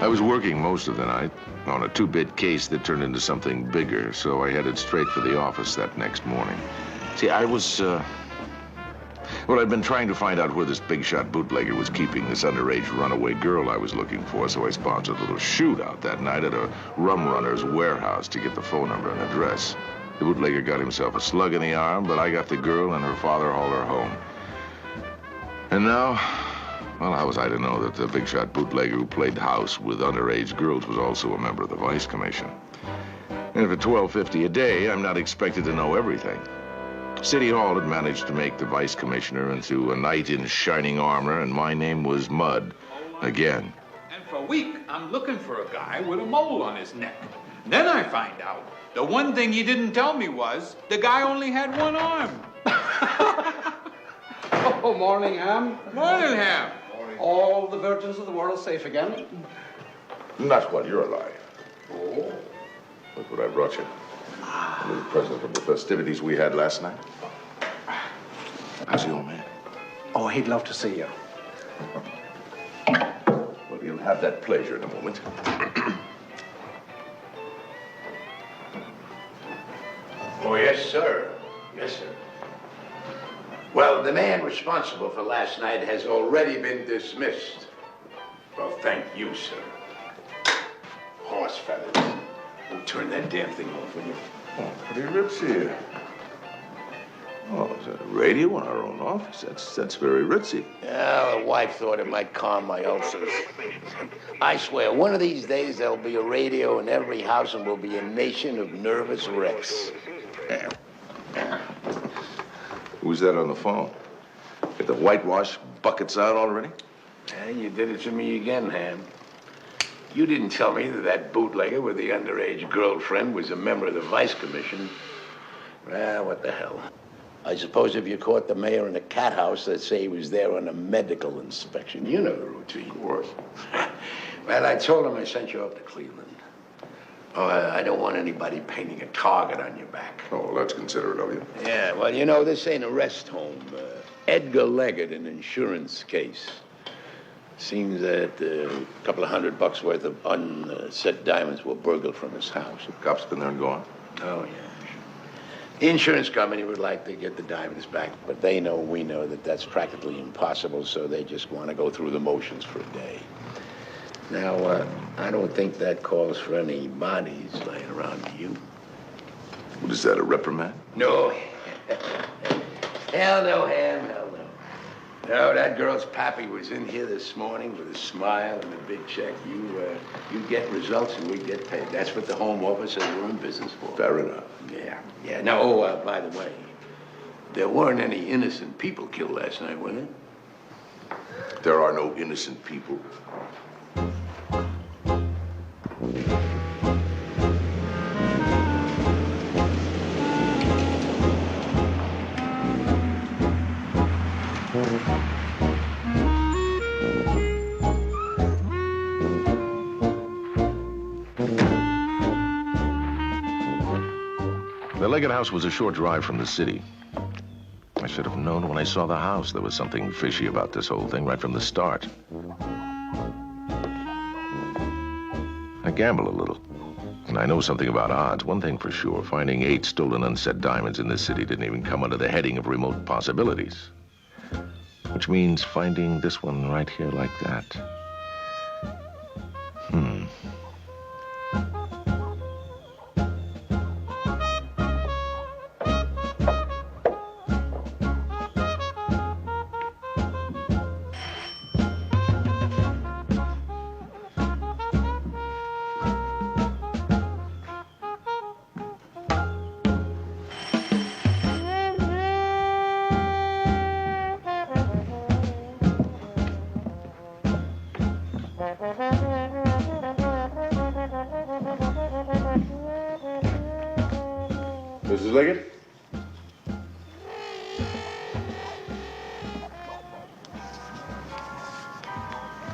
I was working most of the night on a two-bit case that turned into something bigger, so I headed straight for the office that next morning. See, well, I'd been trying to find out where this big-shot bootlegger was keeping this underage runaway girl I was looking for, so I sponsored a little shootout that night at a rum runner's warehouse to get the phone number and address. The bootlegger got himself a slug in the arm, but I got the girl and her father hauled her home. And now, well, how was I to know that the big-shot bootlegger who played house with underage girls was also a member of the Vice Commission? And for $12.50 a day, I'm not expected to know everything. City Hall had managed to make the Vice Commissioner into a knight in shining armor, and my name was Mud, again. And for a week, I'm looking for a guy with a mole on his neck. Then I find out the one thing he didn't tell me was the guy only had one arm. Oh, morning, Ham. Morning, Ham. All the virgins of the world safe again? Not while you're alive. Oh? Look what I brought you. A little present from the festivities we had last night. How's the old man? Oh, he'd love to see you. Well, you'll have that pleasure in a moment. Oh, yes, sir. Yes, sir. Well, the man responsible for last night has already been dismissed. Well, thank you, sir. Horse feathers. Turn that damn thing off, will you? Oh, pretty rips here. Oh, is that a radio in our own office? That's very ritzy. Yeah, the wife thought it might calm my ulcers. I swear, one of these days there'll be a radio in every house and we'll be a nation of nervous wrecks. Who's that on the phone? Get the whitewash buckets out already? Yeah, you did it to me again, Ham. You didn't tell me that bootlegger with the underage girlfriend was a member of the Vice Commission. Well, what the hell. I suppose if you caught the mayor in a cat house, they'd say he was there on a medical inspection. You know the routine. Of course. Well, I told him I sent you up to Cleveland. Oh, I don't want anybody painting a target on your back. Oh, that's considerate of you. Yeah, well, you know, this ain't a rest home. Edgar Leggett, an insurance case. Seems that a couple of $100 worth of unset diamonds were burgled from his house. The cops been there and gone? Oh, yeah. The insurance company would like to get the diamonds back, but they know we know that that's practically impossible, so they just want to go through the motions for a day. Now, I don't think that calls for any bodies laying around you. What is that, a reprimand? No. Hell no, Ham, hell no. No, that girl's pappy was in here this morning with a smile and a big check. You get results and we get paid. That's what the Home Office says we're in business for. Fair enough. Yeah. No, by the way, there weren't any innocent people killed last night, were there? There are no innocent people. The Leggett house was a short drive from the city. I should have known when I saw the house there was something fishy about this whole thing right from the start. I gamble a little, and I know something about odds. One thing for sure, finding 8 stolen unset diamonds in this city didn't even come under the heading of remote possibilities. Which means finding this one right here like that. Mrs. Leggett?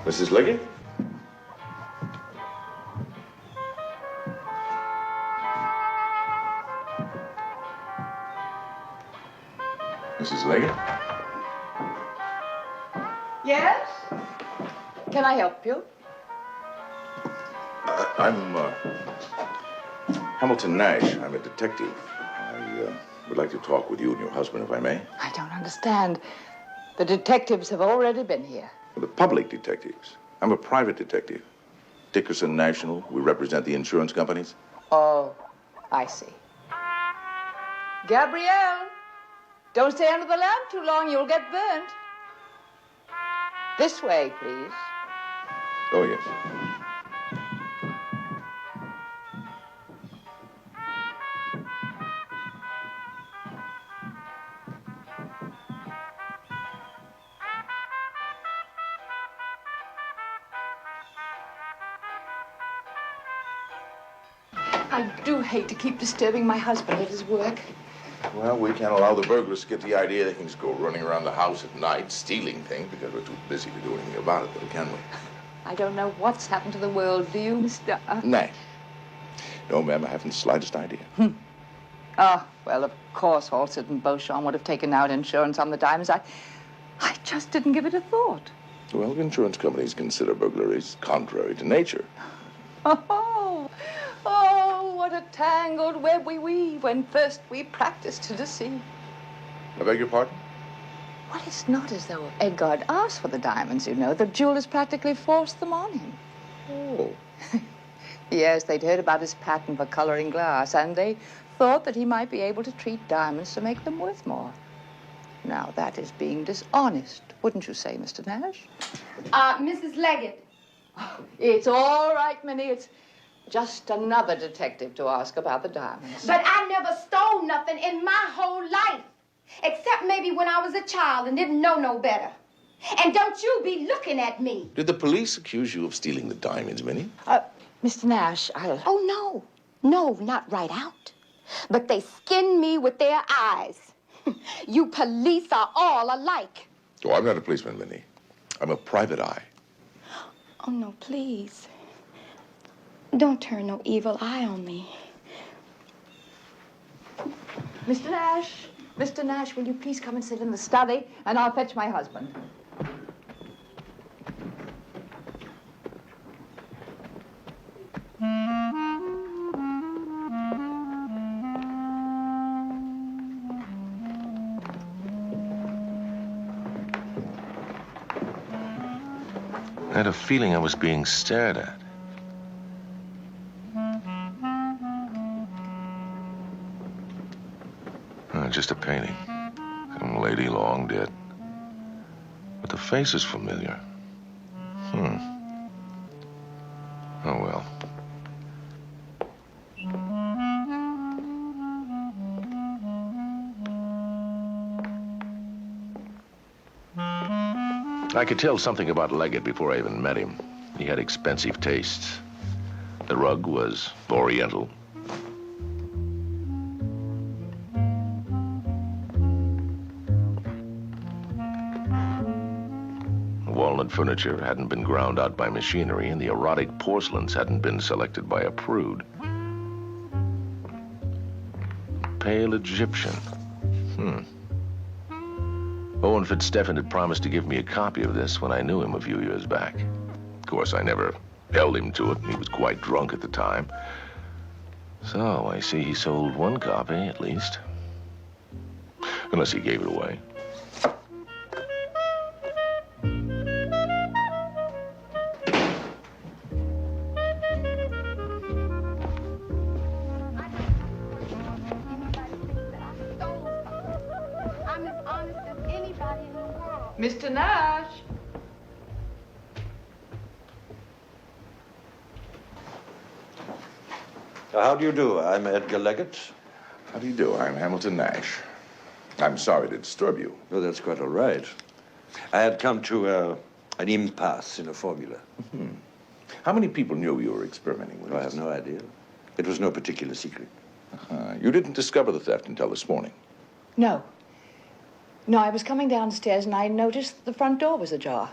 Mrs. Leggett? Mrs. Leggett? Yes? Can I help you? I'm Hamilton Nash. I'm a detective. I would like to talk with you and your husband, if I may. I don't understand. The detectives have already been here. The public detectives. I'm a private detective. Dickerson National. We represent the insurance companies. Oh, I see. Gabrielle, don't stay under the lamp too long. You'll get burnt. This way, please. Oh, yes. I do hate to keep disturbing my husband at his work. Well, we can't allow the burglars to get the idea they can just go running around the house at night stealing things because we're too busy to do anything about it, though, can we? I don't know what's happened to the world, do you, Mr. Nash. No, ma'am, I haven't the slightest idea. Ah, well, of course, Halstead and Beauchamp would have taken out insurance on the diamonds. I just didn't give it a thought. Well, insurance companies consider burglaries contrary to nature. Oh, what a tangled web we weave when first we practice to deceive. I beg your pardon? Well, it's not as though Edgar had asked for the diamonds, you know. The jewelers practically forced them on him. Oh. Yes, they'd heard about his patent for coloring glass, and they thought that he might be able to treat diamonds to make them worth more. Now, that is being dishonest, wouldn't you say, Mr. Nash? Mrs. Leggett. It's all right, Minnie. It's just another detective to ask about the diamonds. But I never stole nothing in my whole life. Except maybe when I was a child and didn't know no better. And don't you be looking at me. Did the police accuse you of stealing the diamonds, Minnie? Mr. Nash, I'll... Oh, no. No, not right out. But they skin me with their eyes. You police are all alike. Oh, I'm not a policeman, Minnie. I'm a private eye. Oh, no, please. Don't turn no evil eye on me. Mr. Nash, will you please come and sit in the study, and I'll fetch my husband. I had a feeling I was being stared at. Just a painting. Some lady long dead. But the face is familiar. Oh, well. I could tell something about Leggett before I even met him. He had expensive tastes. The rug was oriental. Walnut furniture hadn't been ground out by machinery, and the erotic porcelains hadn't been selected by a prude. Pale Egyptian. Owen Fitzstephen had promised to give me a copy of this when I knew him a few years back. Of course, I never held him to it. He was quite drunk at the time. So I see he sold one copy, at least. Unless he gave it away. Mr. Nash. How do you do? I'm Edgar Leggett. How do you do? I'm Hamilton Nash. I'm sorry to disturb you. Oh, that's quite all right. I had come to an impasse in a formula. How many people knew you were experimenting with I this? have no idea. It was no particular secret. You didn't discover the theft until this morning. No. No, I was coming downstairs and I noticed the front door was ajar.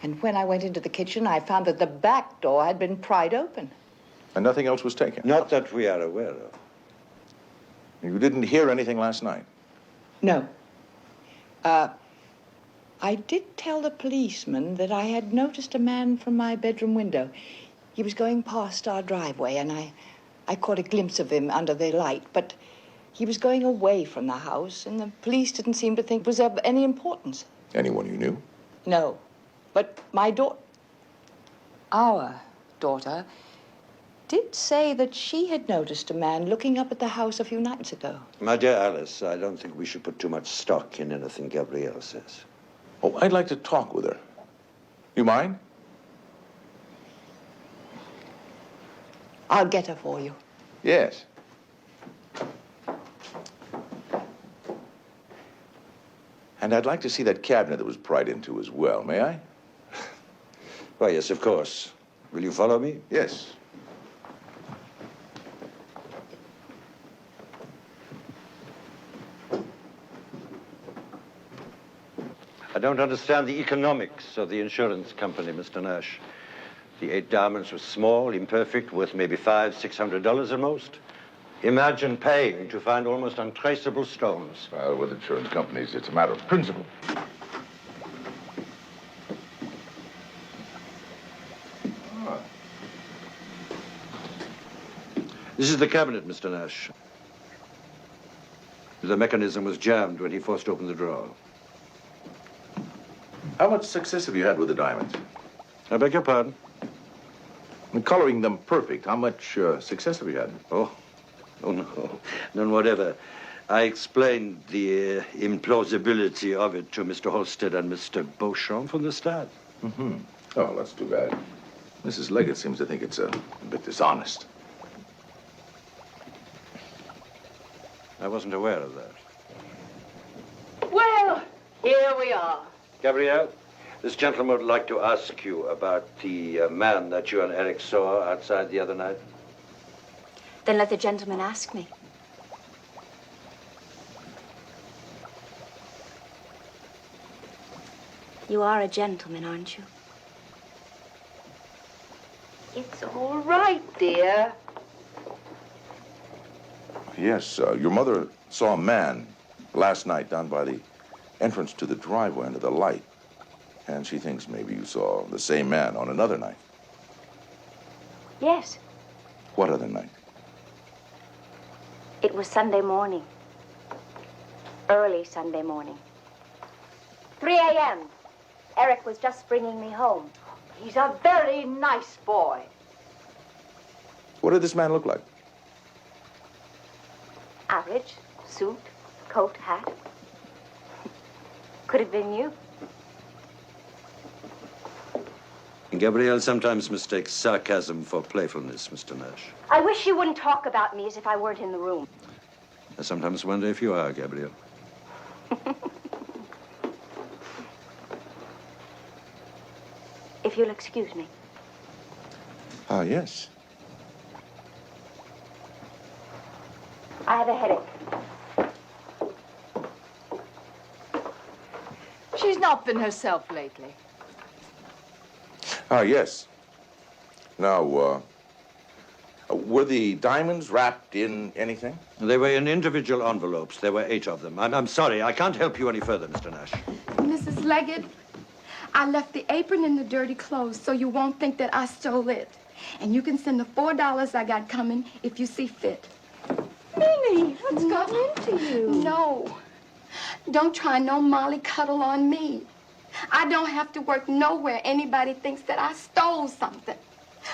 And when I went into the kitchen, I found that the back door had been pried open. And nothing else was taken? Not that we are aware of. You didn't hear anything last night? No. I did tell the policeman that I had noticed a man from my bedroom window. He was going past our driveway, and I caught a glimpse of him under the light, but he was going away from the house, and the police didn't seem to think it was of any importance. Anyone you knew? No, but our daughter, did say that she had noticed a man looking up at the house a few nights ago. My dear Alice, I don't think we should put too much stock in anything Gabrielle says. Oh, I'd like to talk with her. You mind? I'll get her for you. Yes. And I'd like to see that cabinet that was pried into as well, may I? Why, yes, of course. Will you follow me? Yes. I don't understand the economics of the insurance company, Mr. Nash. The 8 diamonds were small, imperfect, worth maybe $500, $600 at most. Imagine paying to find almost untraceable stones. Well, with insurance companies, it's a matter of principle. This is the cabinet, Mr. Nash. The mechanism was jammed when he forced open the drawer. How much success have you had with the diamonds? I beg your pardon? In coloring them perfect, how much success have you had? Oh, no, none whatever. I explained the implausibility of it to Mr. Halstead and Mr. Beauchamp from the start. Mm-hmm. Oh, that's too bad. Mrs. Leggett seems to think it's a bit dishonest. I wasn't aware of that. Well, here we are. Gabrielle, this gentleman would like to ask you about the man that you and Eric saw outside the other night. Then let the gentleman ask me. You are a gentleman, aren't you? It's all right, dear. Yes, your mother saw a man last night down by the entrance to the driveway under the light. And she thinks maybe you saw the same man on another night. Yes, What other night? it was Sunday morning. Early Sunday morning. 3 a.m. Eric was just bringing me home. He's a very nice boy. What did this man look like? Average, suit, coat, hat. Could have been you. Gabrielle sometimes mistakes sarcasm for playfulness, Mr. Nash. I wish you wouldn't talk about me as if I weren't in the room. I sometimes wonder if you are, Gabrielle. If you'll excuse me. Ah, yes. I have a headache. She's not been herself lately. Ah, yes. Now, were the diamonds wrapped in anything? They were in individual envelopes. There were 8 of them. I'm sorry. I can't help you any further, Mr. Nash. Mrs. Leggett, I left the apron in the dirty clothes so you won't think that I stole it. And you can send the $4 I got coming if you see fit. Minnie, what's gotten into you? No. Don't try no Molly cuddle on me. I don't have to work nowhere anybody thinks that I stole something.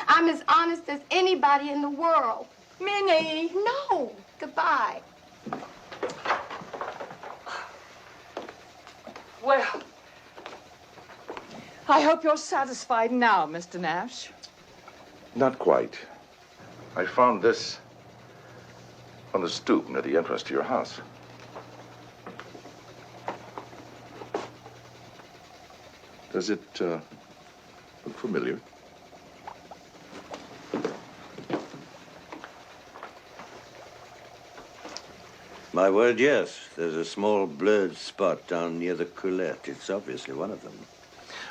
I'm as honest as anybody in the world. Minnie! No. Goodbye. Well, I hope you're satisfied now, Mr. Nash. Not quite. I found this on the stoop near the entrance to your house. Does it look familiar? My word, yes. There's a small blurred spot down near the Colette. It's obviously one of them.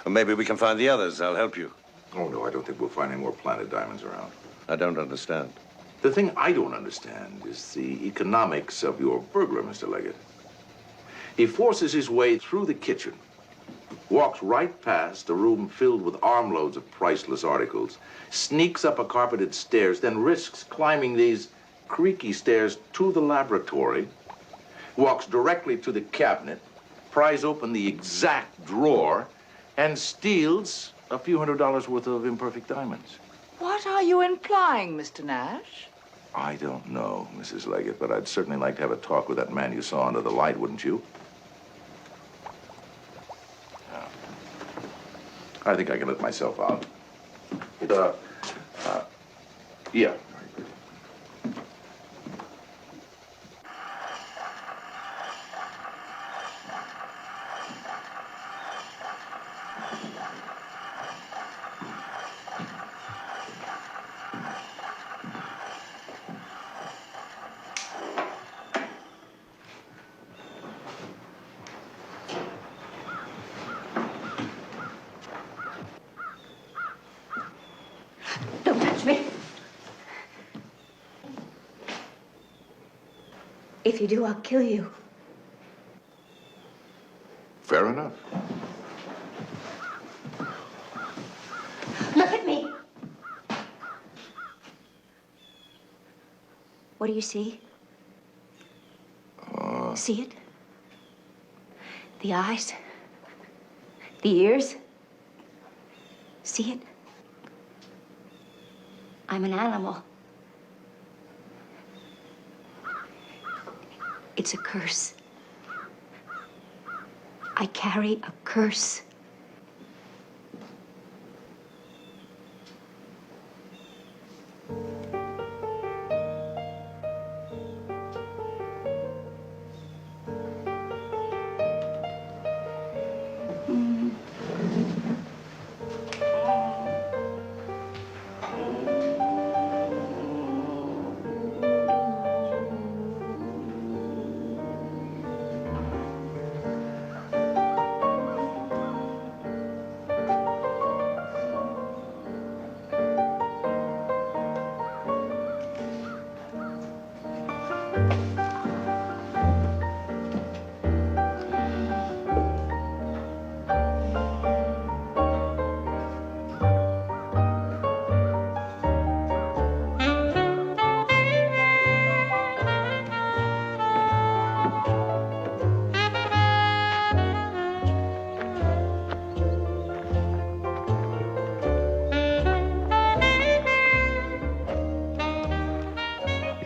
Or maybe we can find the others. I'll help you. Oh, no, I don't think we'll find any more planted diamonds around. I don't understand. The thing I don't understand is the economics of your burglar, Mr. Leggett. He forces his way through the kitchen, walks right past a room filled with armloads of priceless articles, sneaks up a carpeted stairs, then risks climbing these creaky stairs to the laboratory, walks directly to the cabinet, pries open the exact drawer, and steals a few $100s worth of imperfect diamonds. What are you implying, Mr. Nash? I don't know, Mrs. Leggett, but I'd certainly like to have a talk with that man you saw under the light, wouldn't you? Yeah. I think I can let myself out. Yeah. Don't touch me. If you do, I'll kill you. Fair enough. Look at me. What do you see? See it? The eyes? The ears? See it? I'm an animal. It's a curse. I carry a curse.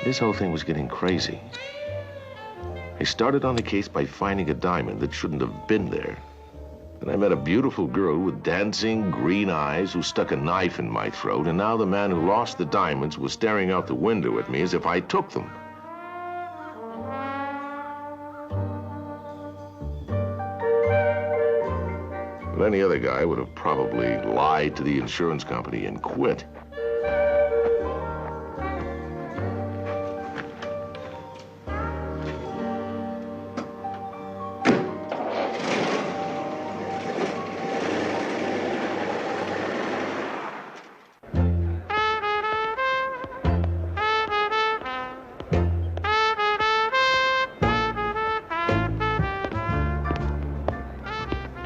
This whole thing was getting crazy. I started on the case by finding a diamond that shouldn't have been there. Then I met a beautiful girl with dancing green eyes who stuck a knife in my throat, and now the man who lost the diamonds was staring out the window at me as if I took them. But any other guy would have probably lied to the insurance company and quit.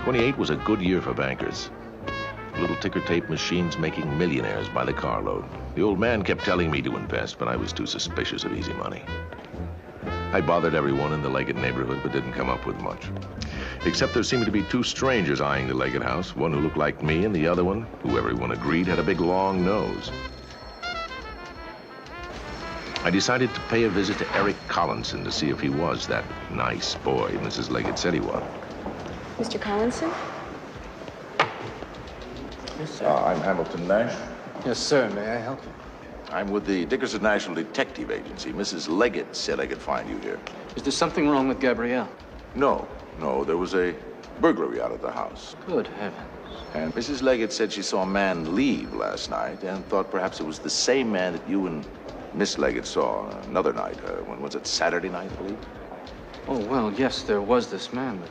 '28 was a good year for bankers. Little ticker tape machines making millionaires by the carload. The old man kept telling me to invest, but I was too suspicious of easy money. I bothered everyone in the Leggett neighborhood, but didn't come up with much. Except there seemed to be two strangers eyeing the Leggett house, one who looked like me and the other one, who everyone agreed had a big long nose. I decided to pay a visit to Eric Collinson to see if he was that nice boy Mrs. Leggett said he was. Mr. Collinson? Yes, sir. I'm Hamilton Nash. Yes, sir. May I help you? I'm with the Dickerson National Detective Agency. Mrs. Leggett said I could find you here. Is there something wrong with Gabrielle? No, there was a burglary out of the house. Good heavens. And Mrs. Leggett said she saw a man leave last night and thought perhaps it was the same man that you and Miss Leggett saw another night. When was it? Saturday night, I believe? Oh, well, yes, there was this man, but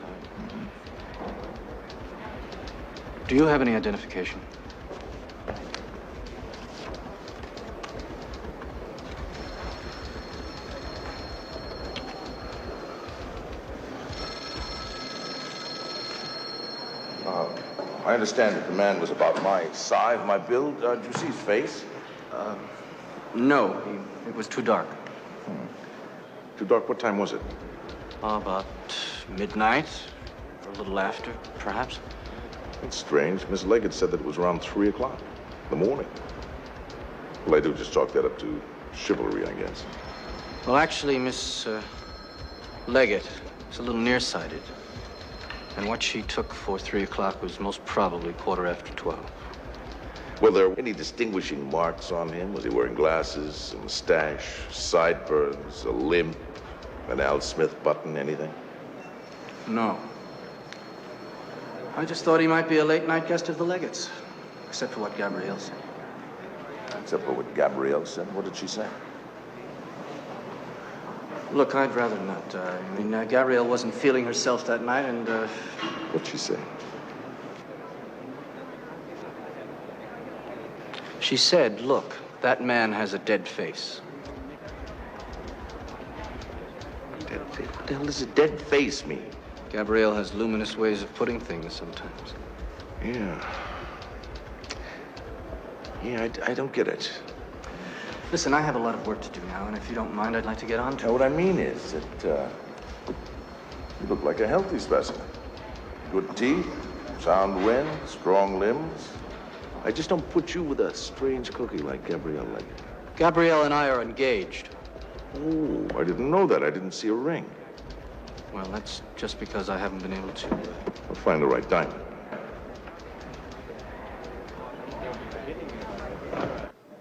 Do you have any identification? I understand that the man was about my size, my build. Did you see his face? No, it was too dark. Too dark? What time was it? About midnight, or a little after, perhaps. It's strange. Miss Leggett said that it was around 3 o'clock in the morning. Well, I do just chalk that up to chivalry, I guess. Well, actually, Miss Leggett is a little nearsighted. And what she took for 3 o'clock was most probably 12:15. Were there any distinguishing marks on him? Was he wearing glasses, a mustache, sideburns, a limp, an Al Smith button, anything? No. I just thought he might be a late-night guest of the Leggett's, except for what Gabrielle said. Except for what Gabrielle said? What did she say? Look, I'd rather not. Gabrielle wasn't feeling herself that night, and, What'd she say? She said, look, that man has a dead face. Dead face? What the hell does a dead face mean? Gabrielle has luminous ways of putting things sometimes. Yeah. Yeah, I don't get it. Listen, I have a lot of work to do now, and if you don't mind, I'd like to get on to Now, it. what I mean is that, you look like a healthy specimen. Good teeth, sound wind, strong limbs. I just don't put you with a strange cookie like Gabrielle Leggett. Gabrielle and I are engaged. Oh, I didn't know that. I didn't see a ring. Well, that's just because I haven't been able to. I'll find the right diamond.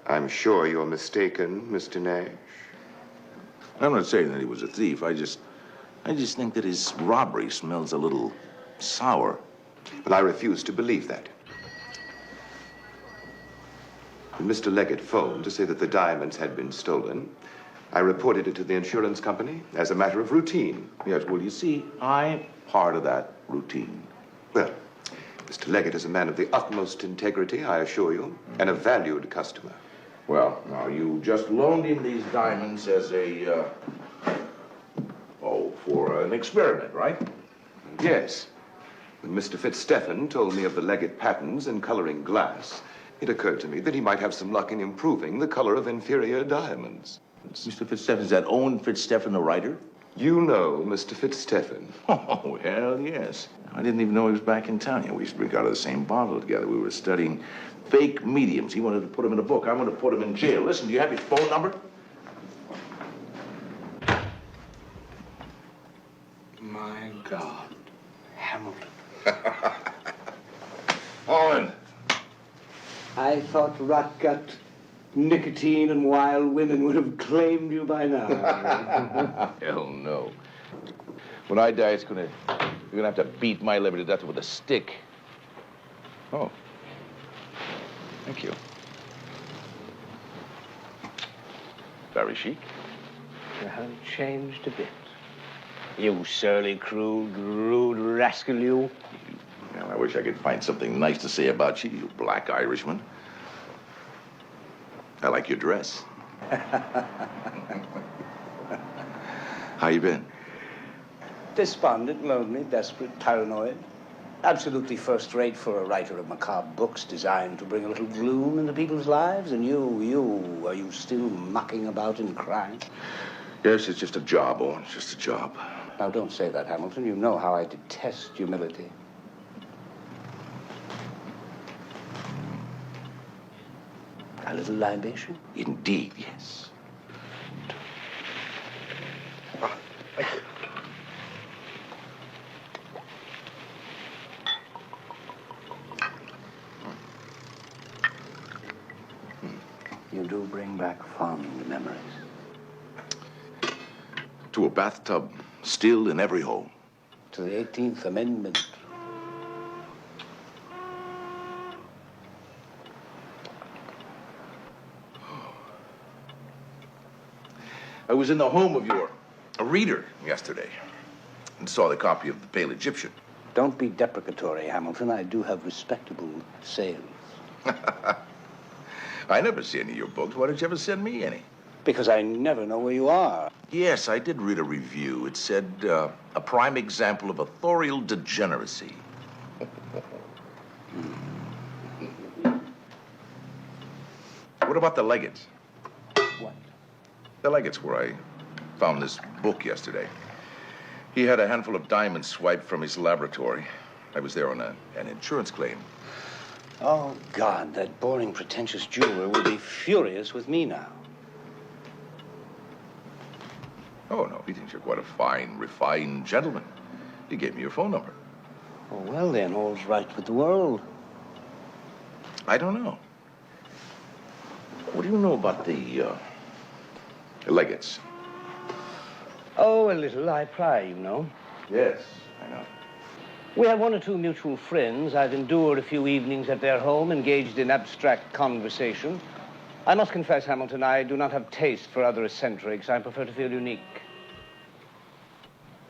I'm sure you're mistaken, Mr. Nash. I'm not saying that he was a thief. I just think that his robbery smells a little sour. But I refuse to believe that. When Mr. Leggett phoned to say that the diamonds had been stolen, I reported it to the insurance company as a matter of routine. Yes, well, you see, I'm part of that routine. Well, Mr. Leggett is a man of the utmost integrity, I assure you, and a valued customer. Well, now, you just loaned him these diamonds as for an experiment, right? Yes. When Mr. Fitzstephen told me of the Leggett patterns in coloring glass, it occurred to me that he might have some luck in improving the color of inferior diamonds. Mr. Fitzstephen, is that Owen Fitzstephen, the writer? You know Mr. Fitzstephen. Oh, hell yes. I didn't even know he was back in town. We used to drink out of the same bottle together. We were studying fake mediums. He wanted to put him in a book. I wanted to put him in jail. Listen, do you have his phone number? My God. Hamilton. Owen. I thought rot gut, nicotine, and wild women would have claimed you by now. Hell no. When I die, you're gonna have to beat my liver to death with a stick. Oh. Thank you. Very chic. You haven't changed a bit. You surly, crude, rude rascal, you. Well, I wish I could find something nice to say about you, you black Irishman. I like your dress. How you been? Despondent, lonely, desperate, paranoid. Absolutely first-rate for a writer of macabre books designed to bring a little gloom into people's lives. And are you still mucking about in crime? Yes, it's just a job, Owen. It's just a job. Now, don't say that, Hamilton. You know how I detest humility. A little libation? Indeed, yes. Thank you. You do bring back fond memories. To a bathtub, still in every hole. To the 18th Amendment. I was in the home of a reader yesterday and saw the copy of The Pale Egyptian. Don't be deprecatory, Hamilton. I do have respectable sales. I never see any of your books. Why did you ever send me any? Because I never know where you are. Yes, I did read a review. It said, a prime example of authorial degeneracy. What about the Leggetts? What? The Leggetts, where I found this book yesterday. He had a handful of diamonds swiped from his laboratory. I was there on an insurance claim. Oh, God, that boring, pretentious jeweler will be furious with me now. Oh, no, he thinks you're quite a fine, refined gentleman. He gave me your phone number. Oh, well, then, all's right with the world. I don't know. What do you know about the Leggetts? Oh, a little. I pry, you know. Yes, I know. We have one or two mutual friends. I've endured a few evenings at their home, engaged in abstract conversation. I must confess, Hamilton, I do not have taste for other eccentrics. I prefer to feel unique.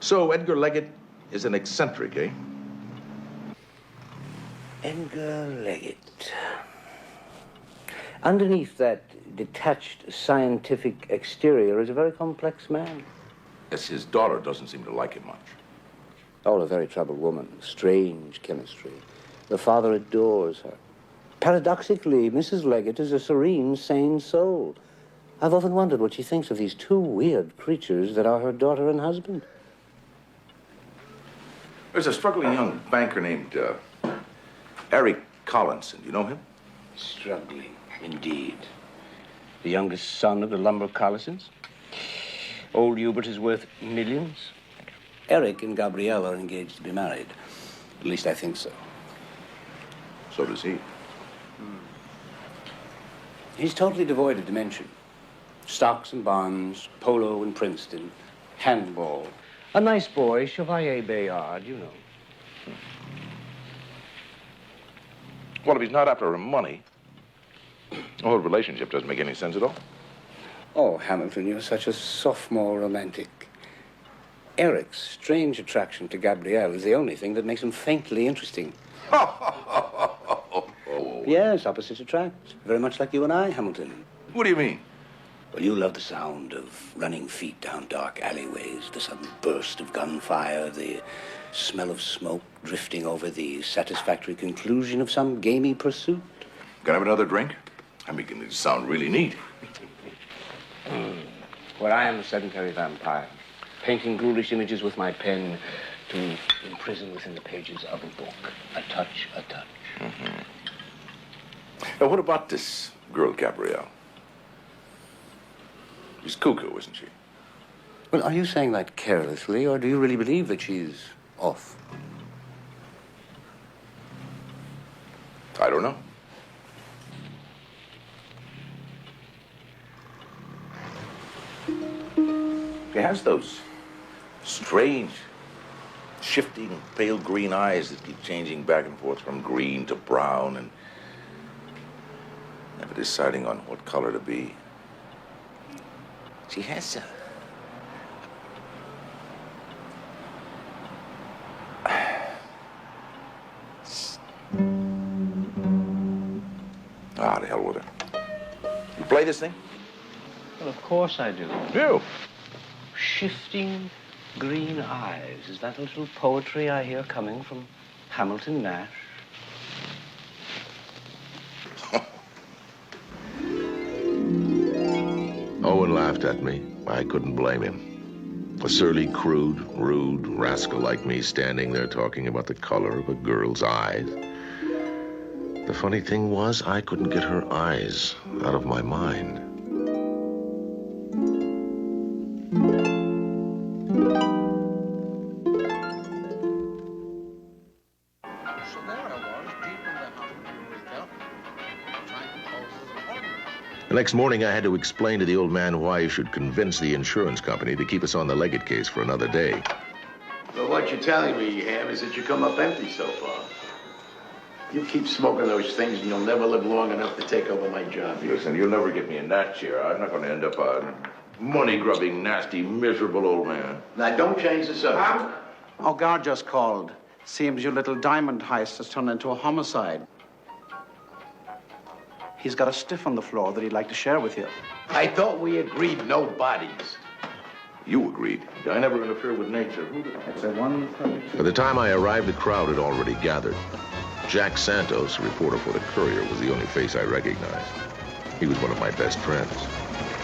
So Edgar Leggett is an eccentric, eh? Edgar Leggett. Underneath that detached scientific exterior is a very complex man. Yes, his daughter doesn't seem to like him much. Oh, a very troubled woman. Strange chemistry. The father adores her. Paradoxically, Mrs. Leggett is a serene, sane soul. I've often wondered what she thinks of these two weird creatures that are her daughter and husband. There's a struggling young banker named Eric Collinson. You know him? Struggling, indeed. The youngest son of the lumber Collisons. Old Hubert is worth millions. Eric and Gabrielle are engaged to be married. At least I think so. So does he. He's totally devoid of dimension. Stocks and bonds, polo and Princeton, handball. A nice boy, Chevalier Bayard, you know. Well, if he's not after her money, the whole relationship doesn't make any sense at all. Oh, Hamilton, you're such a sophomore romantic. Eric's strange attraction to Gabrielle is the only thing that makes him faintly interesting. Yes, opposites attract. Very much like you and I, Hamilton. What do you mean? Well, you love the sound of running feet down dark alleyways, the sudden burst of gunfire, the smell of smoke drifting over the satisfactory conclusion of some gamey pursuit. Can I have another drink? I'm making it sound really neat. Well, I am a sedentary vampire, painting ghoulish images with my pen to imprison within the pages of a book. A touch, a touch. Mm-hmm. Now, what about this girl, Gabrielle? She's cuckoo, isn't she? Well, are you saying that carelessly, or do you really believe that she's off? I don't know. She has those strange, shifting, pale green eyes that keep changing back and forth from green to brown and never deciding on what color to be. She has the hell with her. You play this thing? Well, of course I do. You? Shifting green eyes. Is that a little poetry I hear coming from Hamilton Nash? Owen laughed at me. I couldn't blame him. A surly, crude, rude rascal like me standing there talking about the color of a girl's eyes. The funny thing was, I couldn't get her eyes out of my mind. The next morning, I had to explain to the old man why he should convince the insurance company to keep us on the Leggett case for another day. Well, what you're telling me, Ham, is that you come up empty so far. You keep smoking those things and you'll never live long enough to take over my job. Listen, you'll never get me in that chair. I'm not going to end up a money-grubbing, nasty, miserable old man. Now, don't change the subject. Oh, guard just called. Seems your little diamond heist has turned into a homicide. He's got a stiff on the floor that he'd like to share with you. I thought we agreed no bodies. You agreed. I never interfere with nature. It's a one. By the time I arrived, the crowd had already gathered. Jack Santos, reporter for the Courier, was the only face I recognized. He was one of my best friends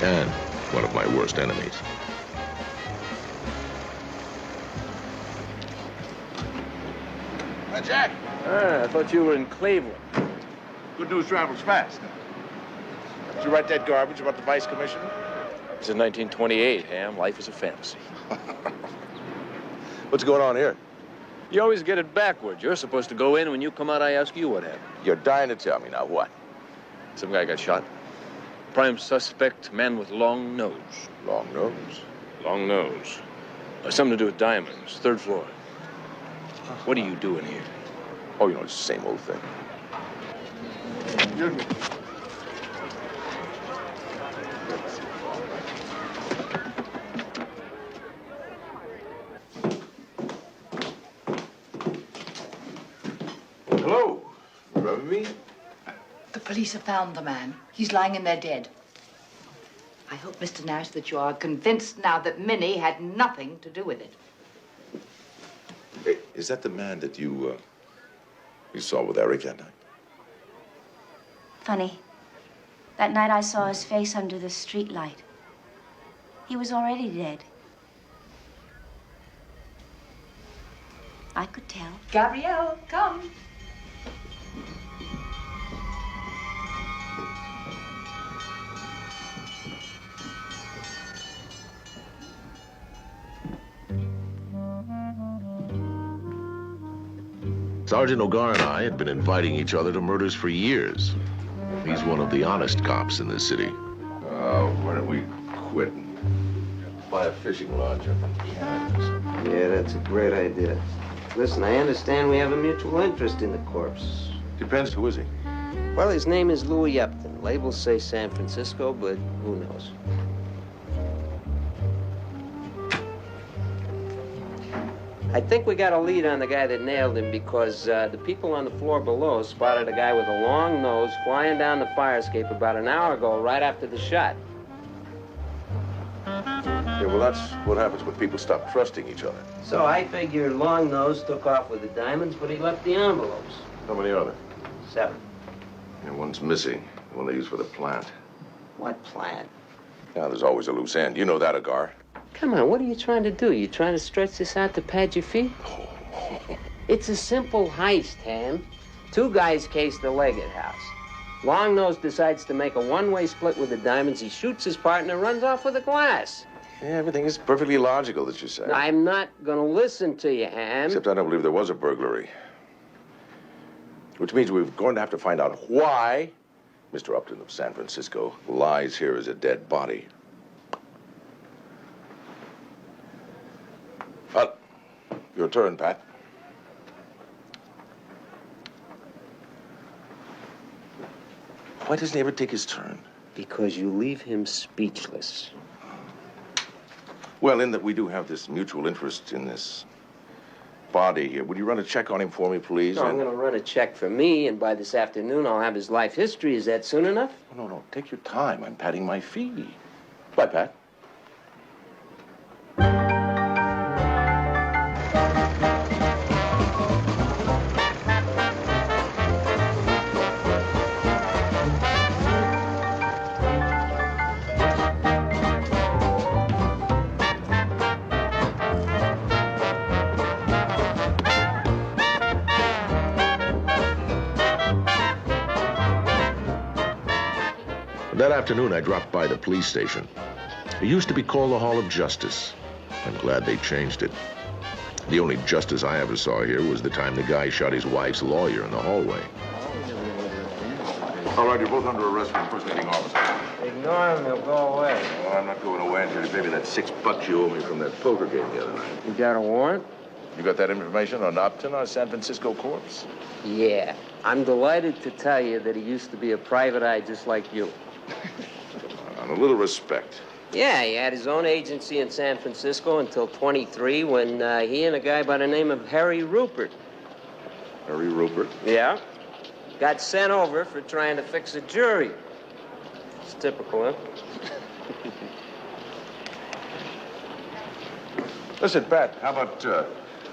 and one of my worst enemies. Hi, Jack. I thought you were in Cleveland. Good news travels fast. Did you write that garbage about the vice commissioner? It's in 1928, Ham. Life is a fantasy. What's going on here? You always get it backwards. You're supposed to go in, and when you come out, I ask you what happened. You're dying to tell me now. What? Some guy got shot. Prime suspect, man with long nose. Long nose? Long nose. Something to do with diamonds. 3rd floor. What are you doing here? Oh, you know, it's the same old thing. Excuse me. Hello. Remember me? The police have found the man. He's lying in there dead. I hope, Mr. Nash, that you are convinced now that Minnie had nothing to do with it. Hey, is that the man that you saw with Eric that night? Funny. That night I saw his face under the street light. He was already dead. I could tell. Gabrielle, come. Sergeant O'Gara and I had been inviting each other to murders for years. He's one of the honest cops in this city. Oh, why don't we quit and buy a fishing lodge up in Kansas? Yeah, that's a great idea. Listen, I understand we have a mutual interest in the corpse. Depends. Who is he? Well, his name is Louis Upton. Labels say San Francisco, but who knows? I think we got a lead on the guy that nailed him because the people on the floor below spotted a guy with a long nose flying down the fire escape about an hour ago, right after the shot. Yeah, well, that's what happens when people stop trusting each other. So I figure Long Nose took off with the diamonds, but he left the envelopes. How many are there? 7. And one's missing. The one they use for the plant. What plant? Now, there's always a loose end. You know that, Agar. Come on, what are you trying to do? You trying to stretch this out to pad your feet? It's a simple heist, Ham. 2 guys case the Leggett house. Long Nose decides to make a one-way split with the diamonds. He shoots his partner, runs off with the glass. Yeah, everything is perfectly logical that you say. I'm not gonna listen to you, Ham. Except I don't believe there was a burglary. Which means we're going to have to find out why Mr. Upton of San Francisco lies here as a dead body. Your turn, Pat. Why doesn't he ever take his turn? Because you leave him speechless. Well, in that we do have this mutual interest in this body here. Would you run a check on him for me, please? No, I'm gonna run a check for me, and by this afternoon I'll have his life history. Is that soon enough? No, take your time. I'm patting my feet. Bye, Pat. That afternoon, I dropped by the police station. It used to be called the Hall of Justice. I'm glad they changed it. The only justice I ever saw here was the time the guy shot his wife's lawyer in the hallway. All right, you're both under arrest for impersonating officers. Ignore him, he'll go away. Well, I'm not going away until you pay me that $6 you owe me from that poker game the other night. You got a warrant? You got that information on Upton, our San Francisco corpse? Yeah. I'm delighted to tell you that he used to be a private eye just like you. On a little respect. Yeah, he had his own agency in San Francisco until 23 when he and a guy by the name of Harry Rupert. Harry Rupert? Yeah. Got sent over for trying to fix a jury. It's typical, huh? Listen, Pat, how about a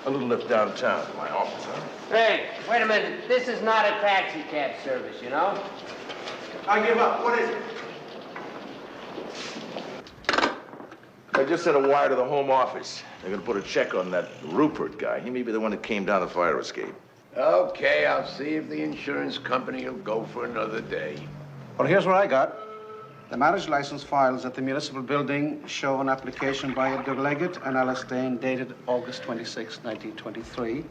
little lift downtown to my office, huh? Hey, wait a minute. This is not a taxi cab service, you know? I give up. What is it? I just sent a wire to the Home Office. They're gonna put a check on that Rupert guy. He may be the one that came down the fire escape. Okay, I'll see if the insurance company will go for another day. Well, here's what I got. The marriage license files at the municipal building show an application by Edgar Leggett and Alice Dain dated August 26, 1923.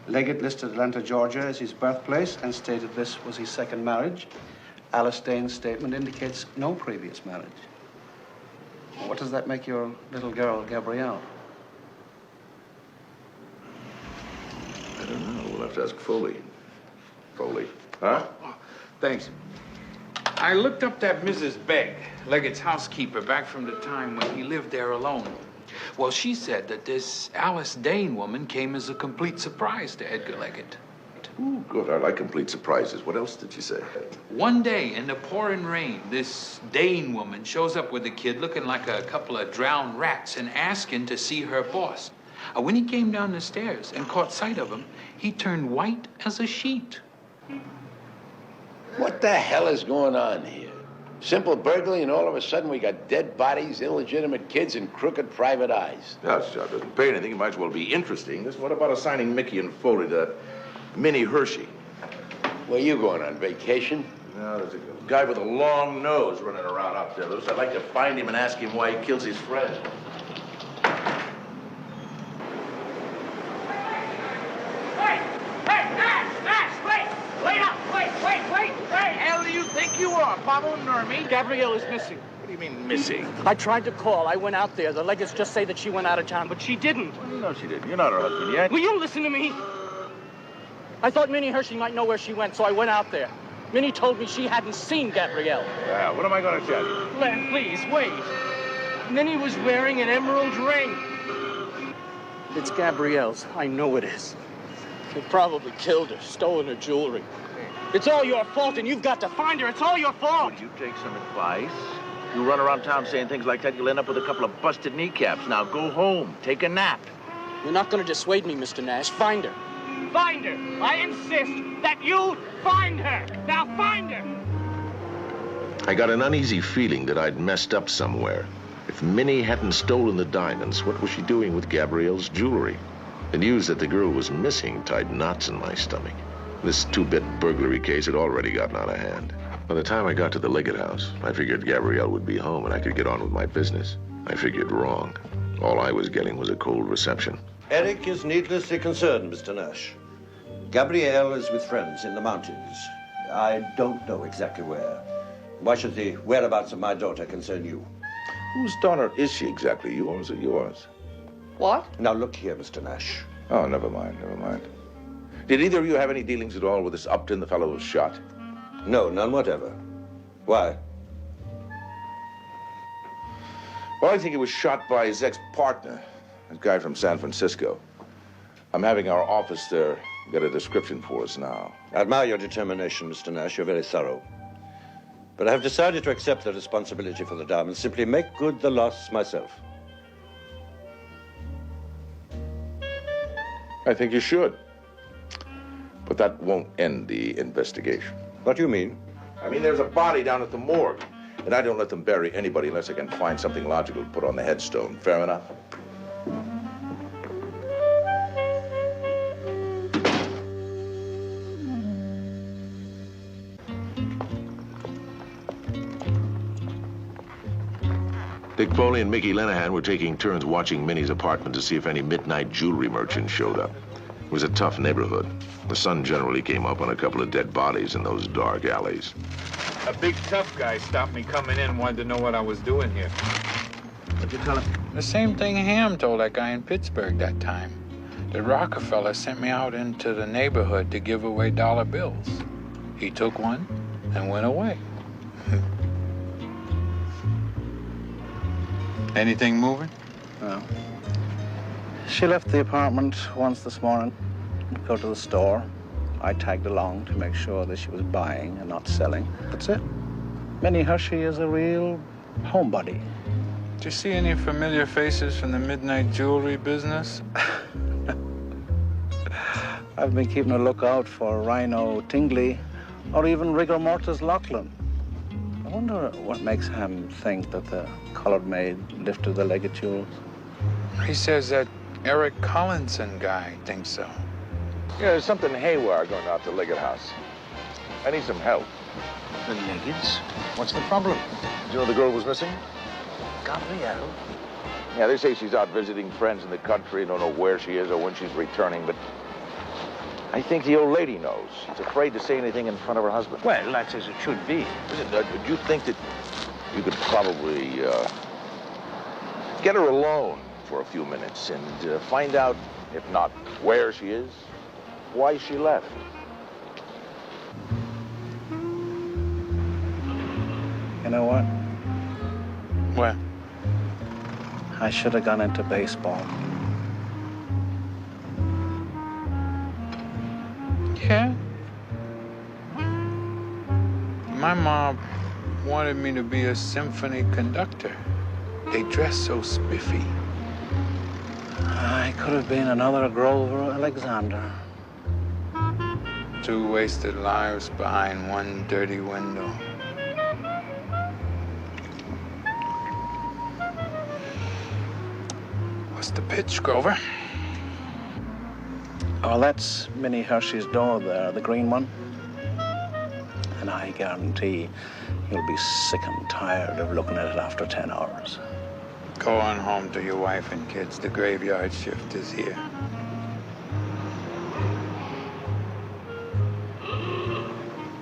Leggett listed Atlanta, Georgia as his birthplace and stated this was his second marriage. Alice Dain's statement indicates no previous marriage. What does that make your little girl, Gabrielle? I don't know. We'll have to ask Foley. Foley. Huh? Thanks. I looked up that Mrs. Begg, Leggett's housekeeper, back from the time when he lived there alone. Well, she said that this Alice Dain woman came as a complete surprise to Edgar Leggett. Ooh, good. I like complete surprises. What else did she say? One day in the pouring rain, this Dain woman shows up with a kid looking like a couple of drowned rats and asking to see her boss. When he came down the stairs and caught sight of him, he turned white as a sheet. What the hell is going on here? Simple burglary, and all of a sudden we got dead bodies, illegitimate kids, and crooked private eyes. Yeah, this job doesn't pay anything. It might as well be interesting. What about assigning Mickey and Foley to Minnie Hershey? Where you going, on vacation? No, there's a guy with a long nose running around out there, Louis. I'd like to find him and ask him why he kills his friend. You are following me. Gabrielle is missing. What do you mean, missing? I tried to call. I went out there. The Leggets just say that she went out of town, but she didn't. Well, you know she didn't. You're not her husband yet. Will you listen to me? I thought Minnie Hershey might know where she went, so I went out there. Minnie told me she hadn't seen Gabrielle. Yeah, what am I going to tell you? Len, please, wait. Minnie was wearing an emerald ring. It's Gabrielle's. I know it is. They probably killed her, stolen her jewelry. It's all your fault, and you've got to find her. It's all your fault. Would you take some advice? You run around town saying things like that, you'll end up with a couple of busted kneecaps. Now go home. Take a nap. You're not going to dissuade me, Mr. Nash. Find her. Find her. I insist that you find her. Now find her. I got an uneasy feeling that I'd messed up somewhere. If Minnie hadn't stolen the diamonds, what was she doing with Gabrielle's jewelry? The news that the girl was missing tied knots in my stomach. This two-bit burglary case had already gotten out of hand. By the time I got to the Leggett house, I figured Gabrielle would be home and I could get on with my business. I figured wrong. All I was getting was a cold reception. Eric is needlessly concerned, Mr. Nash. Gabrielle is with friends in the mountains. I don't know exactly where. Why should the whereabouts of my daughter concern you? Whose daughter is she exactly? Yours or yours? What? Now look here, Mr. Nash. Oh, never mind, never mind. Did either of you have any dealings at all with this Upton, the fellow who was shot? No, none whatever. Why? Well, I think he was shot by his ex-partner, a guy from San Francisco. I'm having our office there get a description for us now. I admire your determination, Mr. Nash. You're very thorough. But I have decided to accept the responsibility for the diamonds. Simply make good the loss myself. I think you should. But that won't end the investigation. What do you mean? I mean, there's a body down at the morgue, and I don't let them bury anybody unless I can find something logical to put on the headstone. Fair enough? Dick Foley and Mickey Lenahan were taking turns watching Minnie's apartment to see if any midnight jewelry merchant showed up. It was a tough neighborhood. The sun generally came up on a couple of dead bodies in those dark alleys. A big tough guy stopped me coming in and wanted to know what I was doing here. What'd you tell him? The same thing Ham told that guy in Pittsburgh that time. The Rockefeller sent me out into the neighborhood to give away dollar bills. He took one and went away. Anything moving? No. She left the apartment once this morning to go to the store. I tagged along to make sure that she was buying and not selling. That's it. Minnie Hershey is a real homebody. Did you see any familiar faces from the midnight jewelry business? I've been keeping a lookout for Rhino Tingley or even Rigor Mortis Lachlan. wonder what makes Ham think that the colored maid lifted the Leggett jewels. He says that Eric Collinson guy thinks so. Yeah, there's something haywire going on at the Leggett house. I need some help. The Leggetts? What's the problem? Do you know the girl was missing? Gabrielle? Yeah, they say she's out visiting friends in the country. Don't know where she is or when she's returning, but I think the old lady knows. She's afraid to say anything in front of her husband. Well, that's as it should be. Listen, do you think that you could probably get her alone for a few minutes and find out, if not where she is, why she left? You know what? What? I should have gone into baseball. Yeah? My mom wanted me to be a symphony conductor. They dress so spiffy. I could have been another Grover Alexander. 2 wasted lives behind one dirty window. What's the pitch, Grover? Oh, that's Minnie Hershey's door there, the green one. And I guarantee you'll be sick and tired of looking at it after 10 hours. Go on home to your wife and kids. The graveyard shift is here.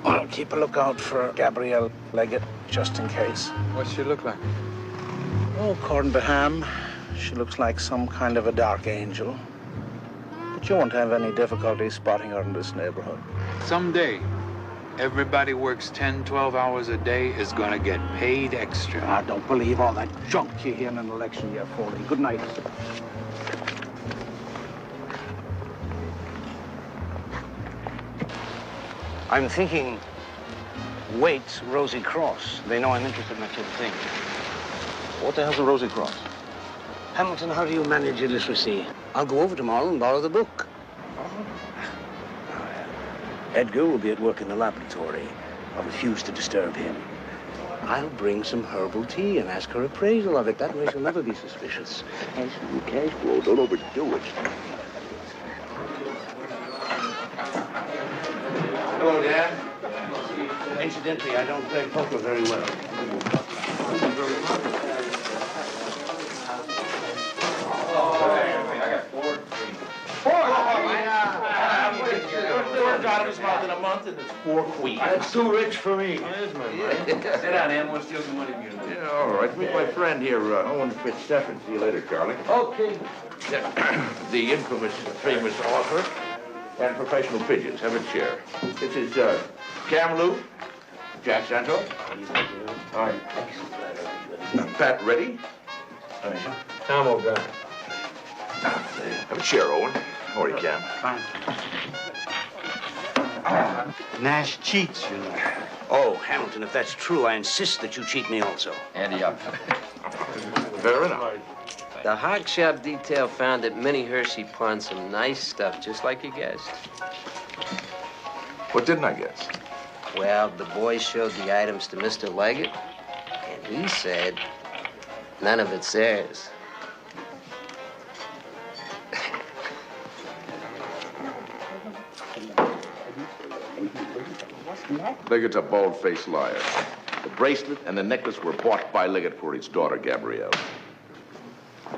I'll keep a lookout for Gabrielle Leggett, just in case. What's she look like? Oh, according to Ham, she looks like some kind of a dark angel. But you won't have any difficulty spotting her in this neighborhood. Someday, everybody works 10, 12 hours a day is gonna get paid extra. I don't believe all that junk you hear in an election year, Foley. Good night. I'm thinking Waite's Rosy Cross. They know I'm interested in that sort of thing. What the hell's a Rosy Cross? Hamilton, how do you manage illiteracy? I'll go over tomorrow and borrow the book. Edgar will be at work in the laboratory. I'll refuse to disturb him. I'll bring some herbal tea and ask her appraisal of it. That way she'll never be suspicious. Cash flow, don't overdo it. Hello, Dad. Incidentally, I don't play poker very well. Out of his mouth in a month, and it's 4 queens. That's too rich for me. Sit down, Em. We'll steal some money from you. Yeah, all right. Meet my friend here, Owen Fitzstephen. See you later, Charlie. Okay. The infamous, famous author and professional pigeons. Have a chair. This is Cam Lou, Jack Santo. All right. Pat, ready? Tom, old guy. Have a chair, Owen. How are you, Cam? Fine. Nash cheats, you know. Oh, Hamilton, if that's true, I insist that you cheat me also. Andy up. Fair enough. The hog shop detail found that Minnie Hershey pawned some nice stuff, just like you guessed. What didn't I guess? Well, the boys showed the items to Mr. Leggett, and he said none of it's theirs. Leggett's a bald-faced liar. The bracelet and the necklace were bought by Leggett for his daughter, Gabrielle.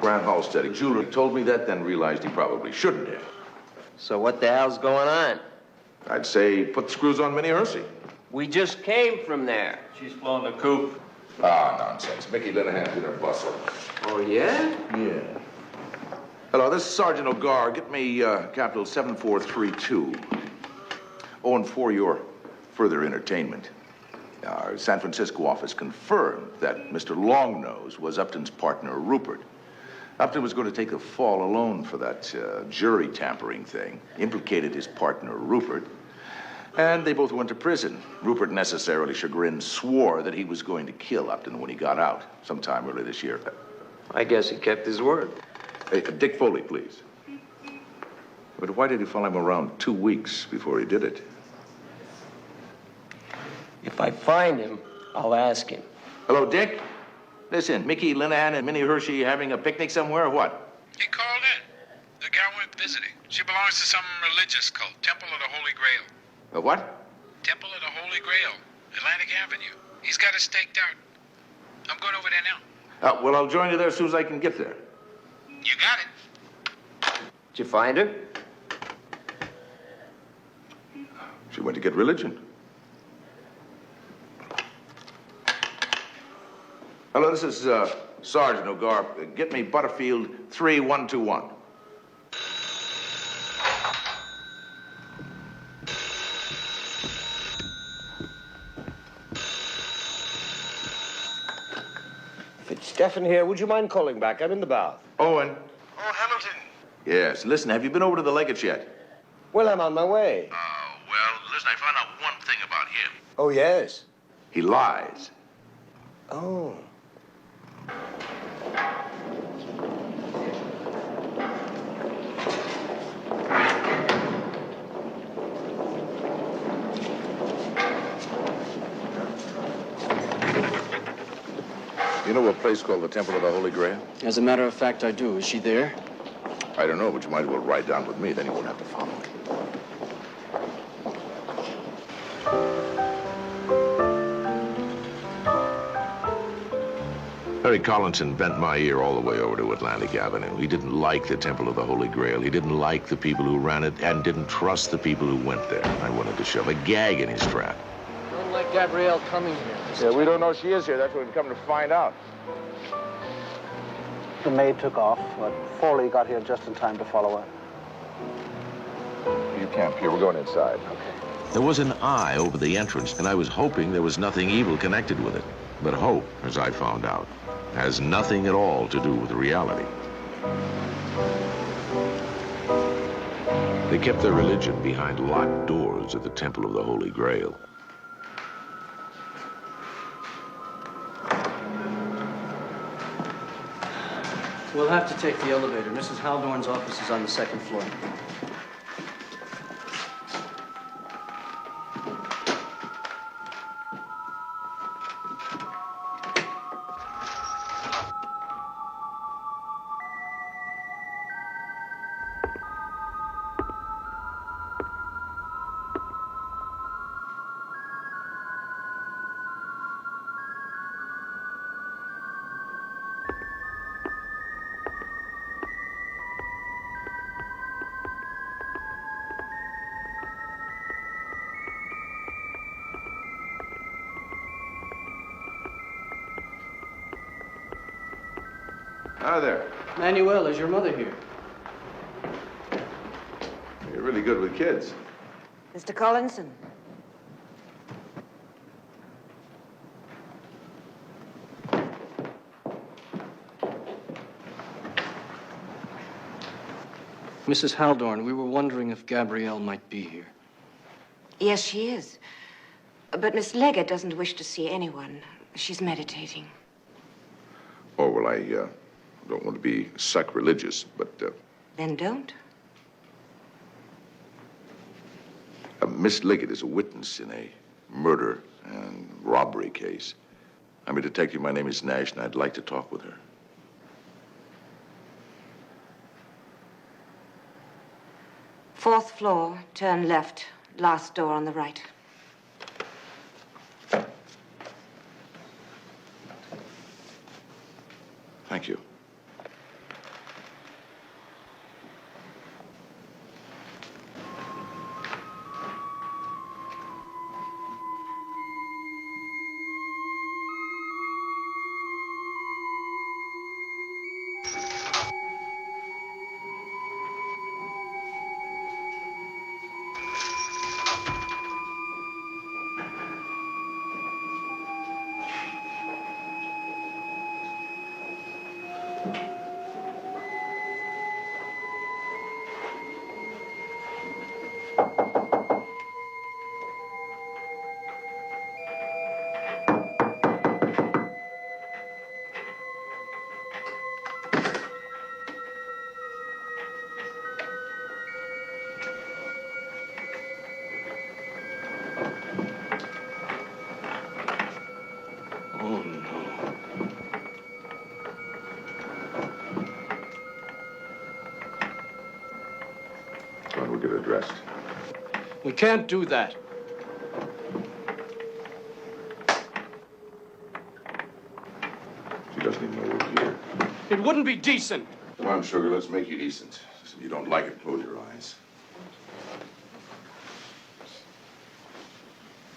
Grant Halstead, a jeweler, told me that, then realized he probably shouldn't have. So what the hell's going on? I'd say put the screws on Minnie Hersey. We just came from there. She's flown the coop. Ah, nonsense. Mickey Linehan's in her bustle. Oh, yeah? Yeah. Hello, this is Sergeant O'Gar. Get me capital 7432. Oh, and for your further entertainment, our San Francisco office confirmed that Mr. Longnose was Upton's partner, Rupert. Upton was going to take the fall alone for that jury tampering thing, implicated his partner, Rupert, and they both went to prison. Rupert, necessarily chagrined, swore that he was going to kill Upton when he got out sometime early this year. I guess he kept his word. Hey, Dick Foley, please. But why did he follow him around 2 weeks before he did it? If I find him, I'll ask him. Hello, Dick. Listen, Mickey Linehan and Minnie Hershey having a picnic somewhere or what? He called in. The gal went visiting. She belongs to some religious cult, Temple of the Holy Grail. A what? Temple of the Holy Grail, Atlantic Avenue. He's got it staked out. I'm going over there now. Well, I'll join you there as soon as I can get there. You got it. Did you find her? She went to get religion. Hello, this is Sergeant O'Gara. Get me Butterfield 3121. Stefan here. Would you mind calling back? I'm in the bath. Owen. Oh, Hamilton. Yes. Listen, have you been over to the Leggett's yet? Well, I'm on my way. Well, listen, I found out one thing about him. Oh, yes? He lies. Oh. You know a place called the Temple of the Holy Grail? As a matter of fact, I do. Is she there? I don't know, but you might as well ride down with me. Then you won't have to follow me. Harry Collinson bent my ear all the way over to Atlantic Avenue. He didn't like the Temple of the Holy Grail. He didn't like the people who ran it and didn't trust the people who went there. I wanted to shove a gag in his trap. Don't like Gabrielle coming here. Yeah, we don't know she is here. That's what we've come to find out. The maid took off, but Foley got here just in time to follow her. You camp here. We're going inside. Okay. There was an eye over the entrance, and I was hoping there was nothing evil connected with it. But hope, as I found out, has nothing at all to do with reality. They kept their religion behind locked doors at the Temple of the Holy Grail. We'll have to take the elevator. Mrs. Haldorn's office is on the second floor. Hi there. Manuel, is your mother here? You're really good with kids. Mr. Collinson. Mrs. Haldorn, we were wondering if Gabrielle might be here. Yes, she is. But Miss Leggett doesn't wish to see anyone. She's meditating. Oh, well, I don't want to be sacrilegious, but Then don't. Miss Liggett is a witness in a murder and robbery case. I'm a detective. My name is Nash, and I'd like to talk with her. Fourth floor, turn left. Last door on the right. Thank you. We can't do that. She doesn't even know we're here. It wouldn't be decent. Come on, sugar, let's make you decent. If you don't like it, close your eyes.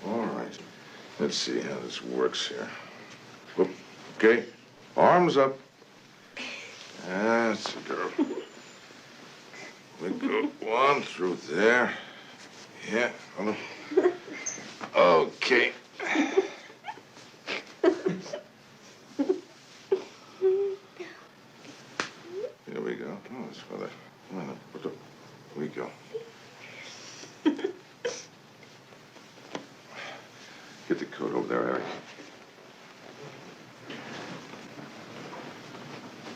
All right. Let's see how this works here. Whoop. Okay. Arms up. That's a girl. We go one through there. Yeah. Okay. Here we go. Oh, that's better. Come on, here we go. Get the coat over there, Eric.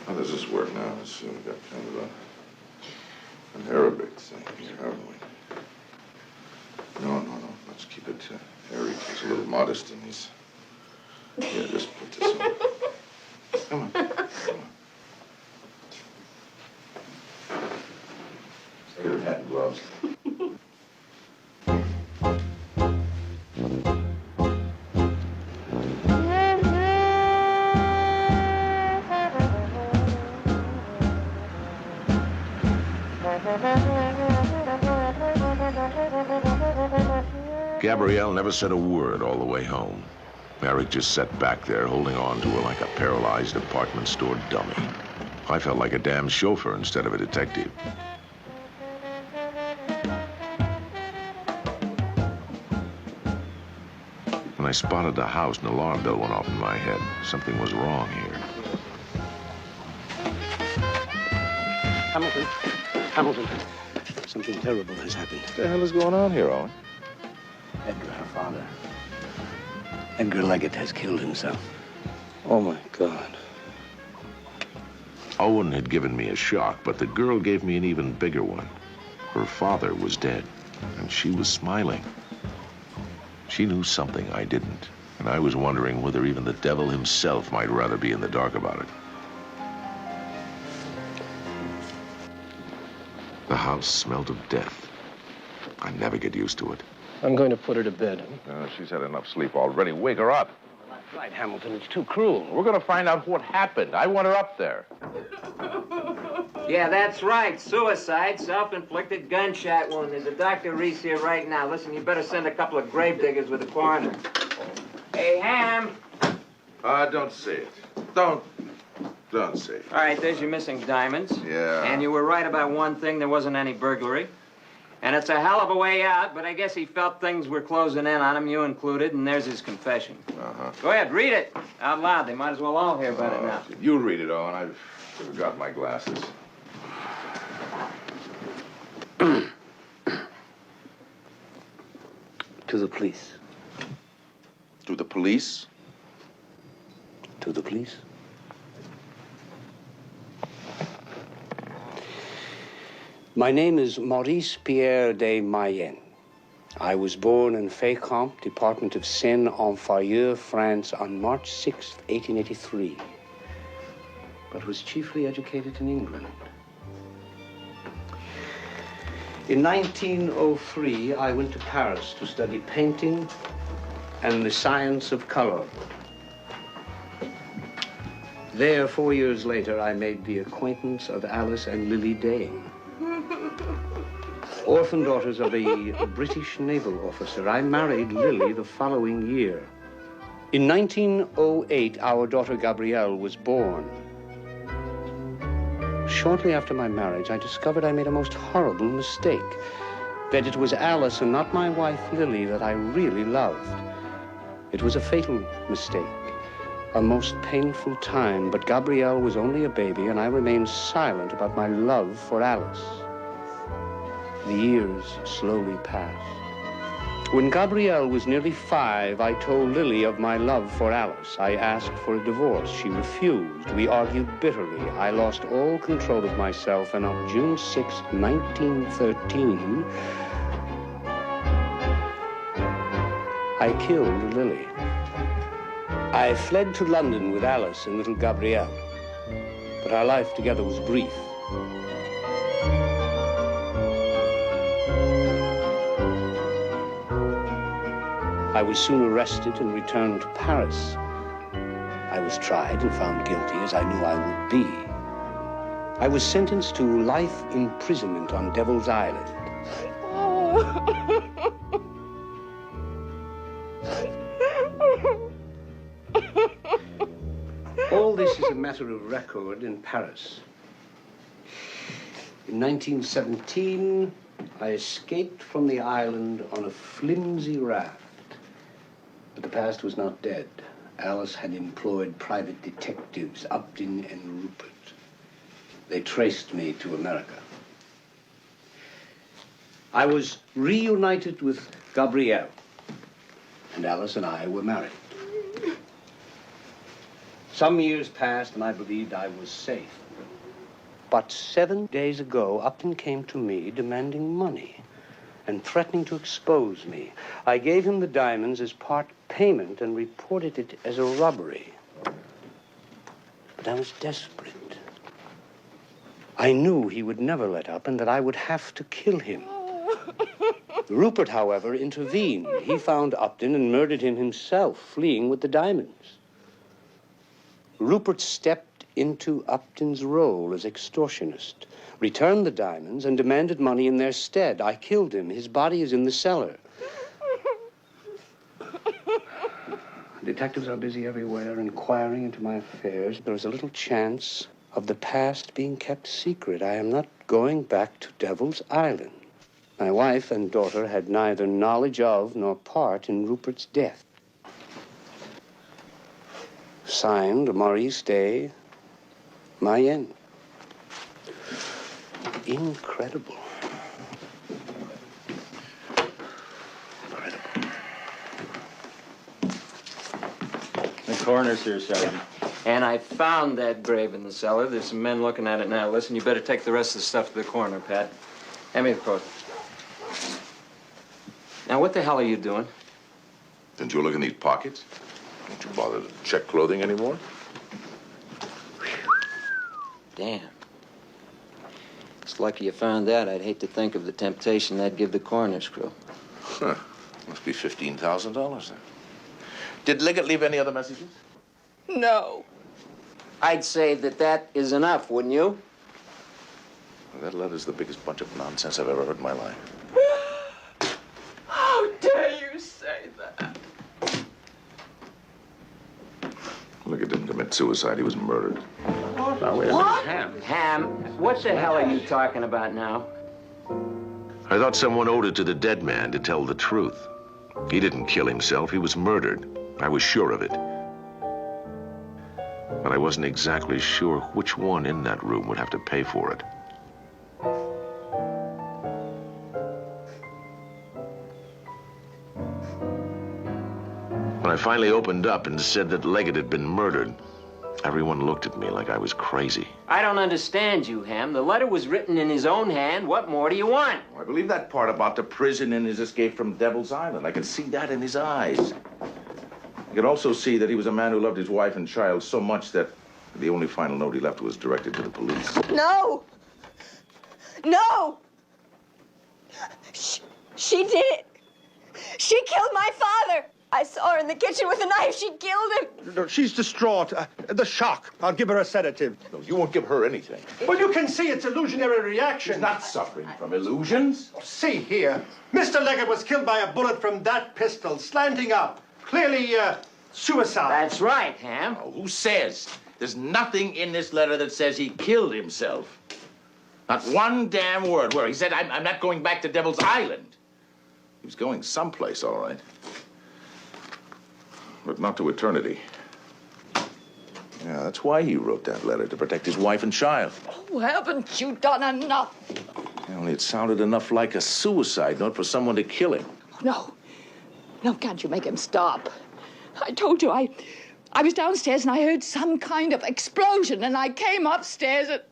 How does this work now? Let's we've got kind of an Arabic thing here, haven't we? No. Let's keep it Eric. He's a little modest and he's... Yeah, just put this on. Come on. Get her hat and gloves. Gabrielle never said a word all the way home. Eric just sat back there, holding on to her like a paralyzed department store dummy. I felt like a damn chauffeur instead of a detective. When I spotted the house, an alarm bell went off in my head. Something was wrong here. Hamilton, something terrible has happened. What the hell is going on here, Owen? Edgar, her father. Edgar Leggett has killed himself. Oh, my God. Owen had given me a shock, but the girl gave me an even bigger one. Her father was dead, and she was smiling. She knew something I didn't, and I was wondering whether even the devil himself might rather be in the dark about it. The house smelled of death. I never get used to it. I'm going to put her to bed. She's had enough sleep already. Wake her up. That's right, Hamilton. It's too cruel. We're going to find out what happened. I want her up there. Yeah, that's right. Suicide, self-inflicted gunshot wound. There's a Dr. Reese here right now. Listen, you better send a couple of gravediggers with the coroner. Hey, Ham. Don't say it. Don't say it. All right, there's your missing diamonds. Yeah. And you were right about one thing. There wasn't any burglary. And it's a hell of a way out, but I guess he felt things were closing in on him, you included, and there's his confession. Uh-huh. Go ahead, read it out loud. They might as well all hear about it now. You read it, Owen. I've forgot my glasses. To the police. To the police? To the police. My name is Maurice Pierre de Mayenne. I was born in Fécamp, Department of Seine-en-Fayeux, France, on March 6, 1883, but was chiefly educated in England. In 1903, I went to Paris to study painting and the science of color. There, 4 years later, I made the acquaintance of Alice and Lily Dain, orphan daughters of a British naval officer. I married Lily the following year. In 1908, our daughter Gabrielle was born. Shortly after my marriage, I discovered I made a most horrible mistake, that it was Alice and not my wife Lily that I really loved. It was a fatal mistake, a most painful time, but Gabrielle was only a baby, and I remained silent about my love for Alice. The years slowly passed. When Gabrielle was nearly 5, I told Lily of my love for Alice. I asked for a divorce. She refused. We argued bitterly. I lost all control of myself, and on June 6, 1913, I killed Lily. I fled to London with Alice and little Gabrielle, but our life together was brief. I was soon arrested and returned to Paris. I was tried and found guilty, as I knew I would be. I was sentenced to life imprisonment on Devil's Island. All this is a matter of record in Paris. In 1917, I escaped from the island on a flimsy raft. But the past was not dead. Alice had employed private detectives, Upton and Rupert. They traced me to America. I was reunited with Gabrielle, and Alice and I were married. Some years passed, and I believed I was safe. But 7 days ago, Upton came to me demanding money and threatening to expose me. I gave him the diamonds as part payment and reported it as a robbery. But I was desperate. I knew he would never let up and that I would have to kill him. Rupert, however, intervened. He found Upton and murdered him himself, fleeing with the diamonds. Rupert stepped into Upton's role as extortionist, returned the diamonds, and demanded money in their stead. I killed him. His body is in the cellar. Detectives are busy everywhere inquiring into my affairs. There is a little chance of the past being kept secret. I am not going back to Devil's Island. My wife and daughter had neither knowledge of nor part in Rupert's death. Signed, Maurice Day, Mayenne. Incredible. The coroner's here, Sergeant. And I found that grave in the cellar. There's some men looking at it now. Listen, you better take the rest of the stuff to the coroner, Pat. Hand me the coat. Now, what the hell are you doing? Didn't you look in these pockets? Don't you bother to check clothing anymore? Damn. It's lucky you found that. I'd hate to think of the temptation that'd give the coroner's crew. Huh. Must be $15,000 then. Did Liggett leave any other messages? No. I'd say that is enough, wouldn't you? Well, that letter's the biggest bunch of nonsense I've ever heard in my life. How dare you say that? Liggett didn't commit suicide. He was murdered. Now, wait a minute. Ham, what the hell are you talking about now? I thought someone owed it to the dead man to tell the truth. He didn't kill himself. He was murdered. I was sure of it. But I wasn't exactly sure which one in that room would have to pay for it. When I finally opened up and said that Leggett had been murdered, everyone looked at me like I was crazy. I don't understand you, Ham. The letter was written in his own hand. What more do you want? I believe that part about the prison and his escape from Devil's Island. I could see that in his eyes. I could also see that he was a man who loved his wife and child so much that the only final note he left was directed to the police. No! No! She did it! She killed my father! I saw her in the kitchen with a knife. She killed him. No, she's distraught. The shock. I'll give her a sedative. No, you won't give her anything. Well, you can see it's illusionary reaction. She's not suffering from illusions. See here. Mr. Leggett was killed by a bullet from that pistol, slanting up. Clearly, suicide. That's right, Ham. Oh, who says? There's nothing in this letter that says he killed himself. Not one damn word where he said, I'm not going back to Devil's Island. He was going someplace, all right. But not to eternity. Yeah, that's why he wrote that letter, to protect his wife and child. Oh, haven't you done enough? Only it sounded enough like a suicide note for someone to kill him. No. No, can't you make him stop? I told you, I was downstairs and I heard some kind of explosion and I came upstairs and...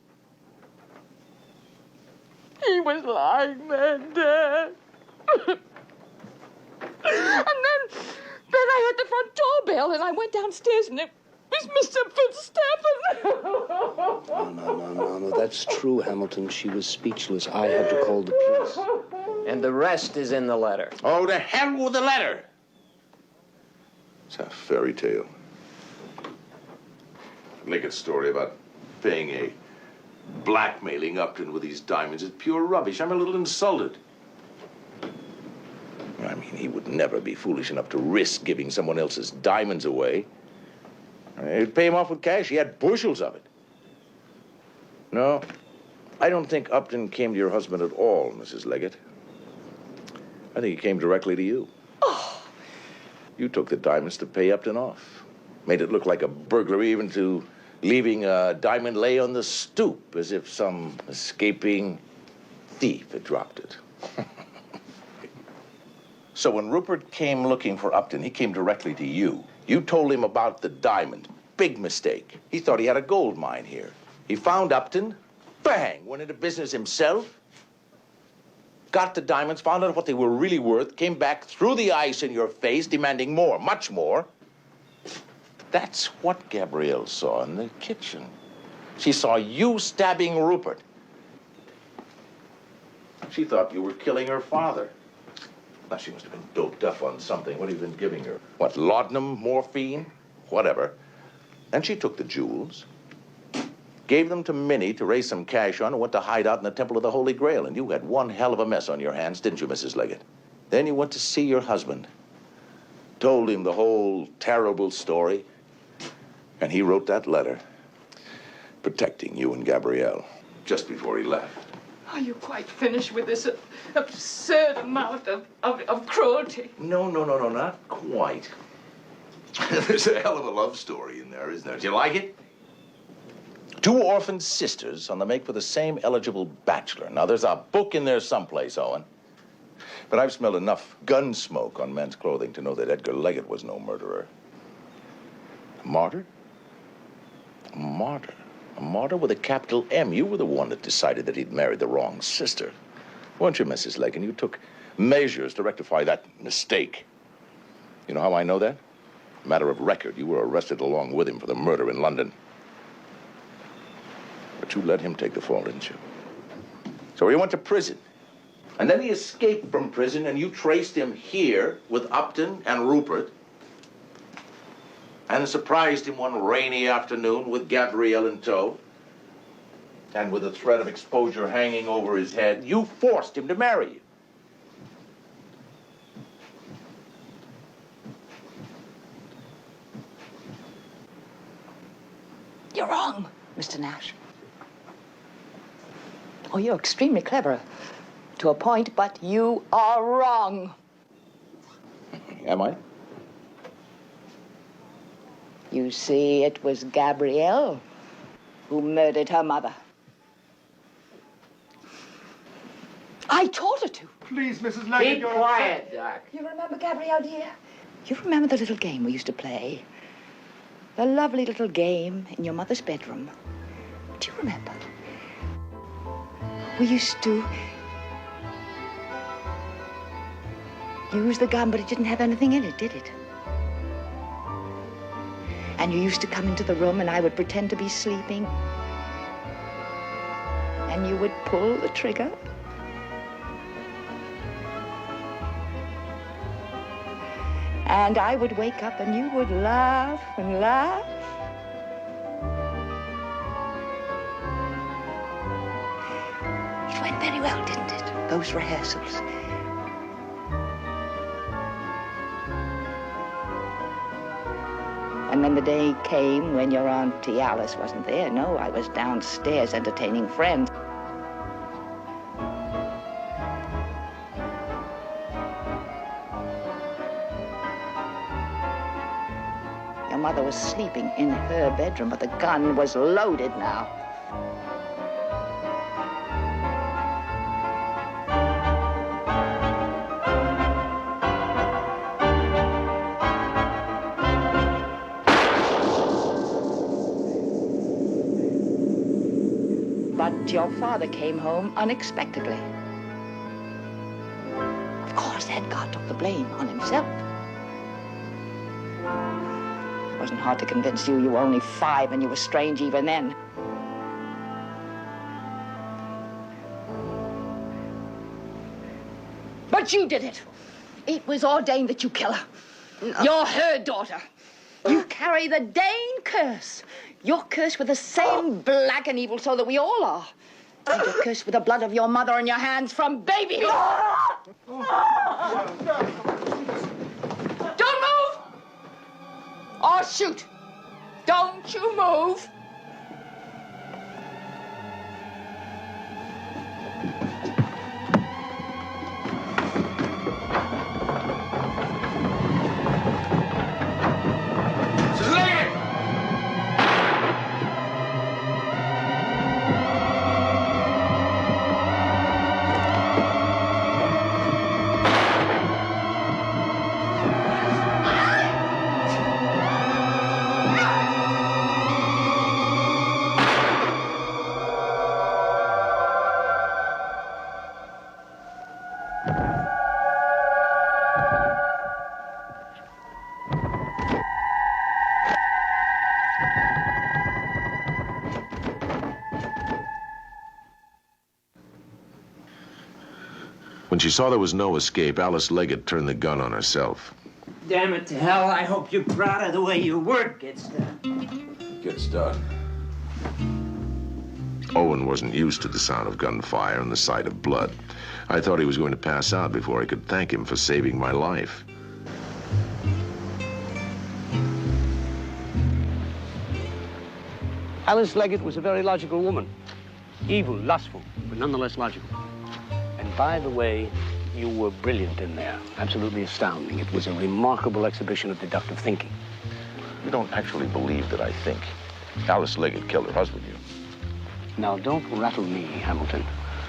He was lying there dead. And then I heard the front door bell and I went downstairs and it was Mr. Fitzstephen. No, that's true, Hamilton. She was speechless. I had to call the police. And the rest is in the letter. Oh, to hell with the letter. It's a fairy tale. Leggett's story about paying a blackmailing Upton with these diamonds is pure rubbish. I'm a little insulted. I mean, he would never be foolish enough to risk giving someone else's diamonds away. He'd pay him off with cash. He had bushels of it. No, I don't think Upton came to your husband at all, Mrs. Leggett. I think he came directly to you. Oh. You took the diamonds to pay Upton off. Made it look like a burglary, even to leaving a diamond lay on the stoop, as if some escaping thief had dropped it. So when Rupert came looking for Upton, he came directly to you. You told him about the diamond. Big mistake. He thought he had a gold mine here. He found Upton, bang, went into business himself, got the diamonds, found out what they were really worth, came back, threw the ice in your face, demanding more, much more. That's what Gabrielle saw in the kitchen. She saw you stabbing Rupert. She thought you were killing her father. Now, she must have been doped up on something. What have you been giving her? What, laudanum, morphine? Whatever. Then she took the jewels, gave them to Minnie to raise some cash on, and went to hide out in the Temple of the Holy Grail. And you had one hell of a mess on your hands, didn't you, Mrs. Leggett? Then you went to see your husband, told him the whole terrible story, and he wrote that letter protecting you and Gabrielle just before he left. Are you quite finished with this absurd amount of cruelty? No, not quite. There's a hell of a love story in there, isn't there? Do you like it? Two orphaned sisters on the make for the same eligible bachelor. Now, there's a book in there someplace, Owen. But I've smelled enough gun smoke on men's clothing to know that Edgar Leggett was no murderer. A martyr? A martyr. A martyr with a capital M. You were the one that decided that he'd married the wrong sister. Weren't you, Mrs. Leggett? You took measures to rectify that mistake. You know how I know that? Matter of record. You were arrested along with him for the murder in London. But you let him take the fall, didn't you? So he went to prison. And then he escaped from prison, and you traced him here with Upton and Rupert, and surprised him one rainy afternoon with Gabrielle in tow. And with the threat of exposure hanging over his head, you forced him to marry you. You're wrong, Mr. Nash. Oh, you're extremely clever to a point, but you are wrong. Am I? You see, it was Gabrielle who murdered her mother. I told her to. Please, Mrs. Leggett, Be you're quiet, Doc. You remember, Gabrielle, dear? You remember the little game we used to play? The lovely little game in your mother's bedroom. Do you remember? We used to use the gun, but it didn't have anything in it, did it? And you used to come into the room, and I would pretend to be sleeping. And you would pull the trigger. And I would wake up, and you would laugh and laugh. It went very well, didn't it? Those rehearsals. And then the day came when your Auntie Alice wasn't there. No, I was downstairs entertaining friends. Your mother was sleeping in her bedroom, but the gun was loaded now. But your father came home unexpectedly. Of course, Edgar took the blame on himself. It wasn't hard to convince you. You were only 5 and you were strange even then. But you did it. It was ordained that you kill her. You're her daughter. You carry the Dain curse. You're cursed with the same black and evil soul that we all are. And you're cursed with the blood of your mother on your hands from babyhood. Don't move! Or shoot. Don't you move. When she saw there was no escape, Alice Leggett turned the gun on herself. Damn it to hell, I hope you're proud of the way your work gets done. Gets done. Owen wasn't used to the sound of gunfire and the sight of blood. I thought he was going to pass out before I could thank him for saving my life. Alice Leggett was a very logical woman. Evil, lustful, but nonetheless logical. And by the way, you were brilliant in there. Absolutely astounding. It was a remarkable exhibition of deductive thinking. You don't actually believe that I think Alice Leggett killed her husband, you. Now, don't rattle me, Hamilton.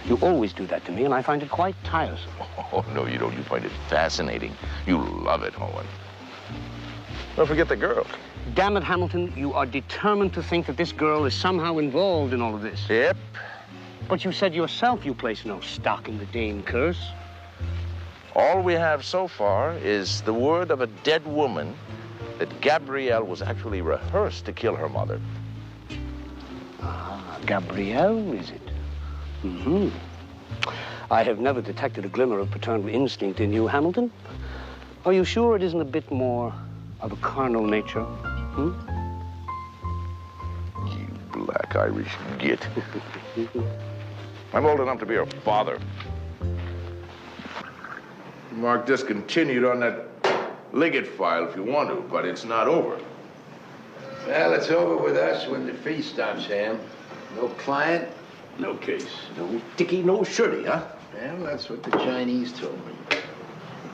You always do that to me, and I find it quite tiresome. Oh, no, you don't. You find it fascinating. You love it, Owen. Don't forget the girl. Damn it, Hamilton, you are determined to think that this girl is somehow involved in all of this. Yep. But you said yourself you place no stock in the Dain curse. All we have so far is the word of a dead woman that Gabrielle was actually rehearsed to kill her mother. Ah, Gabrielle, is it? Mm-hmm. I have never detected a glimmer of paternal instinct in you, Hamilton. Are you sure it isn't a bit more of a carnal nature? Hmm? You black Irish git. I'm old enough to be her father. Mark discontinued on that Leggett file if you want to, but it's not over. Well, it's over with us when the fee stops, Sam. No client, no case. No ticky, no shirty, huh? Well, that's what the Chinese told me.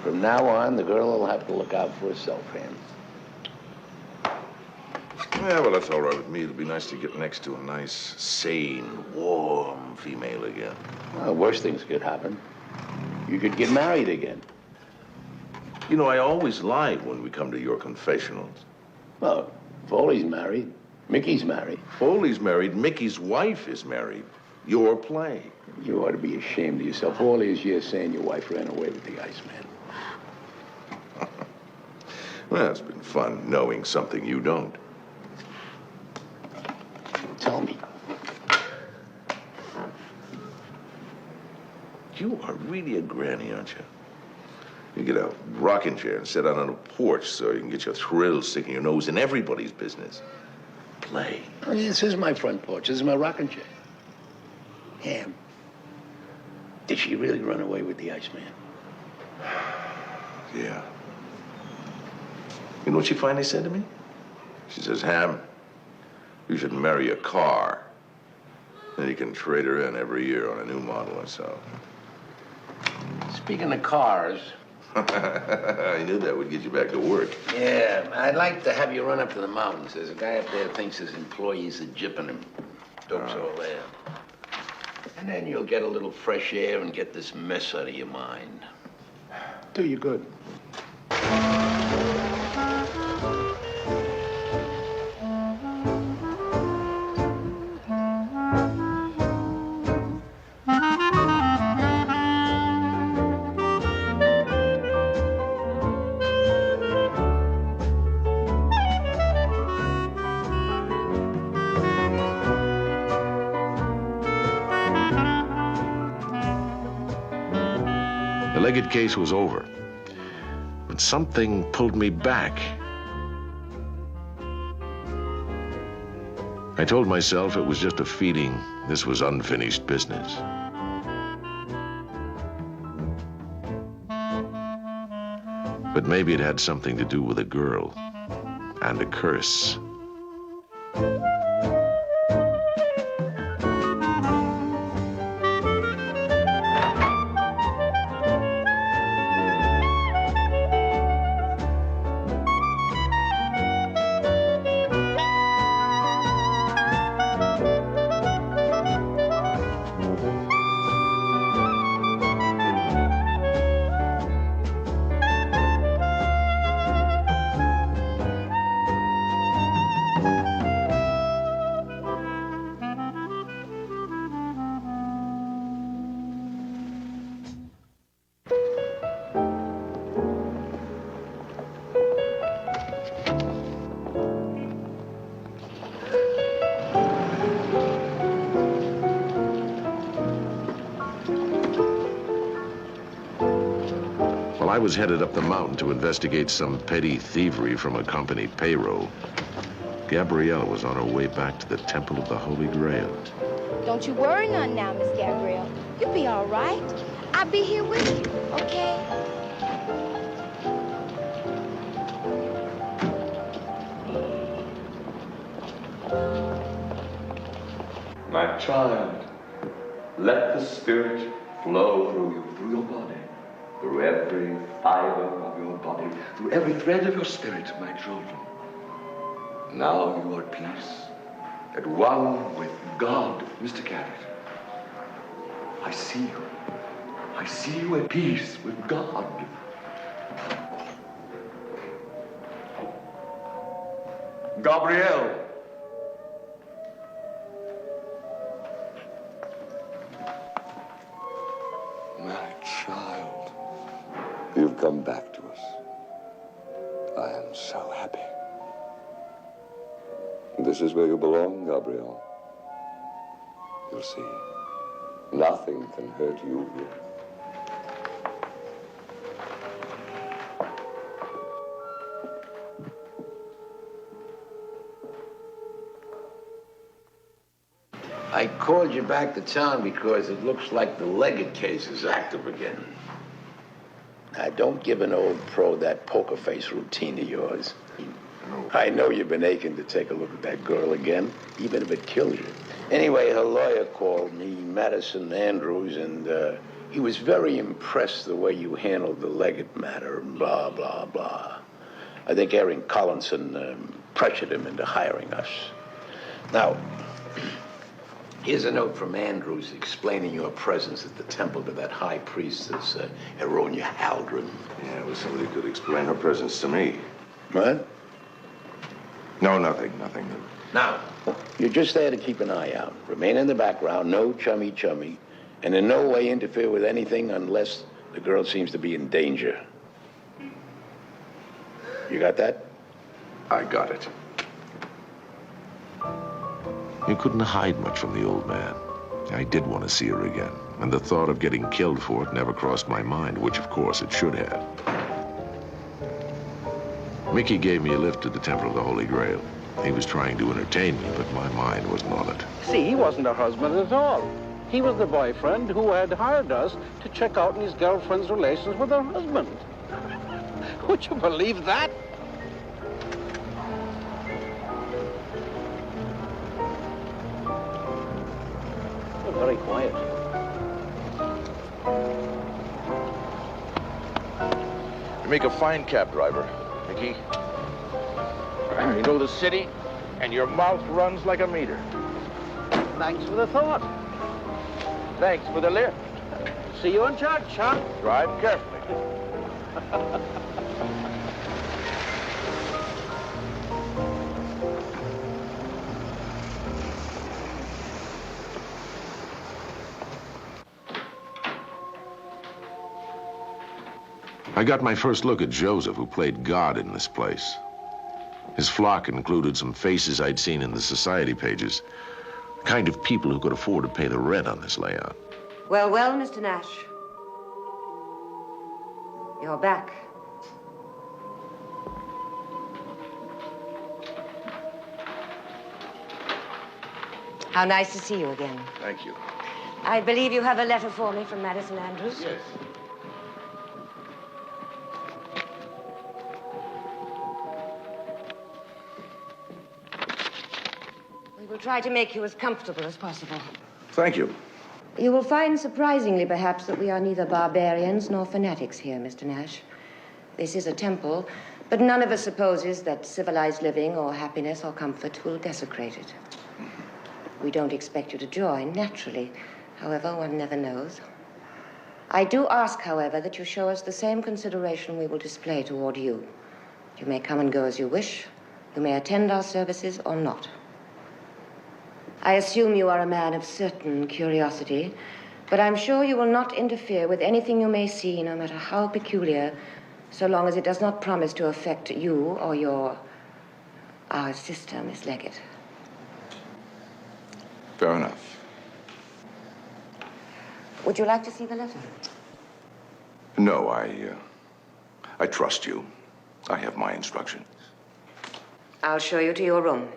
From now on, the girl will have to look out for herself, Ham. Yeah, well, that's all right with me. It'll be nice to get next to a nice, sane, warm female again. Well, worse things could happen. You could get married again. You know, I always lied when we come to your confessionals. Well, Foley's married. Mickey's married. Foley's married. Mickey's wife is married. Your play. You ought to be ashamed of yourself. All these years saying your wife ran away with the Iceman. Well, it's been fun knowing something you don't. Tell me. You are really a granny, aren't you? You get a rocking chair and sit out on a porch so you can get your thrills sticking your nose in everybody's business. Play. Oh, this is my front porch. This is my rocking chair. Ham, did she really run away with the Iceman? Yeah. You know what she finally said to me? She says, Ham, you should marry a car. Then you can trade her in every year on a new model or so. Speaking of cars... I knew that would get you back to work. Yeah, I'd like to have you run up to the mountains. There's a guy up there who thinks his employees are gypping him. Dope's all there. And then you'll get a little fresh air and get this mess out of your mind. Do you good. The Leggett case was over. but something pulled me back. I told myself it was just a feeling. This was unfinished business. But maybe it had something to do with a girl and a curse. I was headed up the mountain to investigate some petty thievery from a company payroll. Gabrielle was on her way back to the Temple of the Holy Grail. Don't you worry none now, Miss Gabrielle. You'll be all right. I'll be here with you, okay? My child, let the Spirit flow through your body. Through every fiber of your body, through every thread of your spirit, my children. Now you are at peace, at one with God, Mr. Cabot. I see you. I see you at peace with God. Gabrielle. My child. You've come back to us. I am so happy. This is where you belong, Gabrielle. You'll see. Nothing can hurt you here. I called you back to town because it looks like the Leggett case is active again. Now, don't give an old pro that poker face routine of yours. I know you've been aching to take a look at that girl again, even if it kills you. Anyway, her lawyer called me, Madison Andrews, and he was very impressed the way you handled the Leggett matter, blah, blah, blah. I think Aaron Collinson pressured him into hiring us. Now, here's a note from Andrews explaining your presence at the temple to that high priestess, Eronia Haldren. Yeah, well, somebody could explain her presence to me. What? No, nothing. Now, you're just there to keep an eye out. Remain in the background, no chummy, and in no way interfere with anything unless the girl seems to be in danger. You got that? I got it. You couldn't hide much from the old man. I did want to see her again, and the thought of getting killed for it never crossed my mind, which of course it should have. Mickey gave me a lift to the Temple of the Holy Grail. He was trying to entertain me, but my mind wasn't on it. See, he wasn't a husband at all. He was the boyfriend who had hired us to check out his girlfriend's relations with her husband. Would you believe that? You're very quiet. You make a fine cab driver, Mickey. You know the city, and your mouth runs like a meter. Thanks for the thought. Thanks for the lift. See you in church, huh? Drive carefully. I got my first look at Joseph, who played God in this place. His flock included some faces I'd seen in the society pages, the kind of people who could afford to pay the rent on this layout. Well, Mr. Nash. You're back. How nice to see you again. Thank you. I believe you have a letter for me from Madison Andrews. Yes. We will try to make you as comfortable as possible. Thank you. You will find surprisingly, perhaps, that we are neither barbarians nor fanatics here, Mr. Nash. This is a temple, but none of us supposes that civilized living or happiness or comfort will desecrate it. We don't expect you to join, naturally. However, one never knows. I do ask, however, that you show us the same consideration we will display toward you. You may come and go as you wish. You may attend our services or not. I assume you are a man of certain curiosity, but I'm sure you will not interfere with anything you may see, no matter how peculiar, so long as it does not promise to affect you or our sister, Miss Leggett. Fair enough. Would you like to see the letter? No, I trust you. I have my instructions. I'll show you to your room.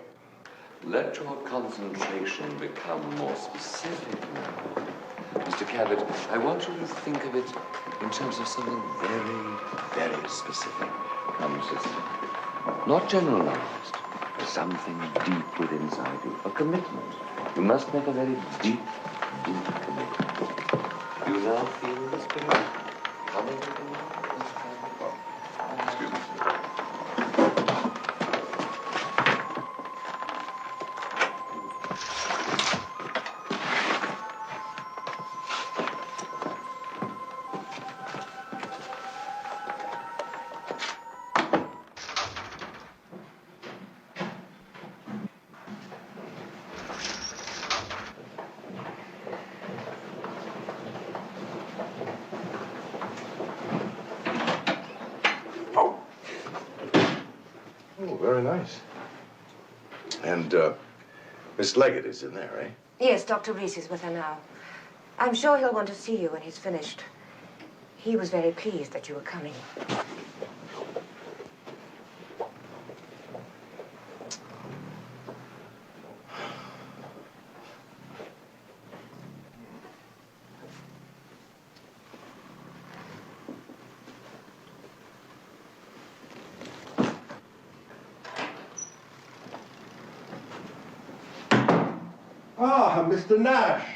Let your concentration become more specific now. Mr. Cabot, I want you to think of it in terms of something very, very specific. Come, sister. Not generalized, but something deep within inside you. A commitment. You must make a very deep, deep commitment. Do you now feel this commitment coming within you? Excuse me. Very nice. And, Miss Leggett is in there, eh? Yes, Dr. Reese is with her now. I'm sure he'll want to see you when he's finished. He was very pleased that you were coming. Ah, Mr. Nash.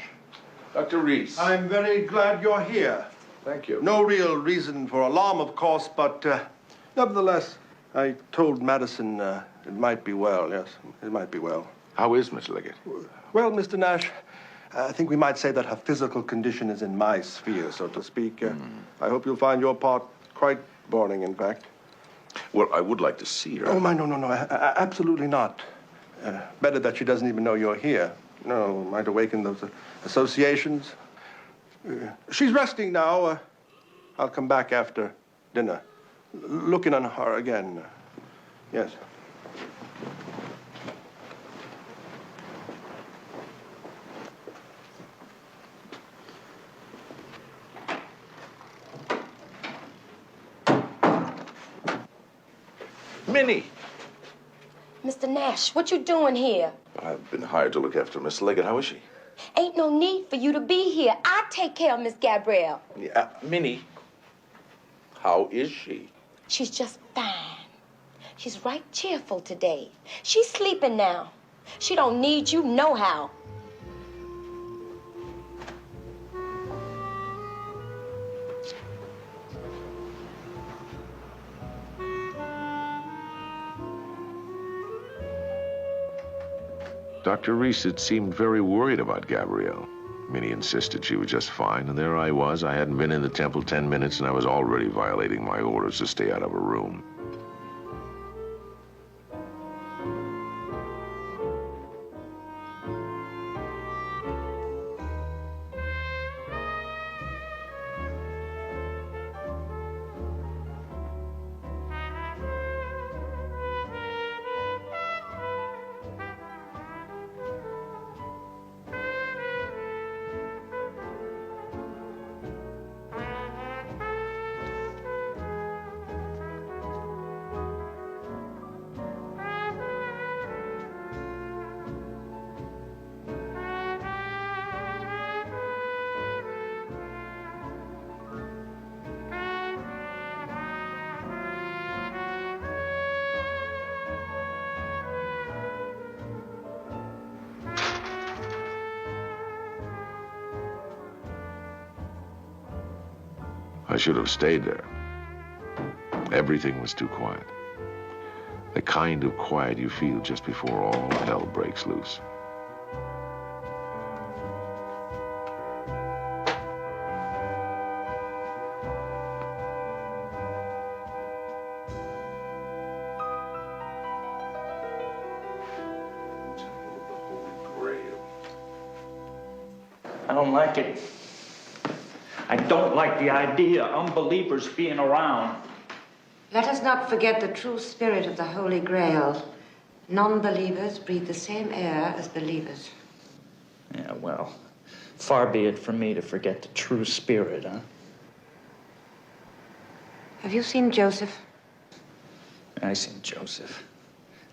Dr. Reese. I'm very glad you're here. Thank you. No real reason for alarm, of course, but nevertheless, I told Madison it might be well, yes, it might be well. How is Miss Leggett? Well, Mr. Nash, I think we might say that her physical condition is in my sphere, so to speak. I hope you'll find your part quite boring, in fact. Well, I would like to see her. Oh, my, no, absolutely not. Better that she doesn't even know you're here. No, might awaken those associations. She's resting now. I'll come back after dinner. Looking on her again. Yes. Minnie! Mr. Nash, what you doing here? I've been hired to look after Miss Leggett. How is she? Ain't no need for you to be here. I take care of Miss Gabrielle. Yeah, Minnie. How is she? She's just fine. She's right cheerful today. She's sleeping now. She don't need you nohow. Dr. Reese had seemed very worried about Gabrielle. Minnie insisted she was just fine, and there I was. I hadn't been in the temple 10 minutes, and I was already violating my orders to stay out of her room. I should have stayed there. Everything was too quiet. The kind of quiet you feel just before all hell breaks loose. I don't like it. I don't like the idea of unbelievers being around. Let us not forget the true spirit of the Holy Grail. Non-believers breathe the same air as believers. Yeah, well, far be it from me to forget the true spirit, huh? Have you seen Joseph? I seen Joseph.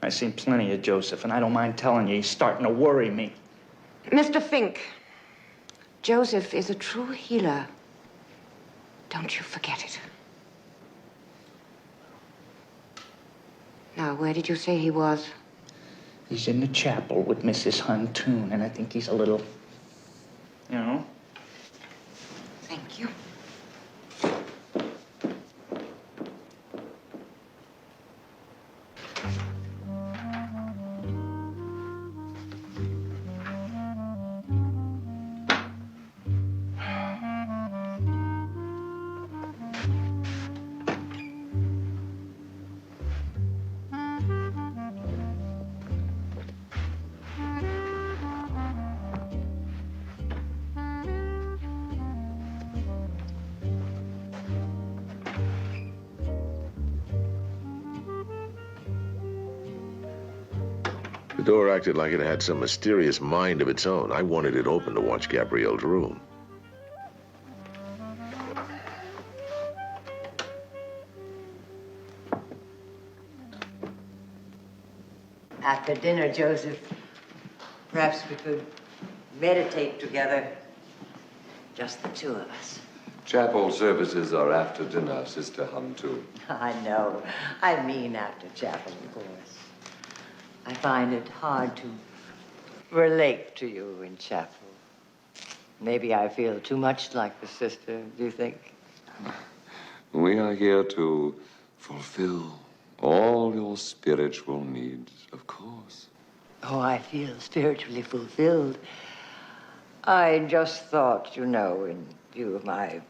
I seen plenty of Joseph, and I don't mind telling you, he's starting to worry me. Mr. Fink, Joseph is a true healer. Don't you forget it. Now, where did you say he was? He's in the chapel with Mrs. Huntoon, and I think he's a little, you know. Thank you. The door acted like it had some mysterious mind of its own. I wanted it open to watch Gabrielle's room. After dinner, Joseph, perhaps we could meditate together. Just the two of us. Chapel services are after dinner, Sister Huntoon. I know. I mean after chapel, of course. I find it hard to relate to you in chapel. Maybe I feel too much like the sister, do you think? We are here to fulfill all your spiritual needs, of course. Oh, I feel spiritually fulfilled. I just thought, you know, in view of my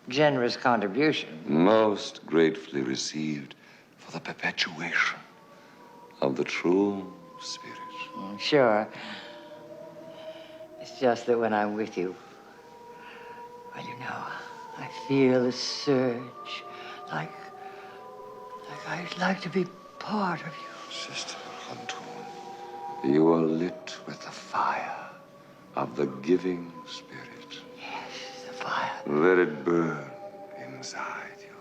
generous contribution. Most gratefully received for the perpetuation of the true spirit. Sure. It's just that when I'm with you, well, you know, I feel a surge, like I'd like to be part of you. Sister Huntoon, you are lit with the fire of the giving spirit. Yes, the fire. Let it burn inside you.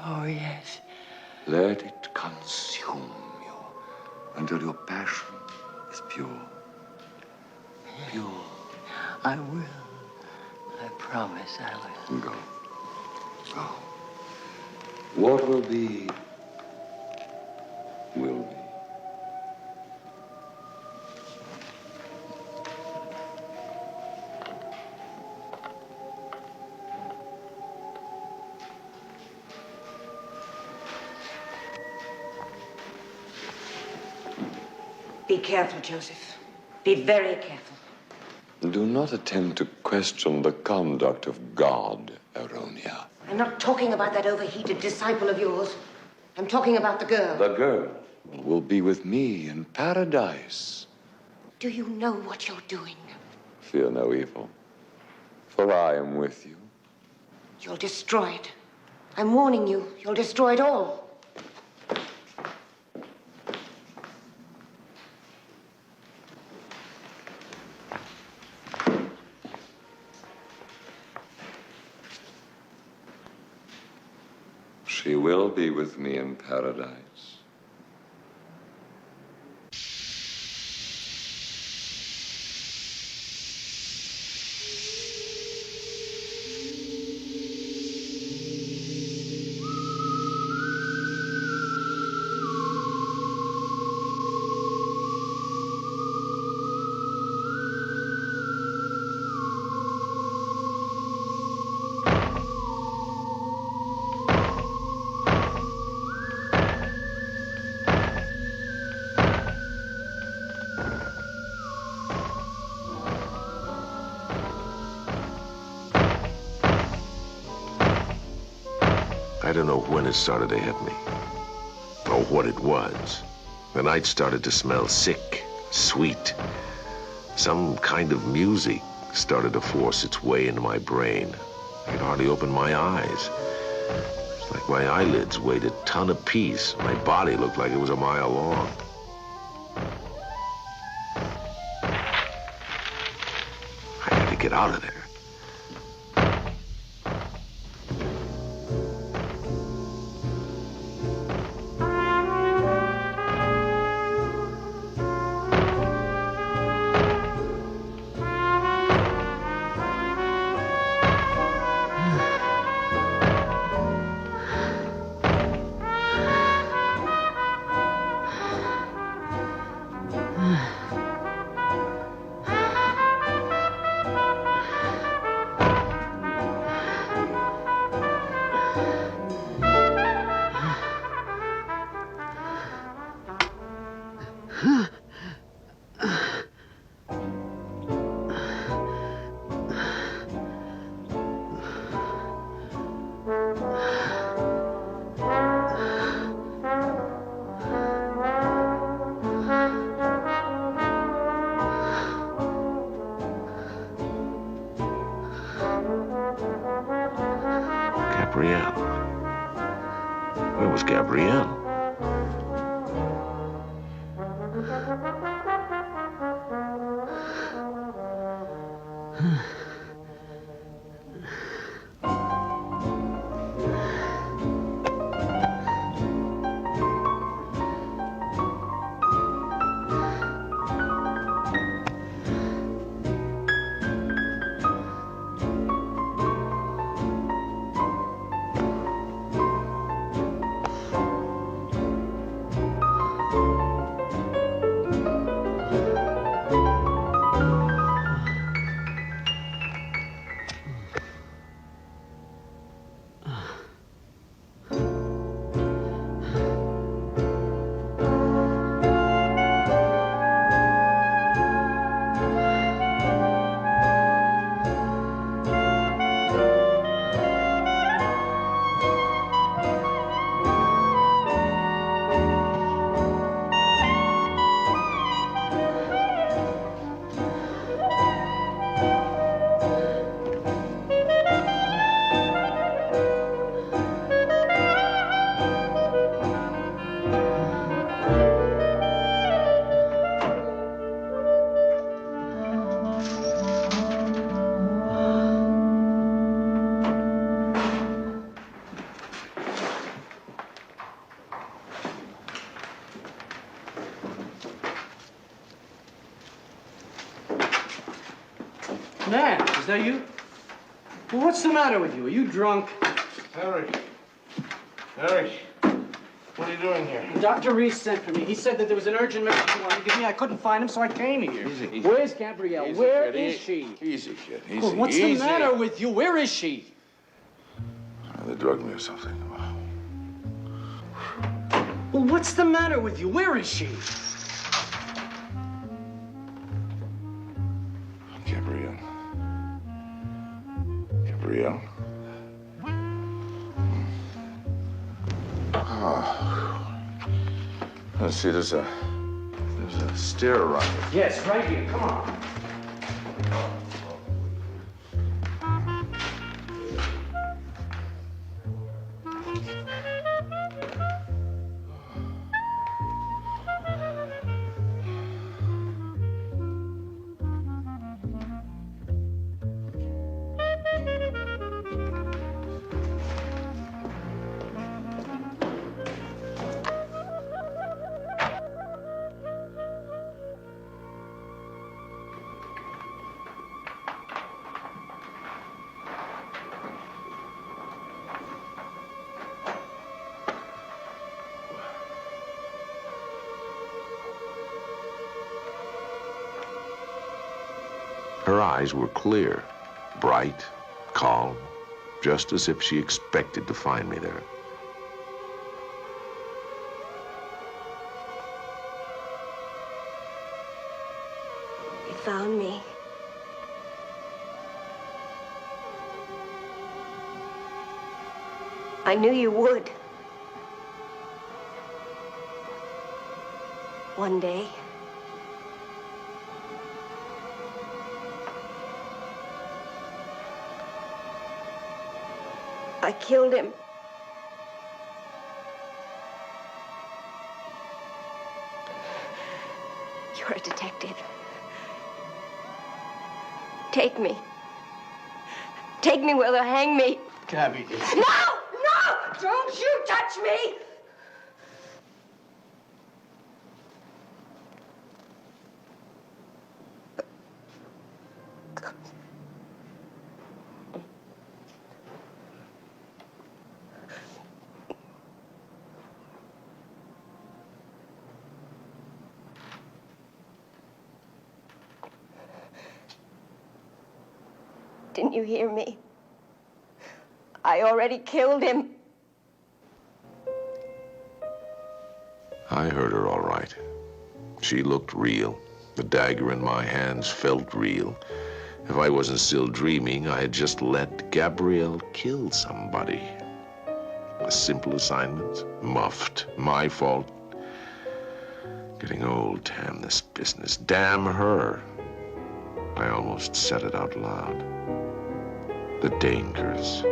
Oh, yes. Let it consume you until your passion is pure. Pure. I will. I promise I will. Go. Go. What will be, will be. Be careful, Joseph. Be very careful. Do not attempt to question the conduct of God, Aronia. I'm not talking about that overheated disciple of yours. I'm talking about the girl. The girl will be with me in paradise. Do you know what you're doing? Fear no evil, for I am with you. You'll destroy it. I'm warning you. You'll destroy it all. She will be with me in paradise. don't know when it started to hit me, or what it was. The night started to smell sick, sweet. Some kind of music started to force its way into my brain. I could hardly open my eyes. It's like my eyelids weighed a ton apiece. My body looked like it was a mile long. I had to get out of there. Gabrielle. Where was Gabrielle? Nash, is that you? Well, what's the matter with you? Are you drunk? Eric, what are you doing here? Dr. Reese sent for me. He said that there was an urgent message he wanted to give me. I couldn't find him, so I came here. Easy. Where's Gabrielle? Easy, Where kid, is she? Easy, kid. Easy. Well, what's the matter with you? Where is she? They drugged me or something. Well, what's the matter with you? Where is she? Gabrielle. Gabrielle? Oh. Let's see, there's a stair around here. Yes, right here. Come on. Her eyes were clear, bright, calm, just as if she expected to find me there. You found me. I knew you would. One day. I killed him. You're a detective. Take me. Take me where they'll hang me. Gabby. No! No! Don't you touch me! Didn't you hear me? I already killed him. I heard her all right. She looked real. The dagger in my hands felt real. If I wasn't still dreaming, I had just let Gabrielle kill somebody. A simple assignment, muffed, my fault. Getting old, damn this business, damn her. I almost said it out loud. The Dain curse.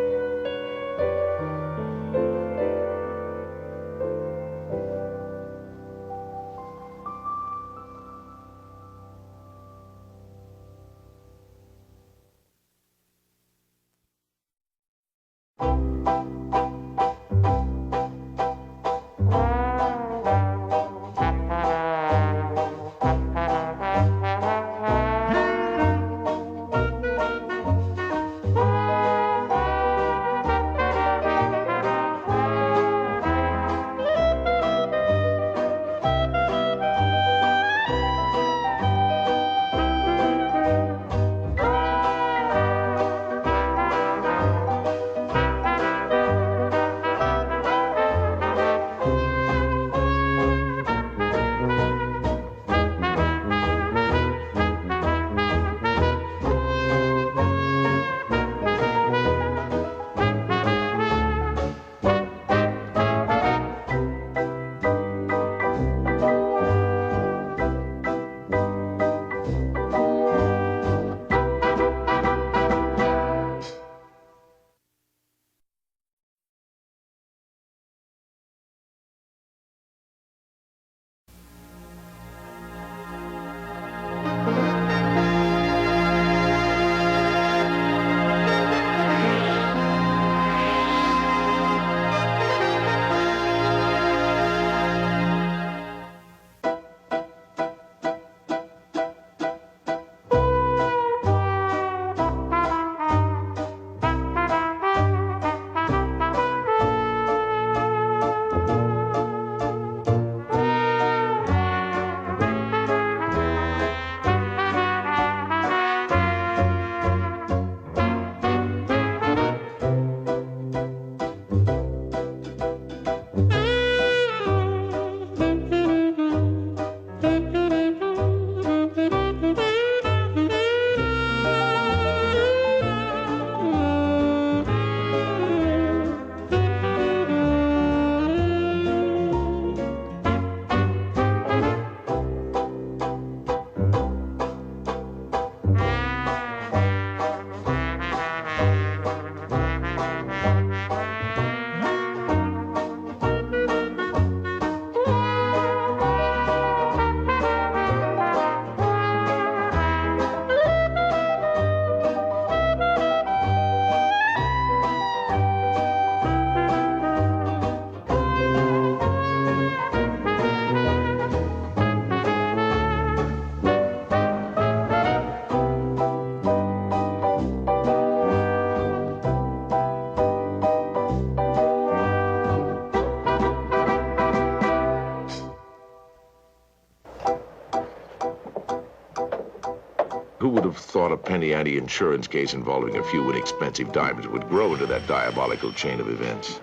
Who would have thought a penny ante insurance case involving a few inexpensive diamonds would grow into that diabolical chain of events?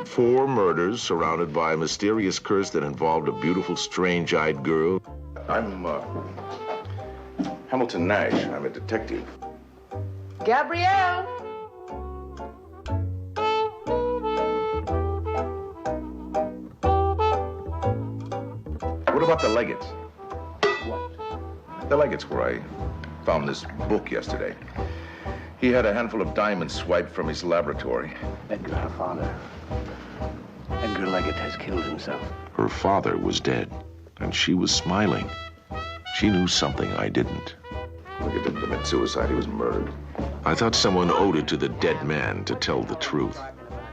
4 murders surrounded by a mysterious curse that involved a beautiful, strange-eyed girl. I'm, Hamilton Nash. I'm a detective. Gabrielle! about the Leggetts? What? The Leggetts, where I found this book yesterday. He had a handful of diamonds swiped from his laboratory. Edgar, her father. Edgar Leggett has killed himself. Her father was dead, and she was smiling. She knew something I didn't. Leggett didn't commit suicide, he was murdered. I thought someone owed it to the dead man to tell the truth.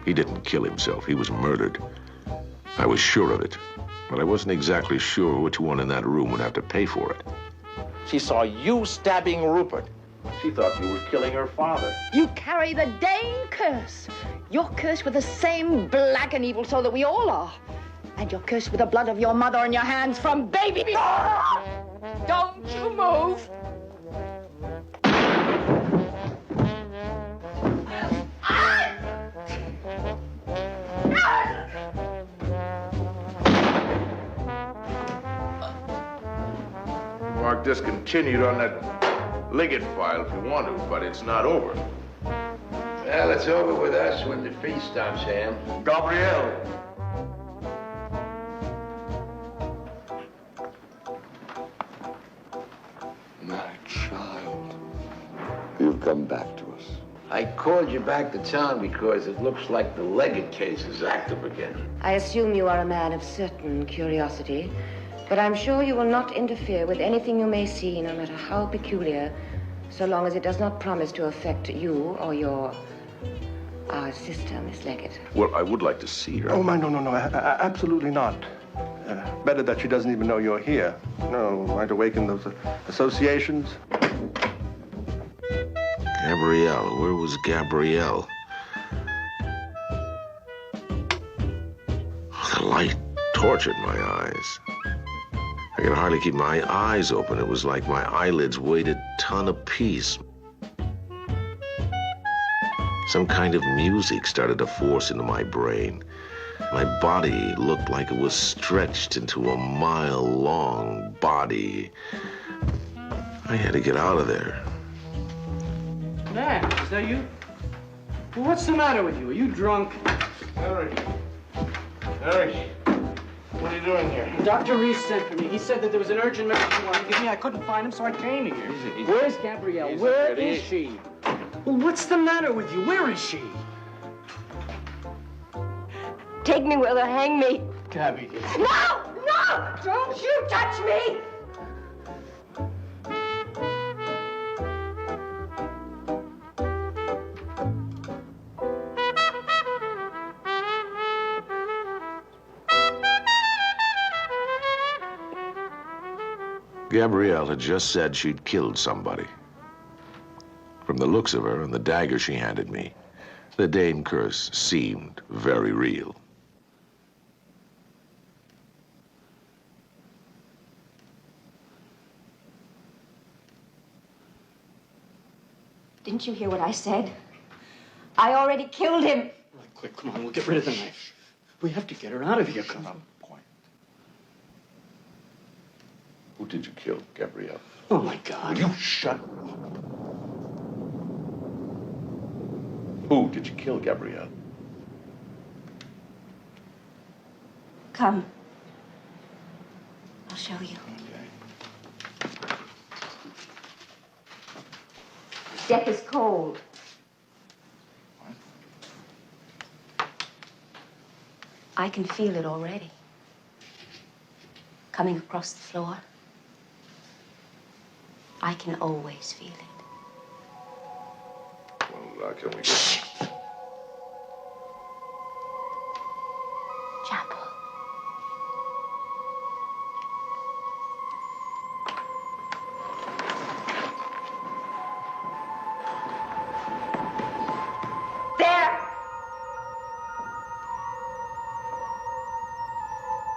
He didn't kill himself, he was murdered. I was sure of it, but I wasn't exactly sure which one in that room would have to pay for it. She saw you stabbing Rupert. She thought you were killing her father. You carry the Dain curse. You're cursed with the same black and evil soul that we all are. And you're cursed with the blood of your mother on your hands from baby. Don't you move. Mark discontinued on that Leggett file if you want to, but it's not over. Well, it's over with us when the feast stops, Ham. Gabrielle. My child. You've come back to us. I called you back to town because it looks like the Leggett case is active again. I assume you are a man of certain curiosity, but I'm sure you will not interfere with anything you may see, no matter how peculiar, so long as it does not promise to affect you or our sister, Miss Leggett. Well, I would like to see her. Oh, no, absolutely not. Better that she doesn't even know you're here. No, might awaken those associations. Gabrielle, where was Gabrielle? Oh, the light tortured my eyes. I could hardly keep my eyes open. It was like my eyelids weighed a ton apiece. Some kind of music started to force into my brain. My body looked like it was stretched into a mile-long body. I had to get out of there. Matt, is that you? Well, what's the matter with you? Are you drunk? Harry, what are you doing here? Dr. Reese sent for me. He said that there was an urgent message he wanted to give me. I couldn't find him, so I came here. Where's Gabrielle? Where is she? Well, what's the matter with you? Where is she? Take me where they'll hang me. Gabby. No! No! Don't you touch me! Gabrielle had just said she'd killed somebody. From the looks of her and the dagger she handed me, the Dain curse seemed very real. Didn't you hear what I said? I already killed him. Right, quick, come on, we'll get rid of the knife. We have to get her out of here. Come on. Who did you kill, Gabrielle? Oh, my God. You shut up. Who did you kill, Gabrielle? Come. I'll show you. Death is cold. I can feel it already. Coming across the floor. I can always feel it. Well, can we get... Chapel. There!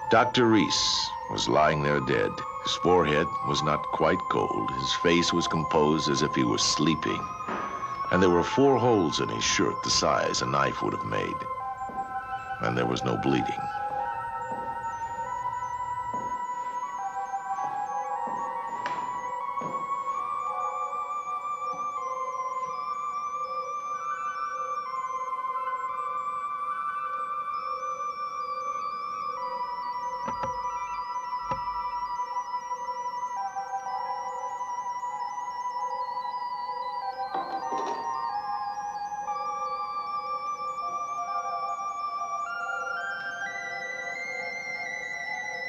Dr. Reese was lying there dead. His forehead was not quite cold. His face was composed as if he was sleeping. And there were 4 holes in his shirt the size a knife would have made. And there was no bleeding.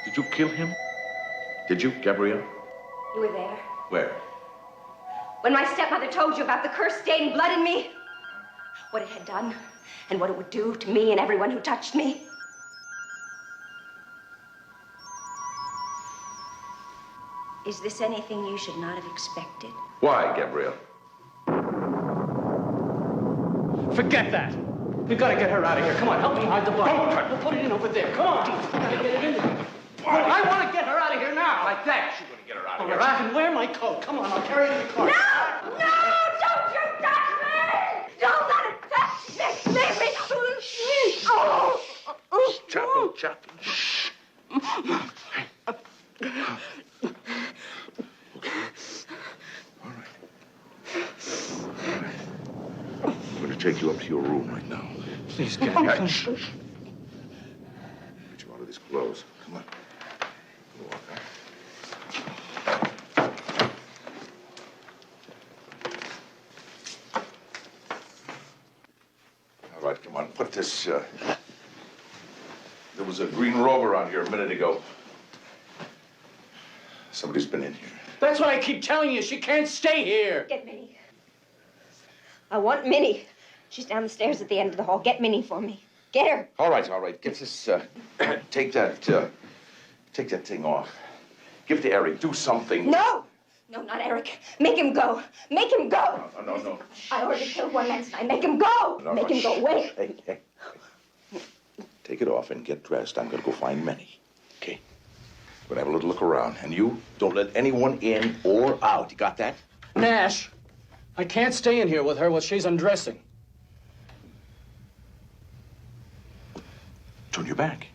Did you kill him? Did you, Gabrielle? You were there. Where? When my stepmother told you about the curse stained blood in me, what it had done, and what it would do to me and everyone who touched me. Is this anything you should not have expected? Why, Gabrielle? Forget that. We've got to get her out of here. Come on, help me hide the body. Don't touch. We'll put it in over there. Come on. Get it in there. Well, I want to get her out of here now. Like that, you're going to get her out of here. I can wear my coat. Come on, I'll carry it in the car. No! No! Don't you touch me! Don't let it touch me! Leave me! Oh! Chapel, Chapel. Shh. I'm going to take you up to your room right now. Please, get Hey, shh. Get you out of these clothes. Come on. Walk out. All right, come on. Put this, there was a green robe around here a minute ago. Somebody's been in here. That's what I keep telling you. She can't stay here. Get Minnie. I want Minnie. She's down the stairs at the end of the hall. Get Minnie for me. Get her. All right, all right. Get this, take that thing off. Give it to Eric. Do something. No! No, not Eric. Make him go. Make him go. No. I already killed one last night. Make him go. No, Make him go away. Hey. Take it off and get dressed. I'm going to go find Minnie. Okay? We're going to have a little look around. And you, don't let anyone in or out. You got that? Nash, I can't stay in here with her while she's undressing. Turn your back.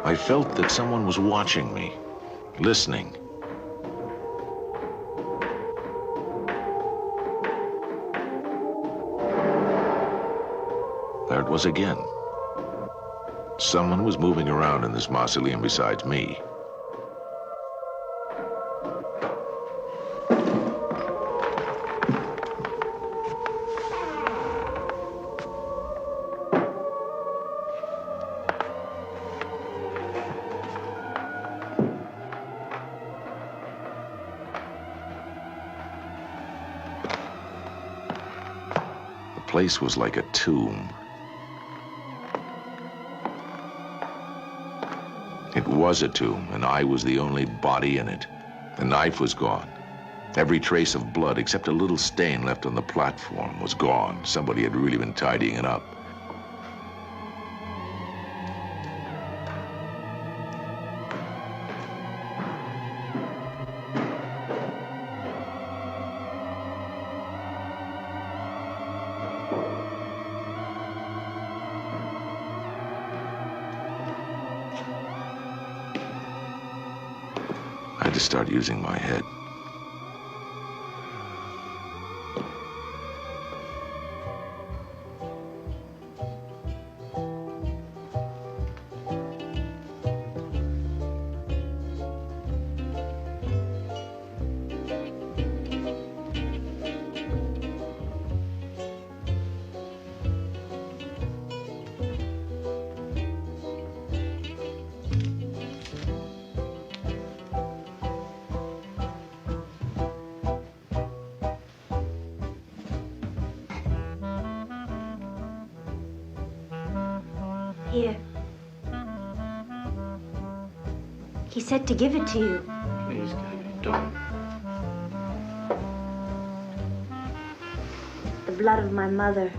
I felt that someone was watching me, listening. There it was again. Someone was moving around in this mausoleum besides me. The place was like a tomb. It was a tomb, and I was the only body in it. The knife was gone. Every trace of blood, except a little stain left on the platform, was gone. Somebody had really been tidying it up. I had to start using my head. Here. He said to give it to you. Please, Gabby, don't. The blood of my mother.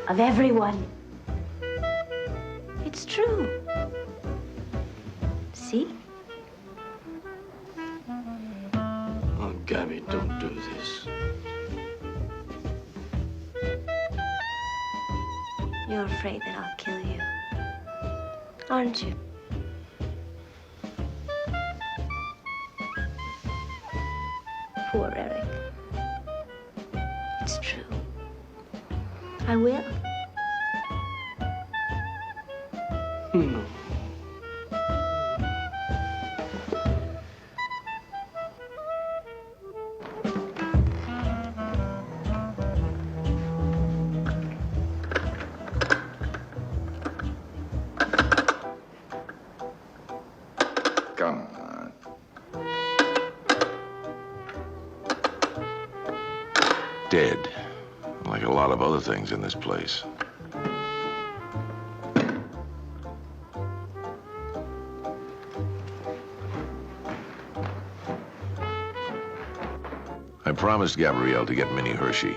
Of everyone. It's true. See? Oh, Gabby, don't do this. You're afraid that I'll kill you. aren't you? Poor Eric. It's true. I will. No. Come on. Dead. Like a lot of other things in this place. I promised Gabrielle to get Minnie Hershey.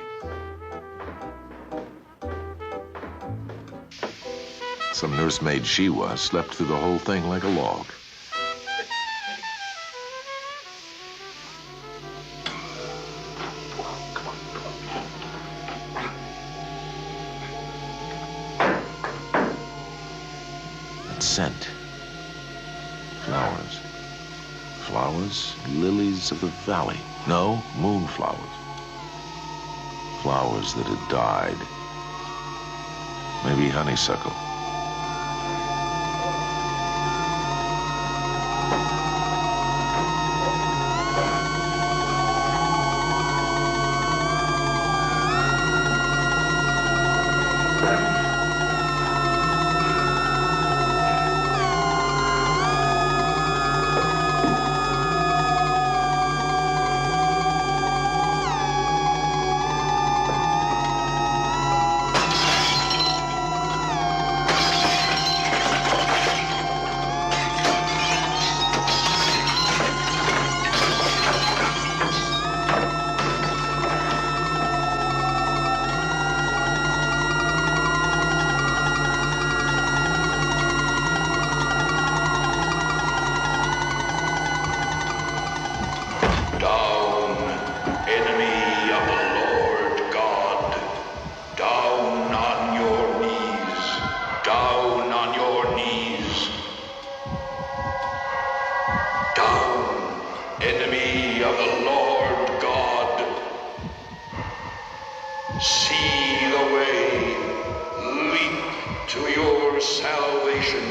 Some nursemaid she was, slept through the whole thing like a log. That scent. Flowers. Flowers? Lilies of the valley. No, moonflowers. Flowers that had died. Maybe honeysuckle. Enemy of the Lord God, see the way, leap to your salvation,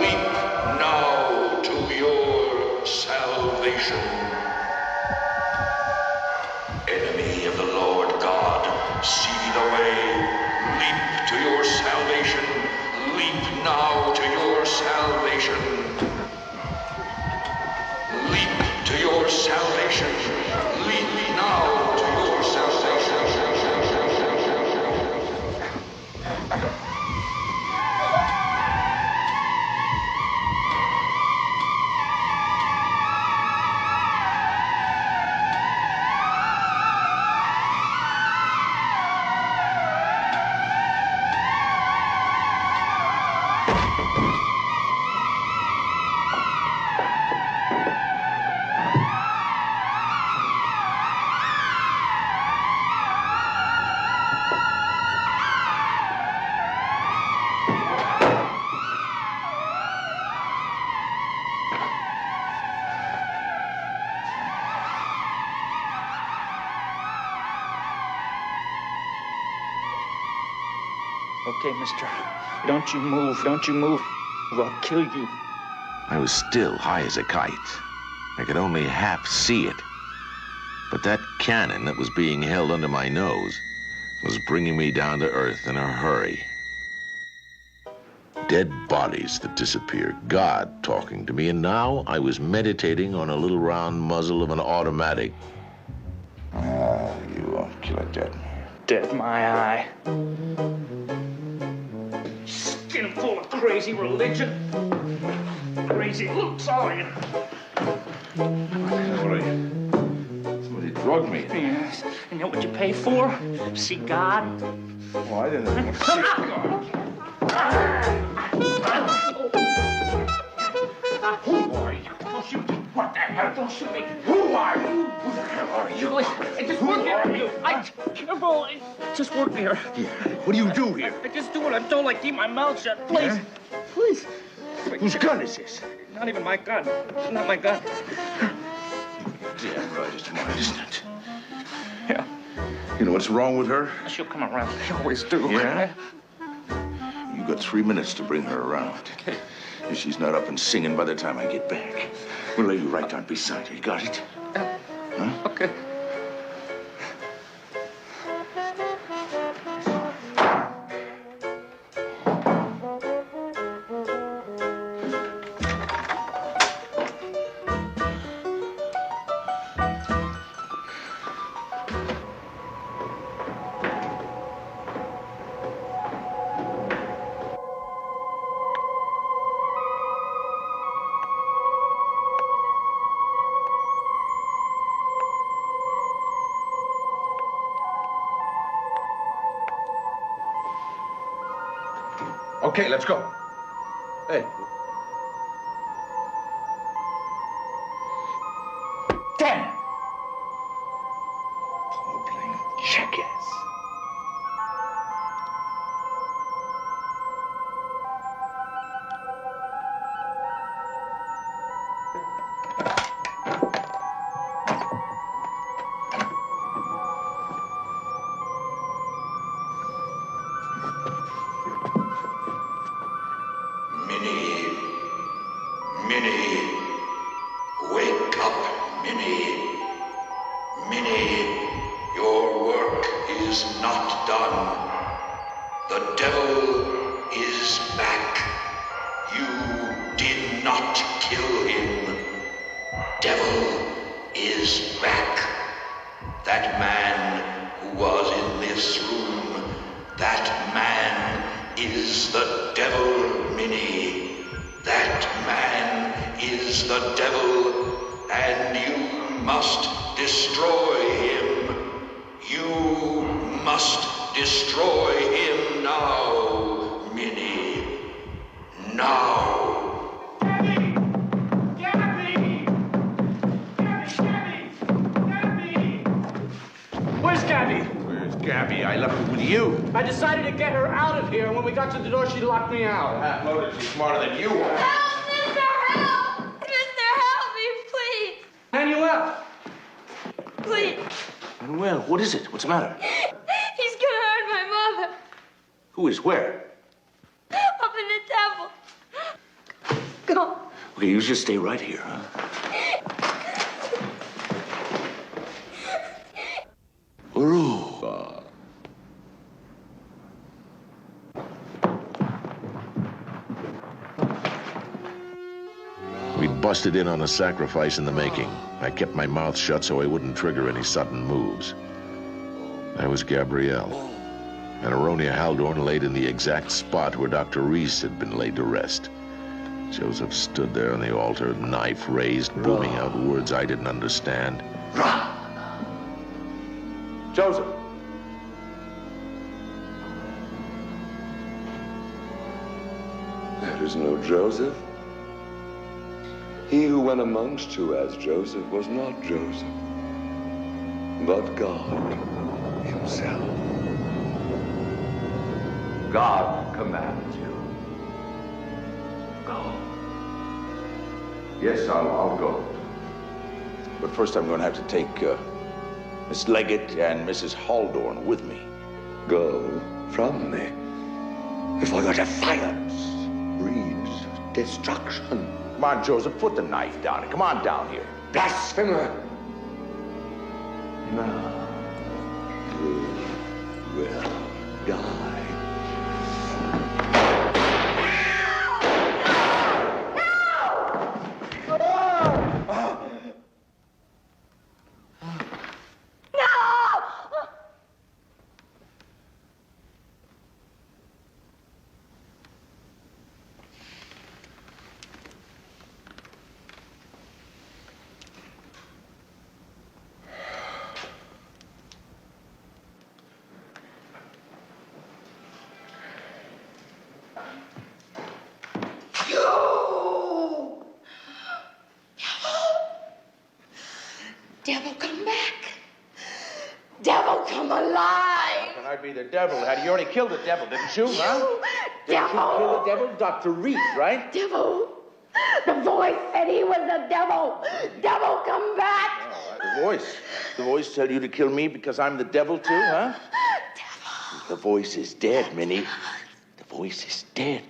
leap now to your salvation. Enemy of the Lord God, see the way, leap to your salvation, leap now to your salvation. Leap to your salvation. Leap now to your salvation. Okay, mister. Don't you move. Don't you move. I'll kill you. I was still high as a kite. I could only half see it. But that cannon that was being held under my nose was bringing me down to earth in a hurry. Dead bodies that disappeared, God talking to me, and now I was meditating on a little round muzzle of an automatic. You won't kill it dead. Dead my eye. Skin full of crazy religion. Crazy looks on you. Somebody drugged me. Yes. And you know what you pay for? See God? Oh, I didn't even see God. Who are you? Don't shoot me. What the hell? Don't shoot me. Who are you? Who the hell are you? I just work here. Careful. I just work here. What do you do here? I just do what I'm told. I keep my mouth shut. Please. Please. Whose gun is this? Not even my gun. Not my gun. Damn right it's mine, isn't it? Yeah. You know what's wrong with her? She'll come around. They always do. Yeah? You got 3 minutes to bring her around. Okay. If she's not up and singing by the time I get back, we'll lay you right down beside her. You got it? Huh? Okay. Okay, let's go. Hey. Damn! Bumbling jackass. Minnie, wake up, Minnie. Minnie, your work is not done. The devil is back. You did not kill him. Devil is back. That man who was in this room, that man is the devil, Minnie. That man is the devil, and you must destroy him. You must destroy him now, Minnie. Now. Where's Gabby? Where's Gabby? I left her with you. I decided to get her out of here, and when we got to the door, she locked me out. Half-loaded, she's smarter than you are. Help, mister, help! Mister, help me, please! Manuel! Please. Manuel, what is it? What's the matter? He's gonna hurt my mother. Who is where? Up in the temple. Go. Okay, you just stay right here, huh? We'd busted in on a sacrifice in the making. I kept my mouth shut so I wouldn't trigger any sudden moves. I was Gabrielle, and Aronia Haldorn laid in the exact spot where Dr. Reese had been laid to rest. Joseph stood there on the altar, knife raised, booming out words I didn't understand. Joseph! There is no Joseph. He who went amongst you as Joseph was not Joseph, but God himself. God commands you. Go. Yes, I'll go. But first I'm going to have to take Miss Leggett and Mrs. Haldorn with me. Go from me. For your defiance breeds destruction. Come on, Joseph, put the knife down. Come on down here. Blasphemer! Now you will die. devil, Hattie. You already killed the devil, didn't you, huh? Didn't you kill the devil? Dr. Reese, right? Devil! The voice said he was the devil! Devil, come back! The voice. The voice tell you to kill me because I'm the devil too, huh? Devil. The voice is dead, Minnie. The voice is dead.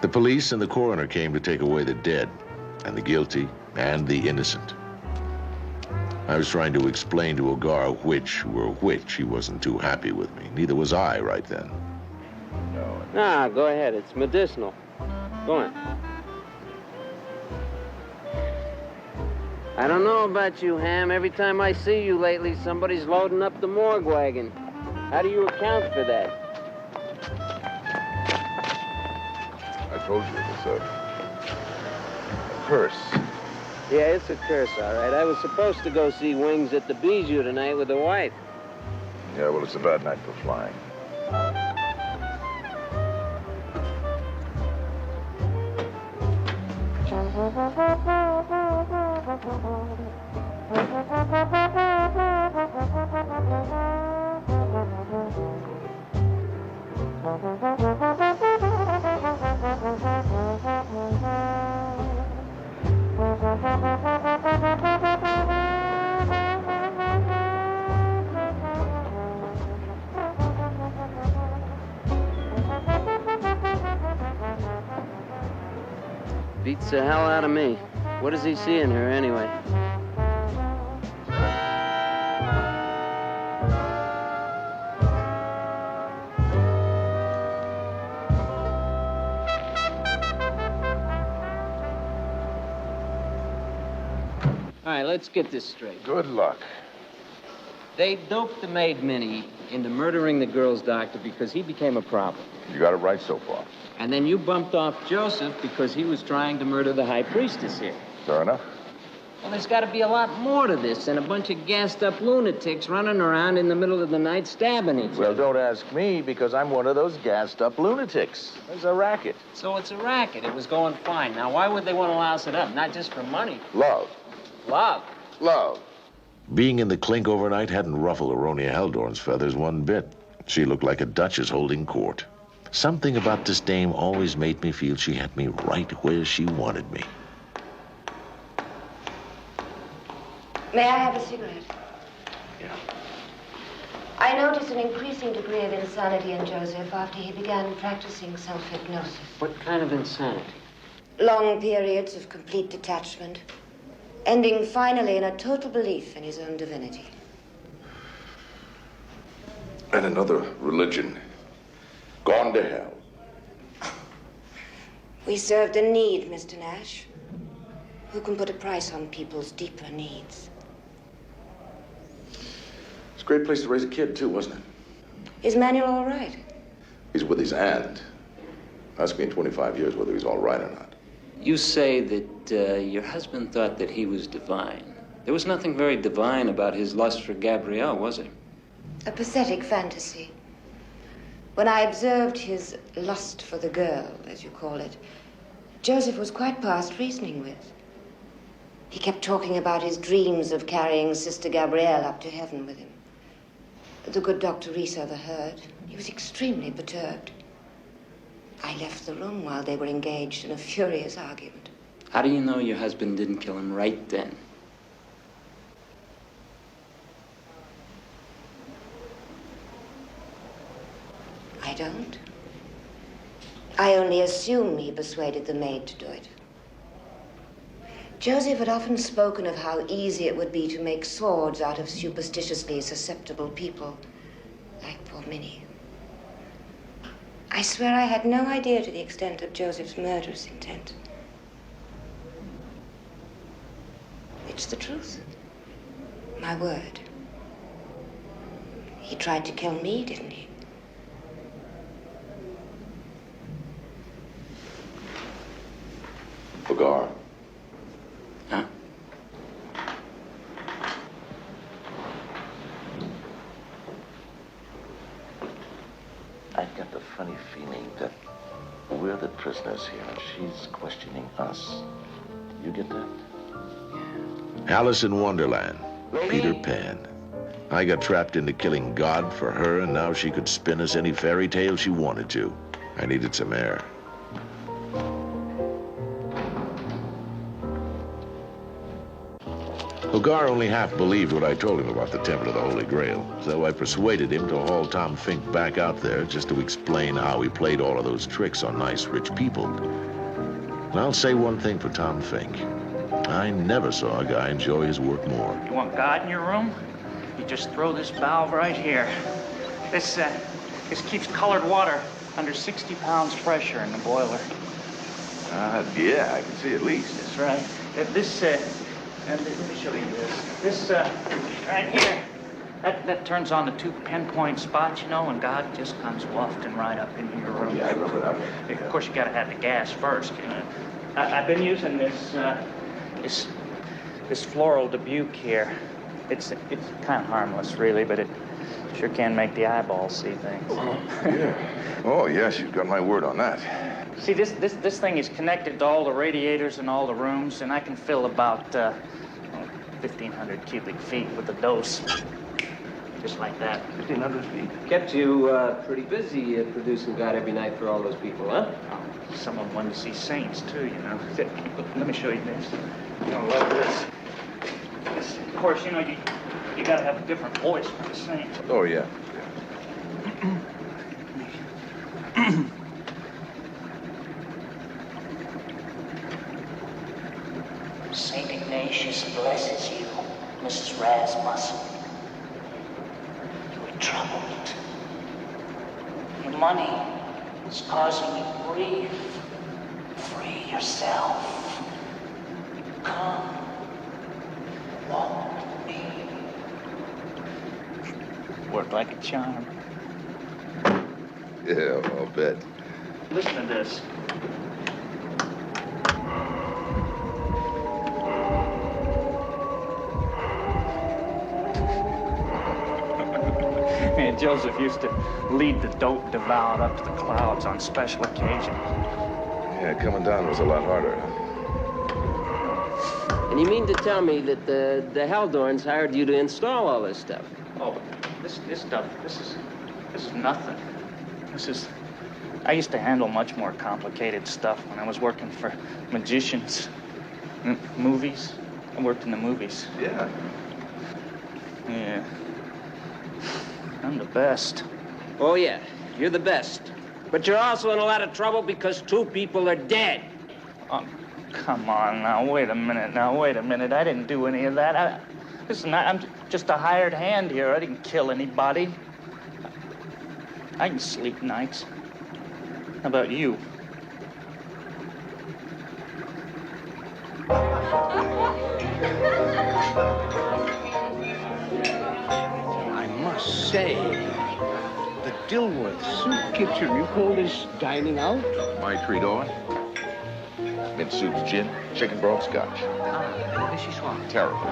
The police and the coroner came to take away the dead, and the guilty, and the innocent. I was trying to explain to O'Gara which were which. He wasn't too happy with me. Neither was I right then. Nah, go ahead. It's medicinal. Go on. I don't know about you, Ham. Every time I see you lately, somebody's loading up the morgue wagon. How do you account for that? I told you it was a curse. Yeah, it's a curse, all right. I was supposed to go see Wings at the Bijou tonight with the wife. Yeah, well, it's a bad night for flying. Beats the hell out of me. What does he see in her, anyway? All right, let's get this straight. Good luck. They doped the maid Minnie into murdering the girl's doctor because he became a problem. You got it right so far. And then you bumped off Joseph because he was trying to murder the high priestess here. Fair enough. Well, there's got to be a lot more to this than a bunch of gassed-up lunatics running around in the middle of the night stabbing each other. Well, don't ask me, because I'm one of those gassed-up lunatics. There's a racket. So it's a racket. It was going fine. Now, why would they want to louse it up? Not just for money. Love. Love. Love. Being in the clink overnight hadn't ruffled Aronia Haldorn's feathers one bit. She looked like a duchess holding court. Something about this dame always made me feel she had me right where she wanted me. May I have a cigarette? Yeah. I noticed an increasing degree of insanity in Joseph after he began practicing self-hypnosis. What kind of insanity? Long periods of complete detachment, ending finally in a total belief in his own divinity. And another religion. Gone to hell. We served a need, Mr. Nash. Who can put a price on people's deeper needs? It's a great place to raise a kid, too, wasn't it? Is Manuel all right? He's with his aunt. Ask me in 25 years whether he's all right or not. You say that your husband thought that he was divine. There was nothing very divine about his lust for Gabrielle, was it? A pathetic fantasy. When I observed his lust for the girl, as you call it, Joseph was quite past reasoning with. He kept talking about his dreams of carrying Sister Gabrielle up to heaven with him. The good Dr. Reese overheard. He was extremely perturbed. I left the room while they were engaged in a furious argument. How do you know your husband didn't kill him right then? I don't. I only assume he persuaded the maid to do it. Joseph had often spoken of how easy it would be to make swords out of superstitiously susceptible people, like poor Minnie. I swear I had no idea to the extent of Joseph's murderous intent. It's the truth. My word. He tried to kill me, didn't he? Hagar. Huh? I've got the funny feeling that we're the prisoners here and she's questioning us. You get that? Alice in Wonderland, Peter Pan. I got trapped into killing God for her, and now she could spin us any fairy tale she wanted to. I needed some air. Hagar only half believed what I told him about the Temple of the Holy Grail, so I persuaded him to haul Tom Fink back out there just to explain how he played all of those tricks on nice, rich people. And I'll say one thing for Tom Fink. I never saw a guy enjoy his work more. You want God in your room? You just throw this valve right here. This keeps colored water under 60 pounds pressure in the boiler. Yeah, I can see at least. That's right. And let me show you this. This, right here, that turns on the 2 pinpoint spots, you know, and God just comes wafting right up into your room. Yeah, I remember that. Of course, you gotta have the gas first, you know. I've been using this floral dubuque here. It's kind of harmless, really, but it sure can make the eyeballs see things. Yeah. Oh, yes, you've got my word on that. See, this thing is connected to all the radiators in all the rooms, and I can fill about 1,500 cubic feet with a dose. Just like that. 1,500 feet. Kept you pretty busy producing God every night for all those people, huh? Someone wanted to see saints, too, you know. Let me show you this. You're gonna love this. Of course, you know, you gotta have a different voice for the saints. Oh, yeah. Saint Ignatius blesses you, Mrs. Rasmussen. You are troubled. Your money is causing you grief. Free yourself. Come, walk with me. Worked like a charm. Yeah, I'll bet. Listen to this. Man, Joseph used to lead the dope devoured up to the clouds on special occasions. Yeah, coming down was a lot harder, huh? And you mean to tell me that the Haldorns hired you to install all this stuff? Oh, this stuff, this is nothing. I used to handle much more complicated stuff when I was working for magicians. Movies. I worked in the movies. Yeah. Yeah. I'm the best. Oh, yeah, you're the best. But you're also in a lot of trouble because 2 people are dead. Come on now, wait a minute. I didn't do any of that. Listen, I'm just a hired hand here. I didn't kill anybody. I can sleep nights. How about you? I must say, the Dilworth Soup Kitchen, you call this dining out? My treat, Owen. Mint soup's gin, chicken broth scotch. Terrible.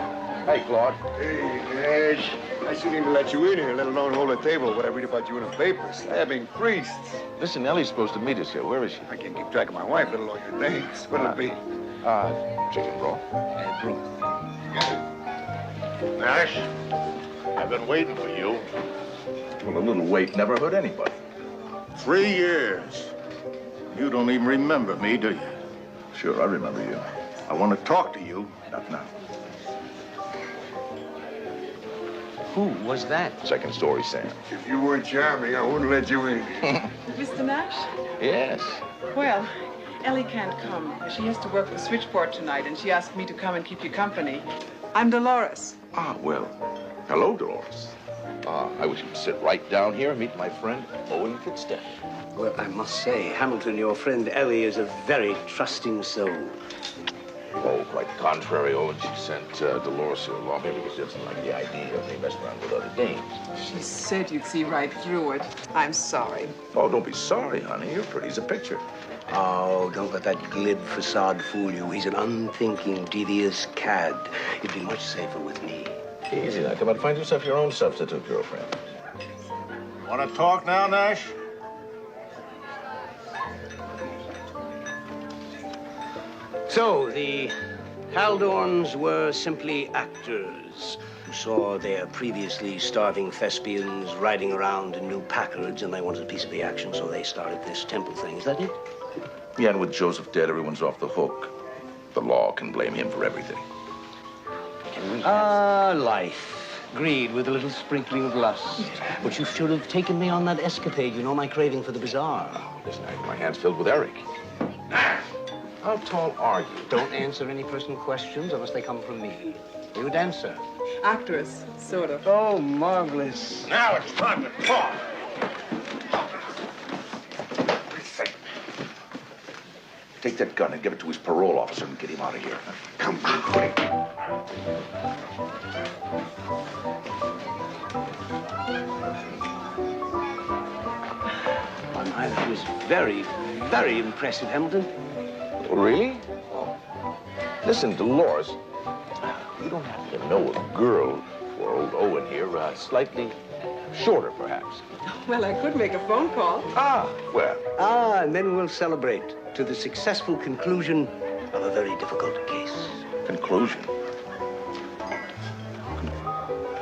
Hey, Claude. Hey, Nash. I shouldn't even let you in here, let alone hold a table. What I read about you in the papers. Stabbing priests. Listen, Ellie's supposed to meet us here. Where is she? I can't keep track of my wife, let alone your names. What'll it be? Chicken broth. And broth. Nash, I've been waiting for you. Well, a little wait never hurt anybody. 3 years. You don't even remember me, do you? Sure, I remember you. I want to talk to you. Not now. Who was that? Second story, Sam. If you weren't charming, I wouldn't let you in. Mr. Nash? Yes. Well, Ellie can't come. She has to work the switchboard tonight, and she asked me to come and keep you company. I'm Dolores. Ah, well, hello, Dolores. I wish you'd sit right down here and meet my friend, Owen Fitzgerald. Well, I must say, Hamilton, your friend Ellie is a very trusting soul. Oh, quite the contrary. Oh, and she sent Dolores here along. Maybe because she doesn't like the idea of me messing around with other dames. She said you'd see right through it. I'm sorry. Oh, don't be sorry, honey. You're pretty as a picture. Oh, don't let that glib facade fool you. He's an unthinking, devious cad. You'd be much safer with me. Easy now. Come on, find yourself your own substitute girlfriend. Want to talk now, Nash? So, the Haldorns were simply actors who saw their previously starving thespians riding around in new Packards, and they wanted a piece of the action, so they started this temple thing. Is that it? Yeah, and with Joseph dead, everyone's off the hook. The law can blame him for everything. Life. Greed with a little sprinkling of lust. But you should have taken me on that escapade. You know my craving for the bizarre. Listen, I have my hands filled with Eric. How tall are you? Don't answer any personal questions unless they come from me. Are you a dancer? Actress, sort of. Oh, marvelous. Now it's time to talk. Take that gun and give it to his parole officer and get him out of here. Come on, quick. That was very, very impressive, Hamilton. Really? Listen, Dolores, you don't happen to know a girl for old Owen here, slightly shorter, perhaps? Well, I could make a phone call. And then we'll celebrate to the successful conclusion of a very difficult case. Conclusion?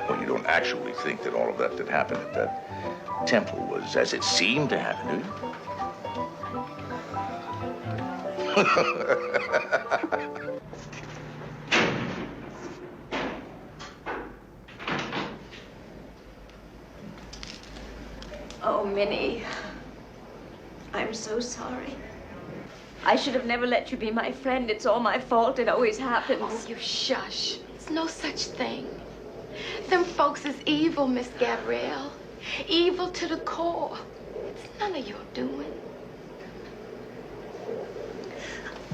Well, you don't actually think that all of that that happened at that temple was as it seemed to happen, do you? Oh, Minnie. I'm so sorry. I should have never let you be my friend. It's all my fault. It always happens. Oh, you shush. There's no such thing. Them folks is evil, Miss Gabrielle. Evil to the core. It's none of your doing.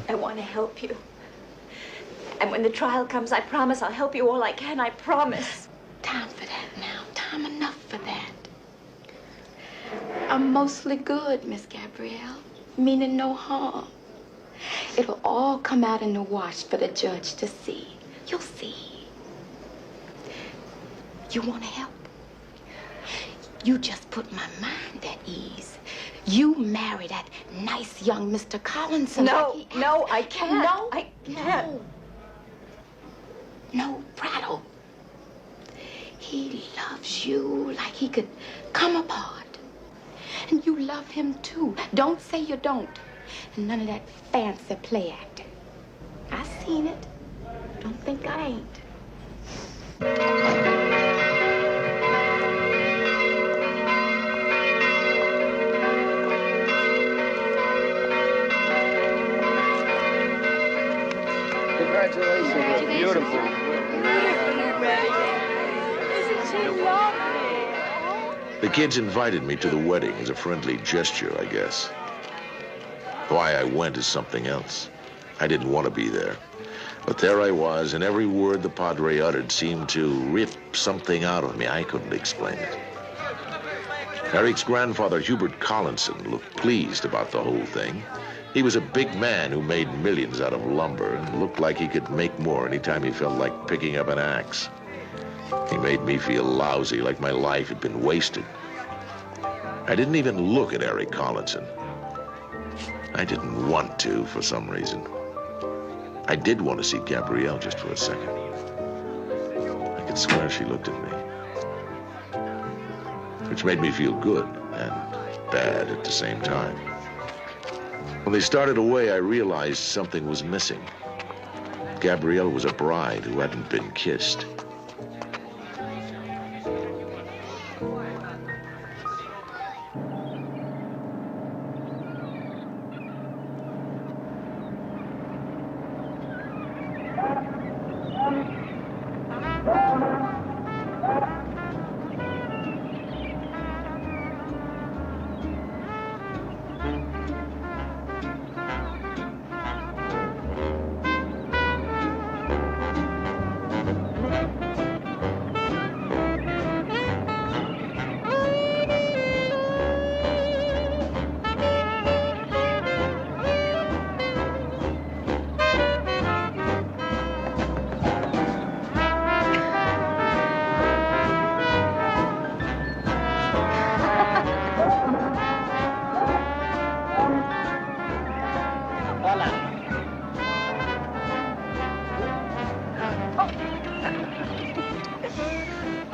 I want to help you. And when the trial comes, I promise I'll help you all I can. I promise. Time for that now. Time enough for that. I'm mostly good, Miss Gabrielle. Meaning no harm. It'll all come out in the wash for the judge to see. You'll see. You want to help? You just put my mind at ease. You marry that nice young Mr. Collinson. No, I can't. No, I can't. No, prattle. He loves you like he could come apart. And you love him too. Don't say you don't. And none of that fancy play acting. I seen it. Don't think I ain't. Congratulations. Beautiful. Isn't she lovely? The kids invited me to the wedding as a friendly gesture, I guess. Why I went is something else. I didn't want to be there. But there I was, and every word the padre uttered seemed to rip something out of me. I couldn't explain it. Eric's grandfather, Hubert Collinson, looked pleased about the whole thing. He was a big man who made millions out of lumber and looked like he could make more anytime he felt like picking up an axe. He made me feel lousy, like my life had been wasted. I didn't even look at Eric Collinson. I didn't want to, for some reason. I did want to see Gabrielle just for a second. I could swear she looked at me. Which made me feel good and bad at the same time. When they started away, I realized something was missing. Gabrielle was a bride who hadn't been kissed.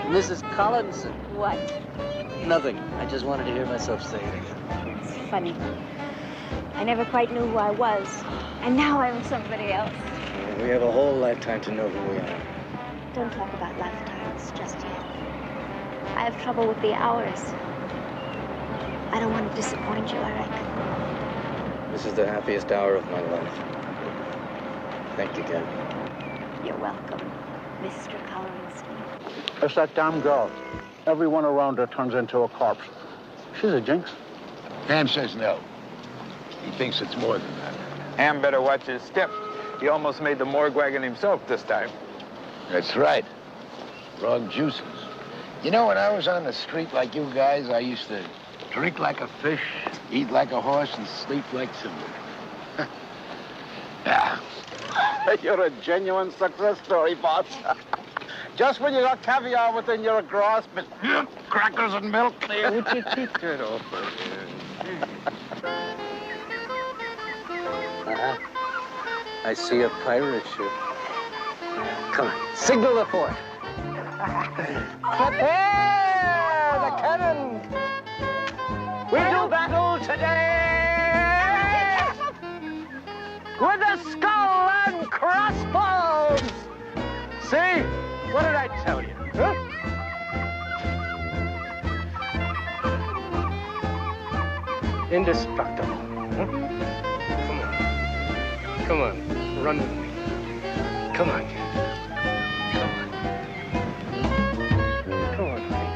Mrs. Collinson. What? Nothing. I just wanted to hear myself say it again. It's funny. I never quite knew who I was, and now I'm somebody else. We have a whole lifetime to know who we are. Don't talk about lifetimes just yet. I have trouble with the hours. I don't want to disappoint you, Eric. This is the happiest hour of my life. Thank you, Gabby. You're welcome, Mr. Collinson. It's that damn girl. Everyone around her turns into a corpse. She's a jinx. Ham says no. He thinks it's more than that. Ham better watch his step. He almost made the morgue wagon himself this time. That's right. Wrong juices. You know, when I was on the street like you guys, I used to drink like a fish, eat like a horse, and sleep like somebody. Yeah. You're a genuine success story, boss. Just when you got caviar within your grasp, it's crackers and milk. Would you keep that off? I see a pirate ship. Come on, signal the fort. Prepare the cannon. We do battle today with the skull and crossbones. See? What did I tell you? Huh? Indestructible. Huh? Come on, run with me. Come on. Come on, honey.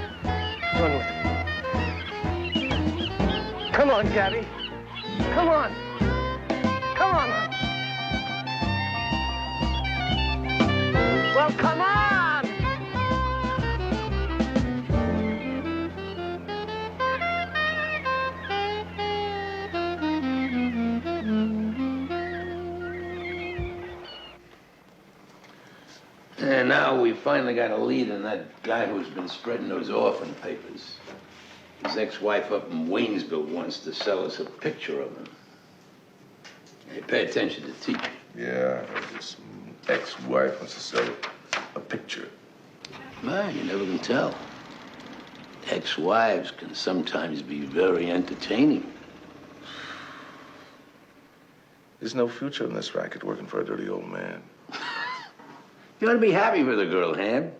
Run with me. Come on, Gabby. Come on. Come on, honey. Well, come on. And now we finally got a lead on that guy who's been spreading those orphan papers. His ex-wife up in Waynesville wants to sell us a picture of him. Hey, pay attention to teacher. Yeah, this ex-wife wants to sell a picture. Man, you never can tell. Ex-wives can sometimes be very entertaining. There's no future in this racket working for a dirty old man. You ought to be happy for the girl, Ham.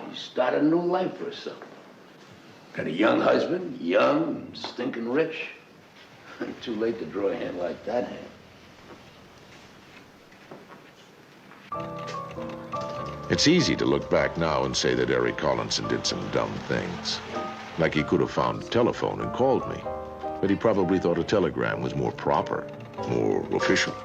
She's started a new life for herself. Got a young husband, young and stinking rich. Too late to draw a hand like that, Ham. It's easy to look back now and say that Eric Collinson did some dumb things. Like he could have found a telephone and called me. But he probably thought a telegram was more proper, more official.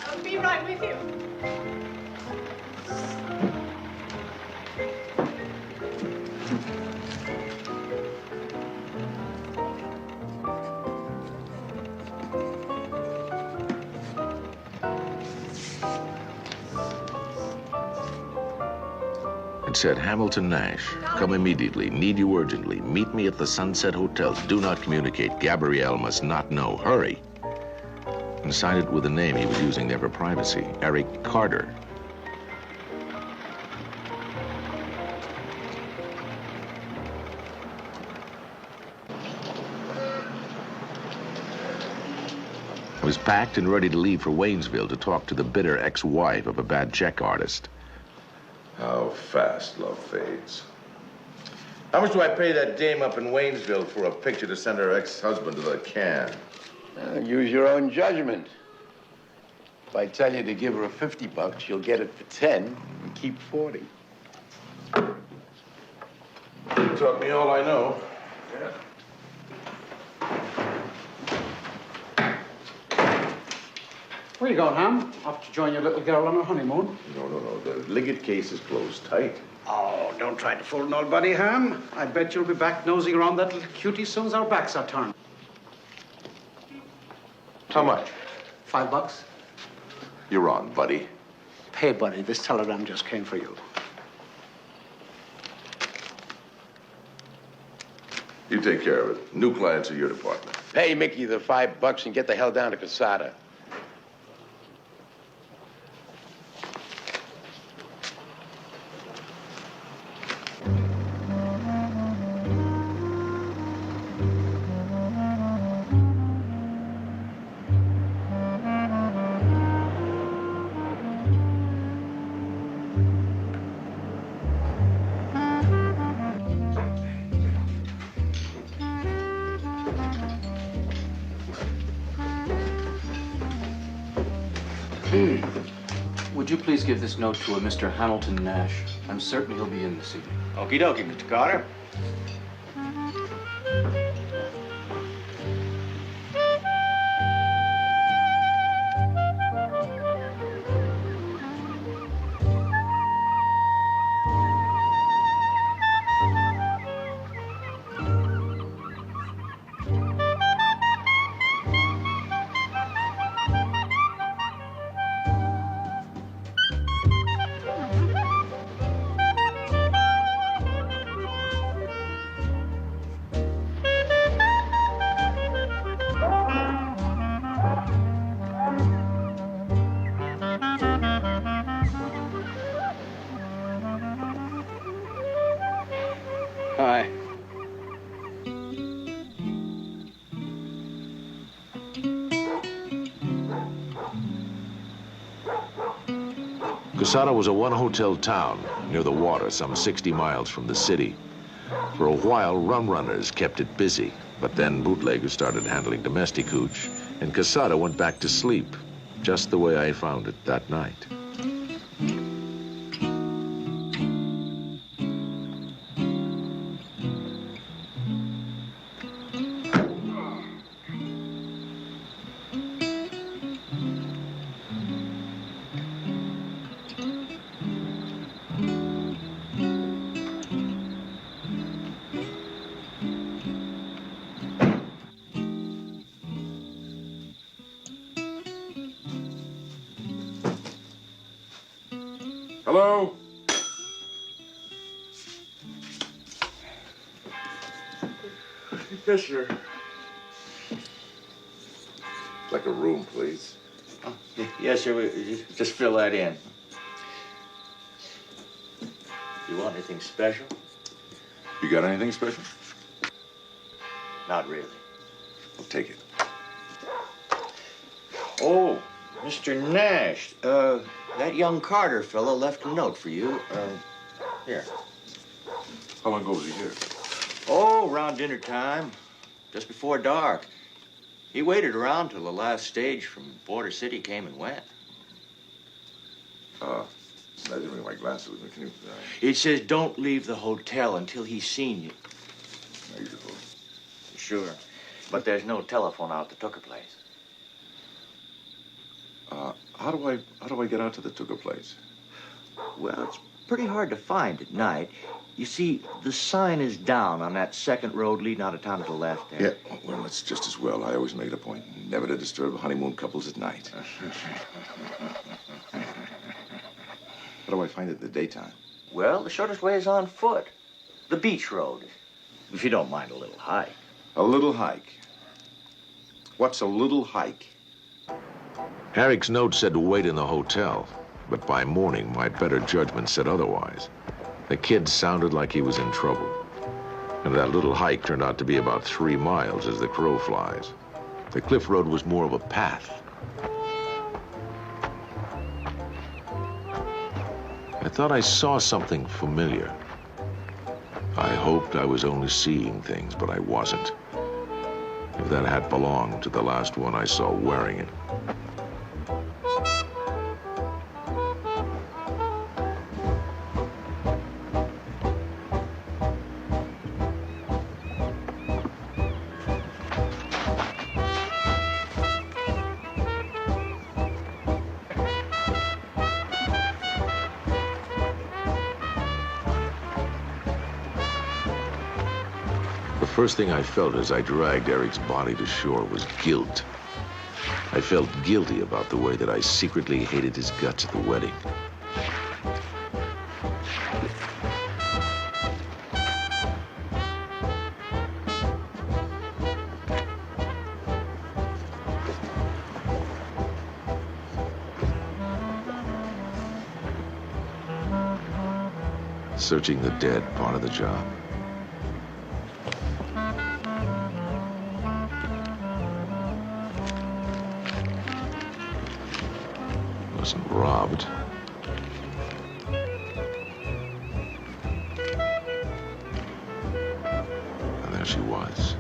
I'll be right with you. It said, Hamilton Nash, come immediately, need you urgently, meet me at the Sunset Hotel, do not communicate, Gabrielle must not know, hurry. And signed it with a name he was using there for privacy, Eric Carter. I was packed and ready to leave for Waynesville to talk to the bitter ex-wife of a bad check artist. How fast love fades. How much do I pay that dame up in Waynesville for a picture to send her ex-husband to the can? Use your own judgment. If I tell you to give her $50, you'll get it for 10 and keep 40. You taught me all I know. Yeah. Where you going, Ham? Off to join your little girl on her honeymoon? No. The Liggett case is closed tight. Oh, don't try to fool an old buddy, Ham. I bet you'll be back nosing around that little cutie as soon as our backs are turned. How much? $5. You're on, buddy. Hey, buddy, this telegram just came for you. You take care of it. New clients are your department. Pay Mickey the $5 and get the hell down to Casada. Would you please give this note to a Mr. Hamilton Nash? I'm certain he'll be in this evening. Okie dokie, Mr. Carter. Hi. Casada was a one-hotel town near the water, some 60 miles from the city. For a while, rum runners kept it busy, but then bootleggers started handling domestic hooch, and Casada went back to sleep, just the way I found it that night. Hello? Yes, sir. Like a room, please. Oh, yes, sir. Just fill that in. You want anything special? You got anything special? Not really. I'll take it. Oh, Mr. Nash, that young Carter fellow left a note for you. Here. How long ago was he here? Oh, around dinner time, just before dark. He waited around till the last stage from Border City came and went. I didn't bring my glasses with me. Can you? It says don't leave the hotel until he's seen you. Beautiful. Sure. But there's no telephone out the Tucker place. How do I get out to the Tucker place? Well, it's pretty hard to find at night. You see, the sign is down on that second road leading out of town to the left there. Yeah, well, it's just as well. I always make it a point never to disturb honeymoon couples at night. How do I find it in the daytime? Well, the shortest way is on foot. The beach road. If you don't mind a little hike. A little hike? What's a little hike? Herrick's note said to wait in the hotel, but by morning, my better judgment said otherwise. The kid sounded like he was in trouble. And that little hike turned out to be about 3 miles as the crow flies. The cliff road was more of a path. I thought I saw something familiar. I hoped I was only seeing things, but I wasn't. If that hat belonged to the last one I saw wearing it. The first thing I felt as I dragged Eric's body to shore was guilt. I felt guilty about the way that I secretly hated his guts at the wedding. searching the dead part of the job? Wasn't robbed. And there she was,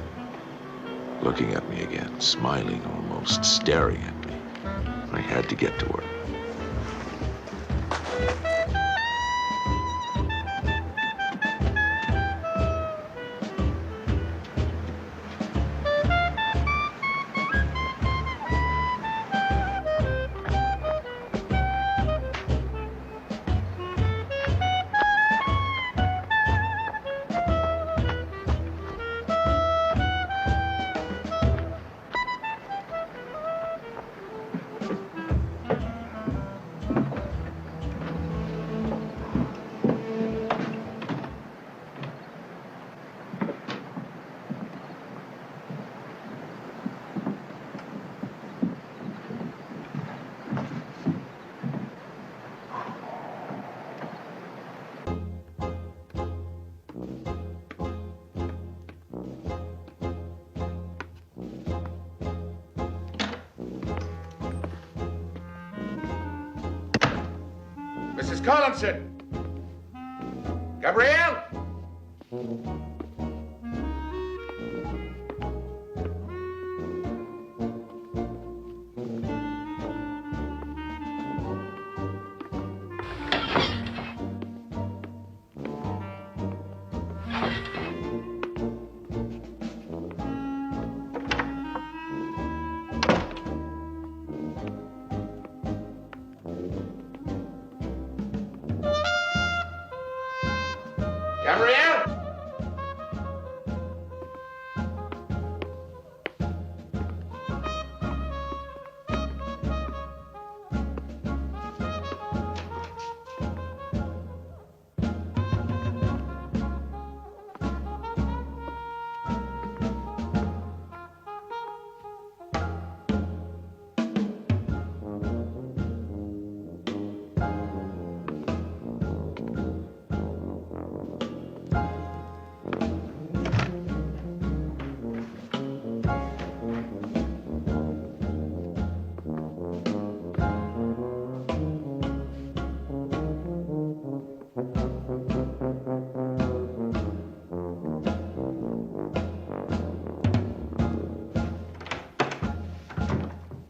looking at me again, smiling almost, staring at me. I had to get to her. Mrs. Collinson! Gabrielle! Gabrielle!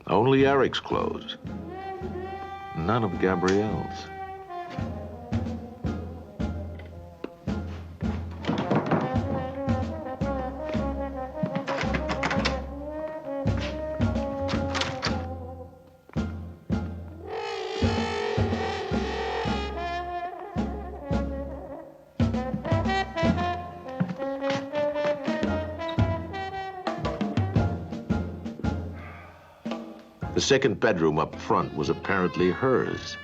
Only Eric's clothes. None of Gabrielle's. The second bedroom up front was apparently hers.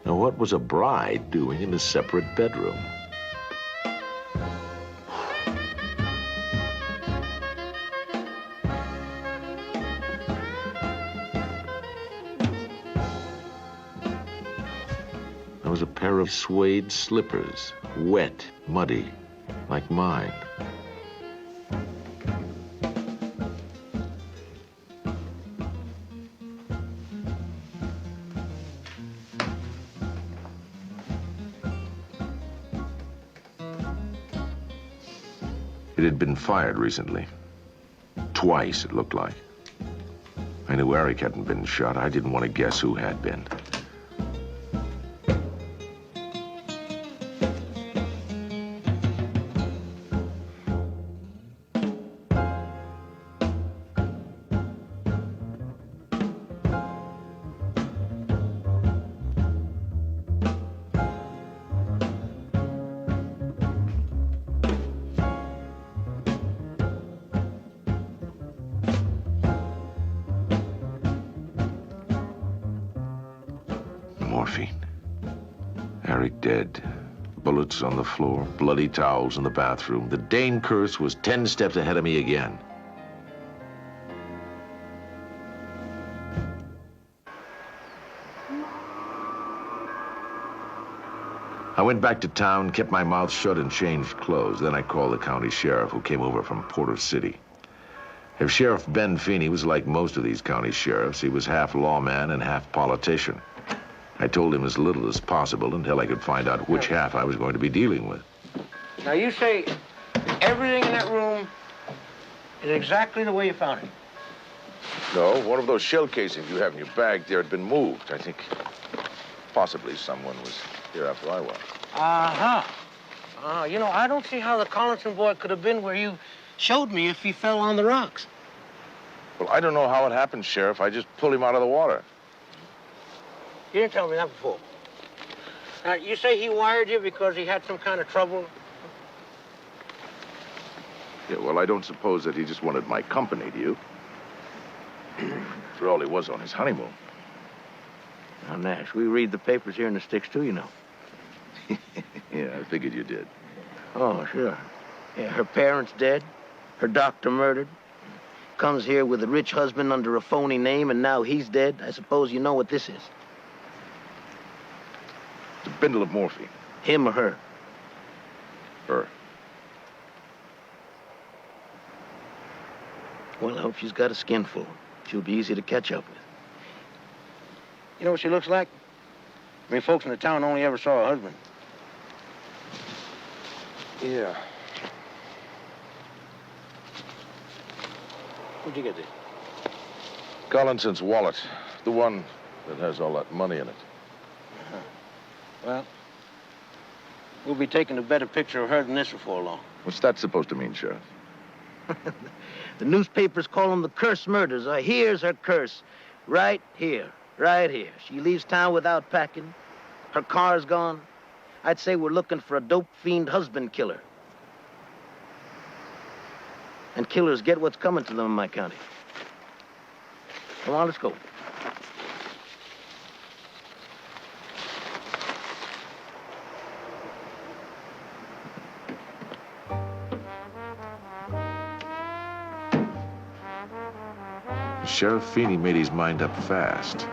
Now, what was a bride doing in a separate bedroom? There was a pair of suede slippers, wet, muddy, like mine. It had been fired recently. Twice, it looked like. I knew Eric hadn't been shot. I didn't want to guess who had been. Morphine. Eric dead. Bullets on the floor, bloody towels in the bathroom. The Dain curse was 10 steps ahead of me again. I went back to town, kept my mouth shut, and changed clothes. Then I called the county sheriff, who came over from Porter City. If Sheriff Ben Feeney was like most of these county sheriffs, he was half lawman and half politician. I told him as little as possible until I could find out which half I was going to be dealing with. Now, you say everything in that room is exactly the way you found it? No, one of those shell casings you have in your bag there had been moved. I think possibly someone was here after I was. Uh-huh. You know, I don't see how the Collinson boy could have been where you showed me if he fell on the rocks. Well, I don't know how it happened, Sheriff. I just pulled him out of the water. You didn't tell me that before. Now, you say he wired you because he had some kind of trouble? Yeah, well, I don't suppose that he just wanted my company, do you? For all, he was on his honeymoon. Now, Nash, we read the papers here in the sticks, too, you know. Yeah, I figured you did. Oh, sure. Yeah, her parents dead, her doctor murdered, comes here with a rich husband under a phony name, and now he's dead. I suppose you know what this is. It's a bundle of morphine. Him or her? Her. Well, I hope she's got a skinful. She'll be easy to catch up with. You know what she looks like? I mean, folks in the town only ever saw her husband. Yeah. Where'd you get this? Collinson's wallet. The one that has all that money in it. Uh-huh. Well, we'll be taking a better picture of her than this before long. What's that supposed to mean, Sheriff? The newspapers call them the curse murders. Here's her curse. Right here. Right here. She leaves town without packing. Her car's gone. I'd say we're looking for a dope fiend husband killer. And killers get what's coming to them in my county. Come on, let's go. Sheriff Feeney made his mind up fast.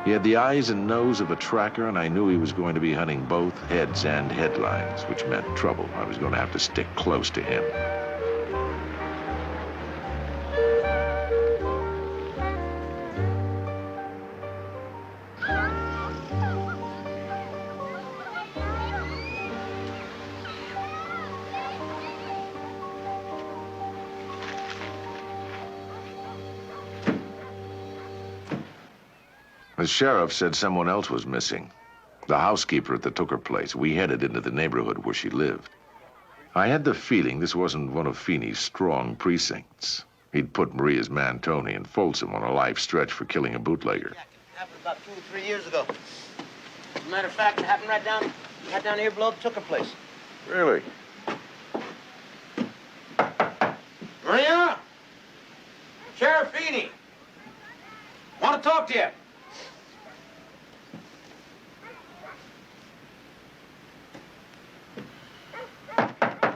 He had the eyes and nose of a tracker, and I knew he was going to be hunting both heads and headlines, which meant trouble. I was going to have to stick close to him. The sheriff said someone else was missing. The housekeeper at the Tooker place. We headed into the neighborhood where she lived. I had the feeling this wasn't one of Feeney's strong precincts. He'd put Maria's man, Tony, in Folsom on a life stretch for killing a bootlegger. It happened about 2 or 3 years ago. As a matter of fact, it happened right down here below the Tooker place. Really? Maria? Sheriff Feeney. Want to talk to you.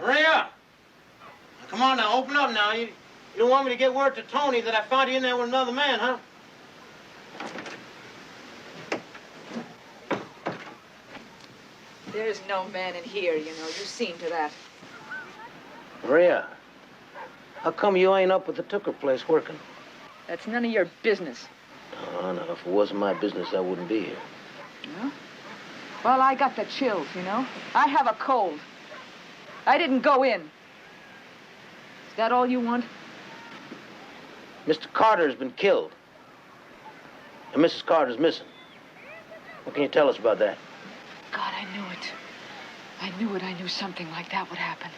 Maria! Come on now, open up now. You don't want me to get word to Tony that I found you in there with another man, huh? There's no man in here, you know. You've seen to that. Maria, how come you ain't up at the Tooker place working? That's none of your business. Oh, no, if it wasn't my business, I wouldn't be here. No? Well, I got the chills, you know. I have a cold. I didn't go in. Is that all you want? Mr. Carter's been killed. And Mrs. Carter's missing. What can you tell us about that? God, I knew it. I knew it. I knew something like that would happen.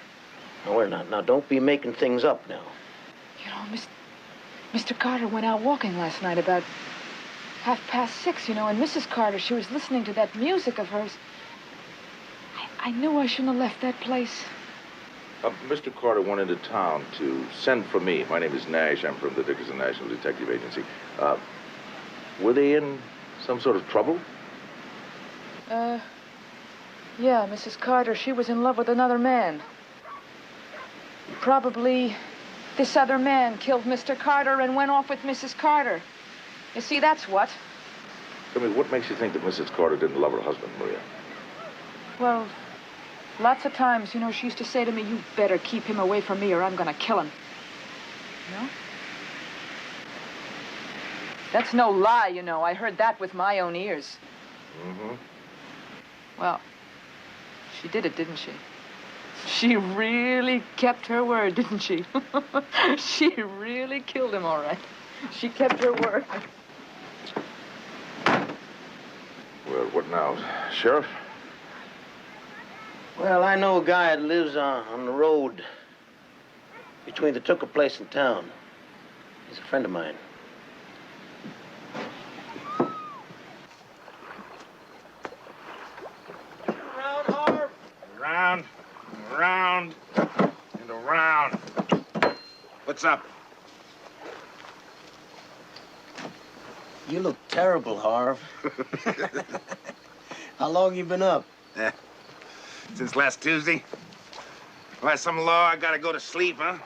Now, wait, now, don't be making things up now. You know, Mr. Carter went out walking last night about 6:30, you know, and Mrs. Carter, she was listening to that music of hers. I knew I shouldn't have left that place. Mr. Carter went into town to send for me. My name is Nash. I'm from the Dickerson National Detective Agency. Were they in some sort of trouble? Yeah, Mrs. Carter, she was in love with another man. Probably this other man killed Mr. Carter and went off with Mrs. Carter. You see, that's what. I mean, what makes you think that Mrs. Carter didn't love her husband, Maria? Well, lots of times, you know, she used to say to me, you better keep him away from me or I'm gonna kill him. You know? That's no lie, you know. I heard that with my own ears. Mm-hmm. Well, she did it, didn't she? She really kept her word, didn't she? She really killed him, all right. She kept her word. Well, what now, Sheriff? Well, I know a guy that lives on the road between the Tooker place and town. He's a friend of mine. Around, Harv. Around, around, and around. What's up? You look terrible, Harv. How long you been up? Since last Tuesday. By some law, I gotta go to sleep, huh?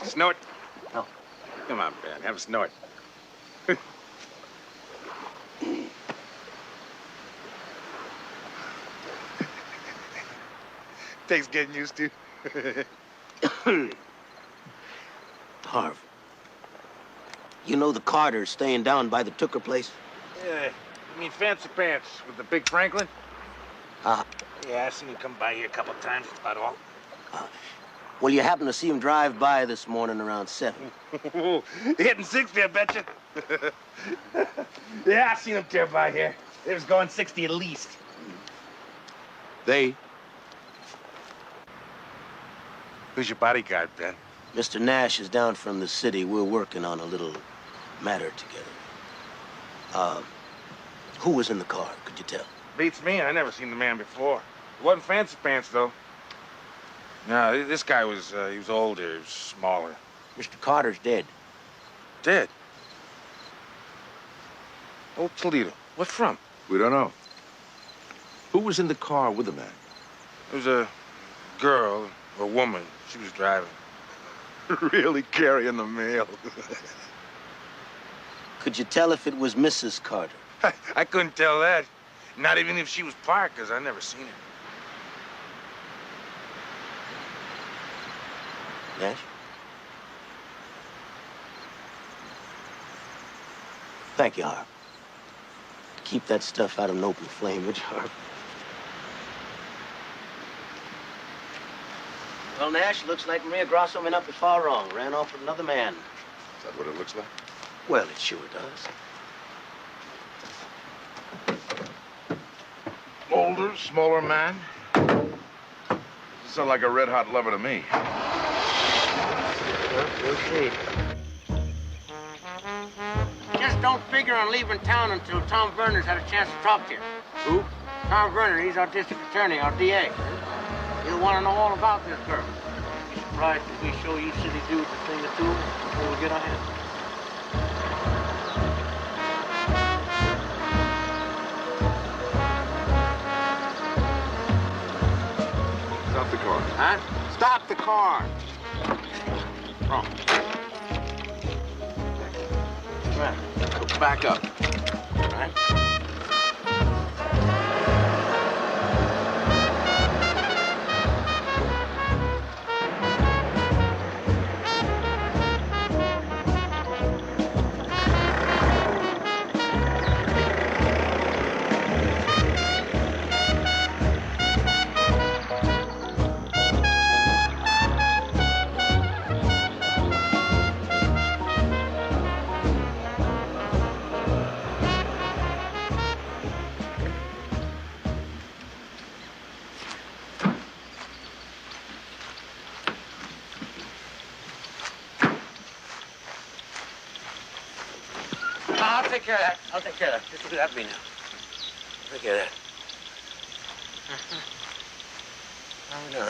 Snort? No. Come on, Ben, have a snort. Takes getting used to. Harv, you know the Carter's staying down by the Tooker place? Yeah, you mean Fancy Pants with the big Franklin? Yeah, I've seen him come by here a couple times, that's about all. Well, you happened to see him drive by this morning around 7. Hitting 60, I betcha. Yeah, I seen him tear by here. They was going 60 at least. They? Who's your bodyguard, Ben? Mr. Nash is down from the city. We're working on a little matter together. Who was in the car? Could you tell? Beats me. I never seen the man before. It wasn't Fancy Pants, though. No, this guy was, he was older, he was smaller. Mr. Carter's dead. Dead? Old Toledo. What from? We don't know. Who was in the car with the man? It was a girl, a woman. She was driving. Really carrying the mail. Could you tell if it was Mrs. Carter? I couldn't tell that. Not even if she was parked, because I never seen her. Nash? Thank you, Harv. Keep that stuff out of an open flame, would you, Harv? Well, Nash, looks like Maria Grosso may not be far wrong. Ran off with another man. Is that what it looks like? Well, it sure does. Older, smaller man? Sound like a red-hot lover to me. Well, we'll see. Just don't figure on leaving town until Tom Verner's had a chance to talk to you. Who? Tom Verner, he's our district attorney, our DA. He'll want to know all about this girl. Be surprised if we show you city dudes between the two before we get our hands. Stop the car. Huh? Stop the car. Wrong. Right. Back up. All right. I'll take care of that. I'll take care of that. Just leave that to me now. I'll take care of that. Oh, no.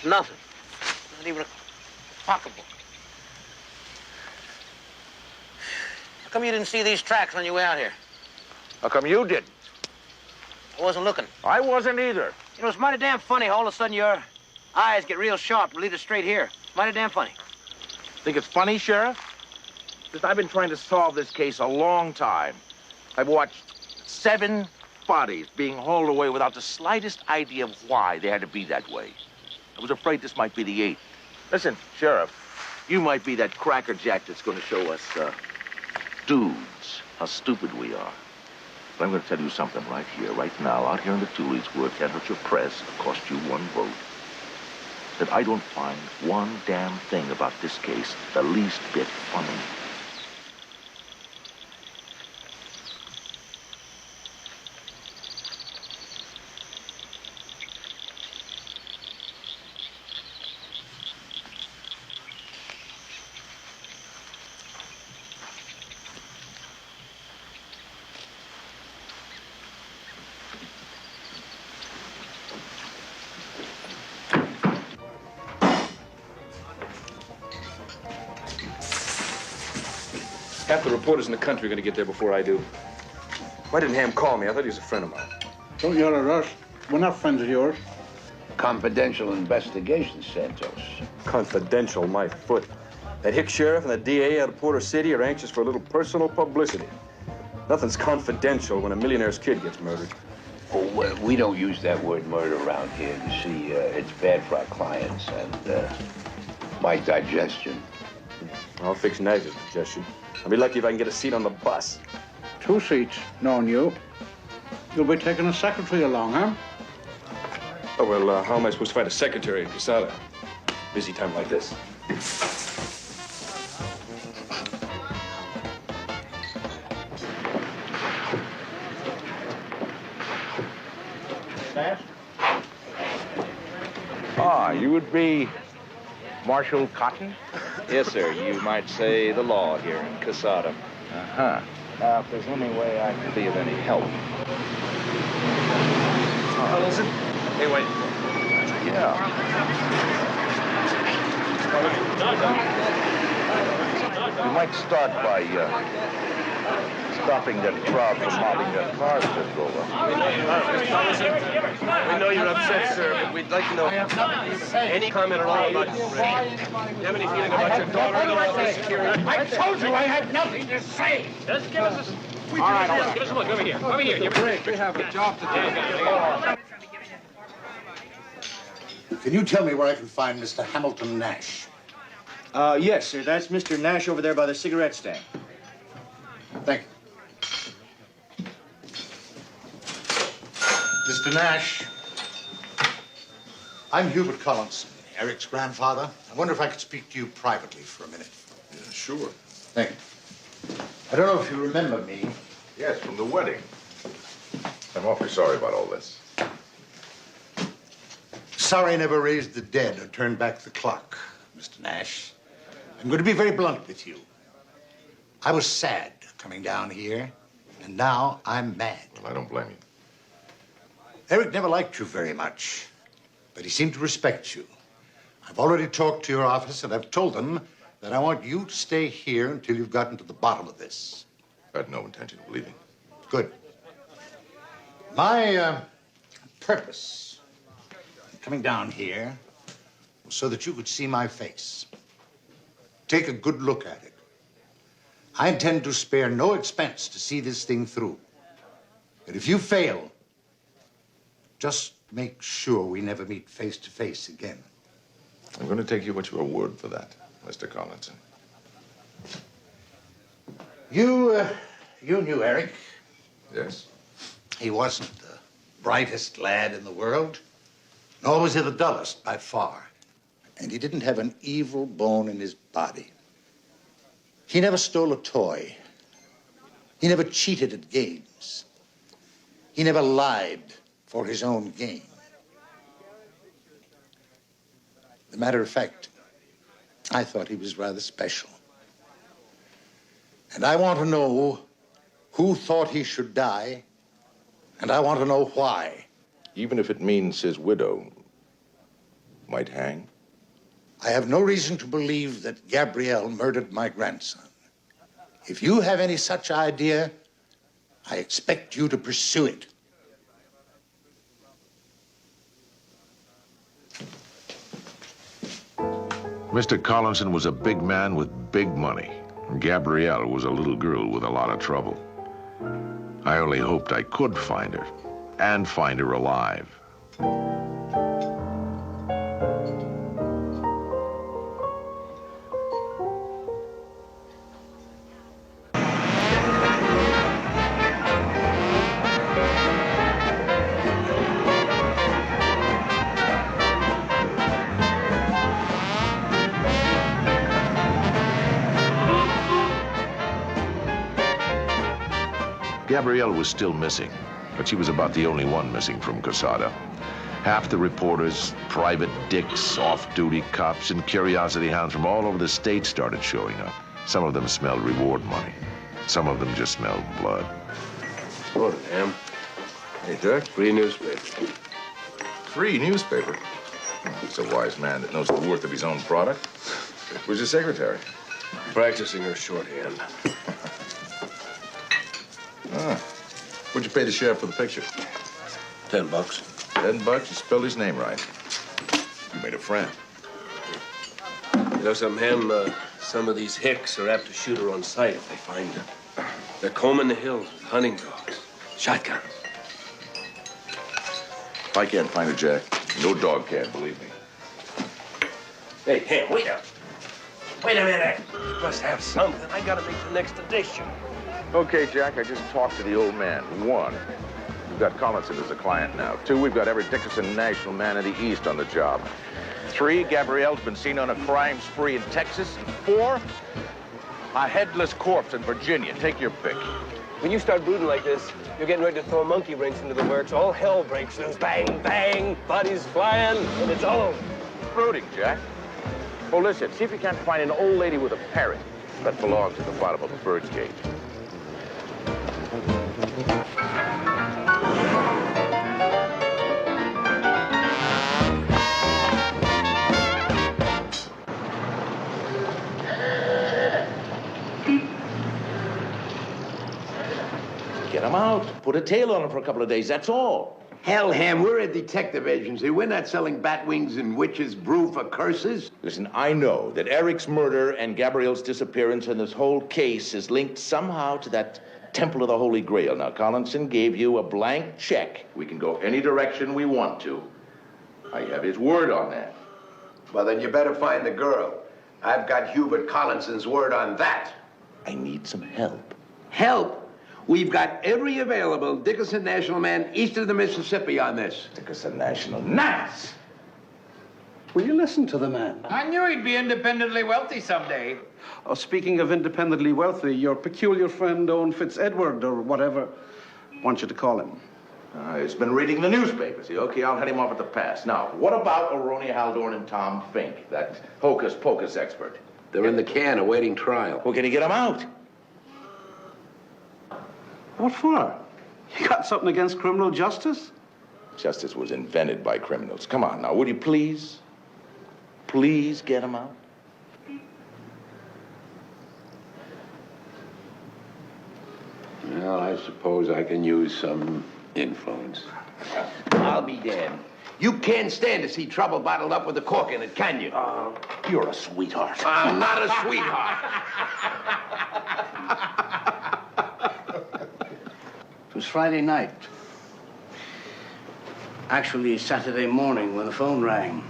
Nothing. Not even a pocketbook. How come you didn't see these tracks on your way out here? How come you didn't? I wasn't looking. I wasn't either. You know, it's mighty damn funny how all of a sudden your eyes get real sharp and lead us straight here. Mighty damn funny. Think it's funny, Sheriff? Because I've been trying to solve this case a long time. I've watched 7 bodies being hauled away without the slightest idea of why they had to be that way. I was afraid this might be the 8th. Listen, Sheriff, you might be that crackerjack that's going to show us, dudes, how stupid we are. But I'm going to tell you something right here, right now, out here in the Tulies, where it can't hurt your press, it'll cost you 1 vote, that I don't find one damn thing about this case the least bit funny. Half the reporters in the country are going to get there before I do. Why didn't Ham call me? I thought he was a friend of mine. Don't yell at us. We're not friends of yours. Confidential investigation, Santos. Confidential, my foot. That hick sheriff and the DA out of Porter City are anxious for a little personal publicity. Nothing's confidential when a millionaire's kid gets murdered. Oh, we don't use that word murder around here. You see, it's bad for our clients and my digestion. I'll fix Nash's digestion. I'll be lucky if I can get a seat on the bus. 2 seats, knowing you. You'll be taking a secretary along, huh? Oh, well, how am I supposed to find a secretary in Quesada? Busy time like this. Ah, you would be Marshal Cotton? Yes, sir. You might say the law here in Quesada. Uh-huh. Now, if there's any way I can be of any help. Listen. Hey, wait. Yeah. You might start by stopping that crowd from mobbing that car just over. We know you're upset, sir, but we'd like to know any comment at all about your raid. Do you have any feeling about your daughter and the security? I told you I had nothing to say. Just give us a... All right. Give us a look. Over here. Over here. We have a job to do. Can you tell me where I can find Mr. Hamilton Nash? Yes, sir. That's Mr. Nash over there by the cigarette stand. Thank you. Mr. Nash, I'm Hubert Collinson, Eric's grandfather. I wonder if I could speak to you privately for a minute. Yeah, sure. Thank you. I don't know if you remember me. Yes, from the wedding. I'm awfully sorry about all this. Sorry I never raised the dead or turned back the clock, Mr. Nash. I'm going to be very blunt with you. I was sad coming down here, and now I'm mad. Well, I don't blame you. Eric never liked you very much, but he seemed to respect you. I've already talked to your office, and I've told them that I want you to stay here until you've gotten to the bottom of this. I had no intention of leaving. Good. My purpose in coming down here was so that you could see my face. Take a good look at it. I intend to spare no expense to see this thing through. But if you fail, just make sure we never meet face to face again. I'm going to take you at your word for that, Mr. Collinson. You knew Eric. Yes? He wasn't the brightest lad in the world, nor was he the dullest by far. And he didn't have an evil bone in his body. He never stole a toy. He never cheated at games. He never lied for his own gain. As a matter of fact, I thought he was rather special. And I want to know who thought he should die, and I want to know why. Even if it means his widow might hang? I have no reason to believe that Gabrielle murdered my grandson. If you have any such idea, I expect you to pursue it. Mr. Collinson was a big man with big money. Gabrielle was a little girl with a lot of trouble. I only hoped I could find her, and find her alive. Gabrielle was still missing, but she was about the only one missing from Casada. Half the reporters, private dicks, off-duty cops, and curiosity hounds from all over the state started showing up. Some of them smelled reward money. Some of them just smelled blood. Morning, Ham. Hey, Jack. Free newspaper. Free newspaper? He's a wise man that knows the worth of his own product. Where's your secretary? Practicing her shorthand. Ah. What'd you pay the sheriff for the picture? $10. $10? You spelled his name right. You made a friend. You know something, Ham? Some of these hicks are apt to shoot her on sight if they find her. They're combing the hills with hunting dogs, shotguns. I can't find her, Jack. No dog can, believe me. Hey, Ham, wait up. Wait a minute. You must have something. I gotta make the next edition. Okay, Jack, I just talked to the old man. 1, we've got Collinson as a client now. 2, we've got every Dickerson national man in the East on the job. 3, Gabrielle's been seen on a crime spree in Texas. And 4, a headless corpse in Virginia. Take your pick. When you start brooding like this, you're getting ready to throw a monkey wrench into the works. All hell breaks loose. Bang, bang, bodies flying, and it's on. Brooding, Jack. Oh, listen, see if you can't find an old lady with a parrot that belongs at the bottom of a bird's cage. Get him out. Put a tail on him for a couple of days, that's all. Hell, Ham, we're a detective agency. We're not selling bat wings and witches' brew for curses. Listen, I know that Eric's murder and Gabrielle's disappearance and this whole case is linked somehow to that Temple of the Holy Grail. Now, Collinson gave you a blank check. We can go any direction we want to. I have his word on that. Well, then you better find the girl. I've got Hubert Collinson's word on that. I need some help. Help? We've got every available Dickerson National man east of the Mississippi on this. Dickerson National? Nice! Will you listen to the man? I knew he'd be independently wealthy someday. Oh, speaking of independently wealthy, your peculiar friend Owen Fitz-Edward, or whatever, wants you to call him. He's been reading the newspapers. Okay, I'll head him off at the pass. Now, what about Aronia Haldorn and Tom Fink, that hocus-pocus expert? They're in the can awaiting trial. Well, can you get them out? What for? You got something against criminal justice? Justice was invented by criminals. Come on now, would you please? Please get them out? Well, I suppose I can use some influence. I'll be damned. You can't stand to see trouble bottled up with a cork in it, can you? You're a sweetheart. I'm not a sweetheart. It was Friday night. Actually, Saturday morning when the phone rang.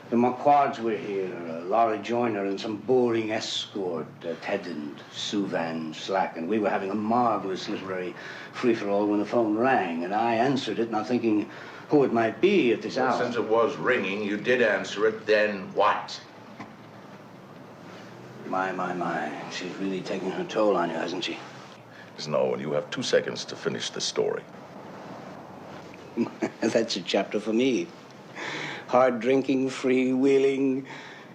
The McQuards were here, Laurie Joyner and some boring escort, Ted and Sue Van Slack, and we were having a marvelous literary free-for-all when the phone rang, and I answered it, not thinking who it might be at this hour. Since it was ringing, you did answer it, then what? My. She's really taking her toll on you, hasn't she? Listen, Owen, you have 2 seconds to finish the story. That's a chapter for me. Hard drinking, freewheeling,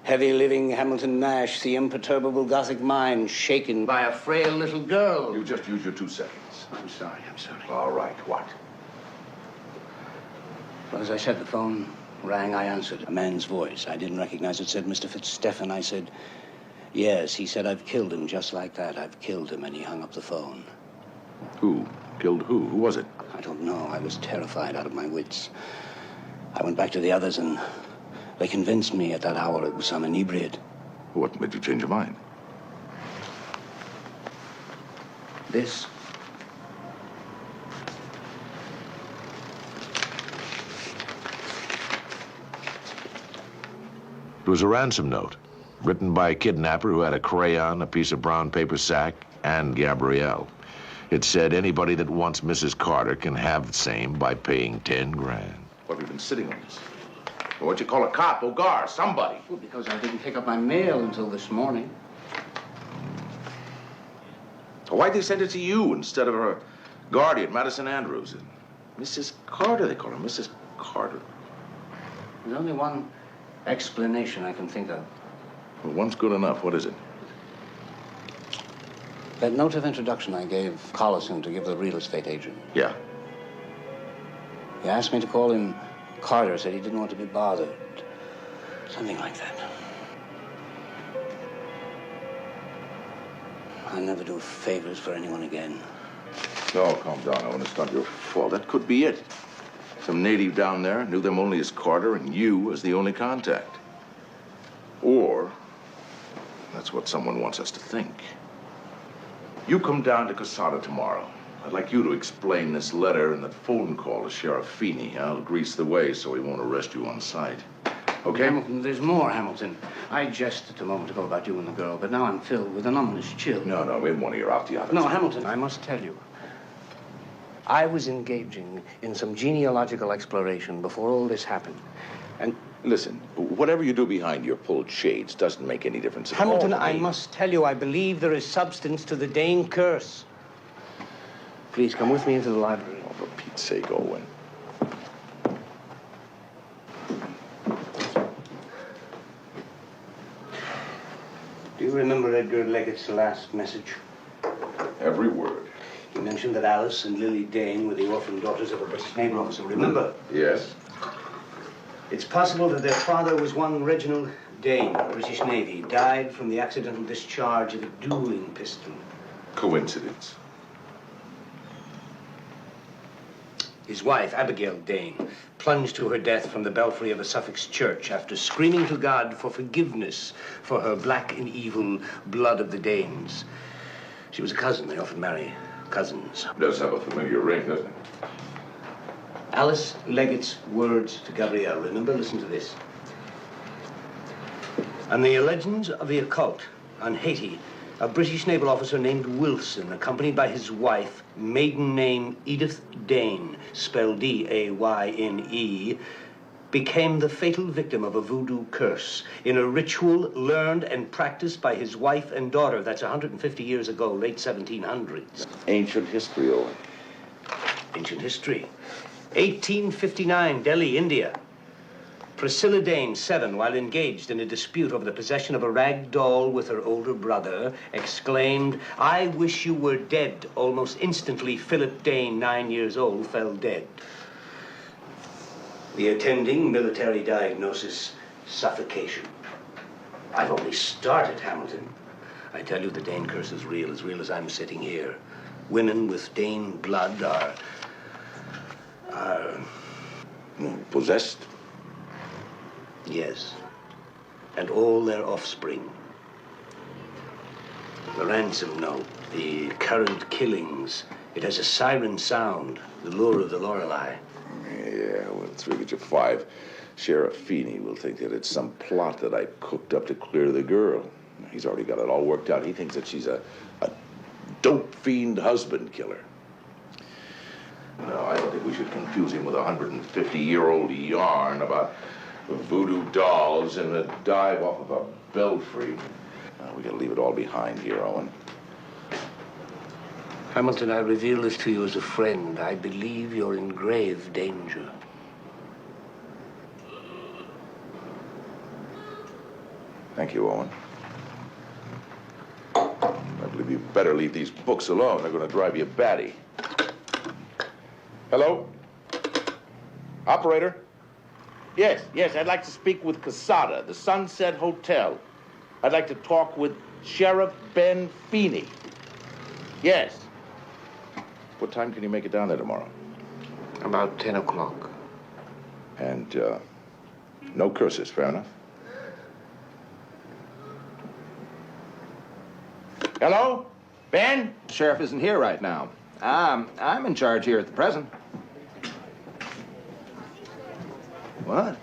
heavy living Hamilton Nash, the imperturbable Gothic mind shaken by a frail little girl. You just used your 2 seconds. I'm sorry. All right, what? Well, as I said, the phone rang, I answered. A man's voice. I didn't recognize it. Said, Mr. Fitzstephen. I said, yes. He said, I've killed him just like that. I've killed him. And he hung up the phone. Who? Killed who? Who was it? I don't know. I was terrified out of my wits. I went back to the others and They convinced me at that hour it was some inebriate. What made you change your mind? This. It was a ransom note, written by a kidnapper who had a crayon, a piece of brown paper sack, and Gabrielle. It said anybody that wants Mrs. Carter can have the same by paying 10 grand. What have you been sitting on this? Well, what'd you call a cop, Ogar, somebody? Well, because I didn't pick up my mail until this morning. Why'd they send it to you instead of her guardian, Madison Andrews? Mrs. Carter, they call her, Mrs. Carter. There's only one explanation I can think of. Well, one's good enough. What is it? That note of introduction I gave Collison to give the real estate agent. Yeah. He asked me to call him Carter, said he didn't want to be bothered. Something like that. I'll never do favors for anyone again. No, calm down, Owen. It's not your fault. That could be it. Some native down there knew them only as Carter and you as the only contact. Or, that's what someone wants us to think. You come down to Casada tomorrow. I'd like you to explain this letter and that phone call to Sheriff Feeney. I'll grease the way so he won't arrest you on sight. Okay? Hamilton, there's more, Hamilton. I jested a moment ago about you and the girl, but now I'm filled with an ominous chill. No, in one ear, out the other. No, Hamilton, I must tell you. I was engaging in some genealogical exploration before all this happened. And listen, whatever you do behind your pulled shades doesn't make any difference at all. Hamilton, I must tell you, I believe there is substance to the Dain curse. Please come with me into the library. Oh, for Pete's sake, Owen. Do you remember Edgar Leggett's last message? Every word. He mentioned that Alice and Lily Dain were the orphan daughters of a British naval officer, remember? Yes. It's possible that their father was one Reginald Dain, British Navy, died from the accidental discharge of a dueling pistol. Coincidence. His wife, Abigail Dain, plunged to her death from the belfry of a Suffolk church after screaming to God for forgiveness for her black and evil blood of the Danes. She was a cousin. They often marry cousins. It does have a familiar ring, doesn't it? Alice Leggett's words to Gabrielle. Remember? Listen to this. On the legends of the occult on Haiti, a British naval officer named Wilson, accompanied by his wife, maiden name Edith Dain, spelled D-A-Y-N-E, became the fatal victim of a voodoo curse in a ritual learned and practiced by his wife and daughter. That's 150 years ago, late 1700s. Ancient history, Owen. Ancient history. 1859, Delhi, India. Priscilla Dain, 7, while engaged in a dispute over the possession of a rag doll with her older brother, exclaimed, "I wish you were dead." Almost instantly, Philip Dain, 9 years old, fell dead. The attending military diagnosis, suffocation. I've only started, Hamilton. I tell you, the Dain curse is real as I'm sitting here. Women with Dain blood are possessed? Yes. And all their offspring. The ransom note, the current killings, it has a siren sound, the lure of the Lorelei. Yeah, well, 3 get you 5. Sheriff Feeney will think that it's some plot that I cooked up to clear the girl. He's already got it all worked out. He thinks that she's a dope fiend husband killer. No, I don't think we should confuse him with a 150-year-old yarn about voodoo dolls and a dive off of a belfry. We gotta leave it all behind here, Owen. Hamilton, I reveal this to you as a friend. I believe you're in grave danger. Thank you, Owen. I believe you better leave these books alone. They're gonna drive you batty. Hello? Operator? Yes, I'd like to speak with Casada, the Sunset Hotel. I'd like to talk with Sheriff Ben Feeney. Yes. What time can you make it down there tomorrow? About 10 o'clock. And, No curses, fair enough. Hello? Ben? Sheriff isn't here right now. I'm in charge here at the present. What?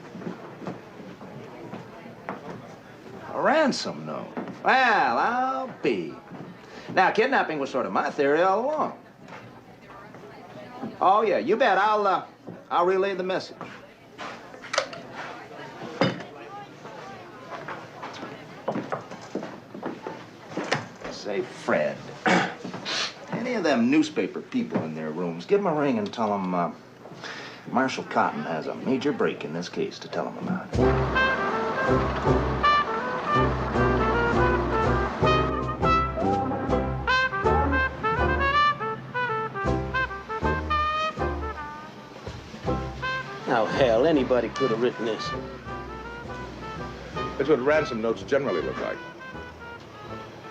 A ransom note? Well, I'll be. Now, kidnapping was sort of my theory all along. Oh, yeah, you bet. I'll relay the message. Say, Fred, any of them newspaper people in their rooms, give them a ring and tell them Marshal Cotton has a major break in this case to tell them about it. Now, hell, anybody could have written this. That's what ransom notes generally look like.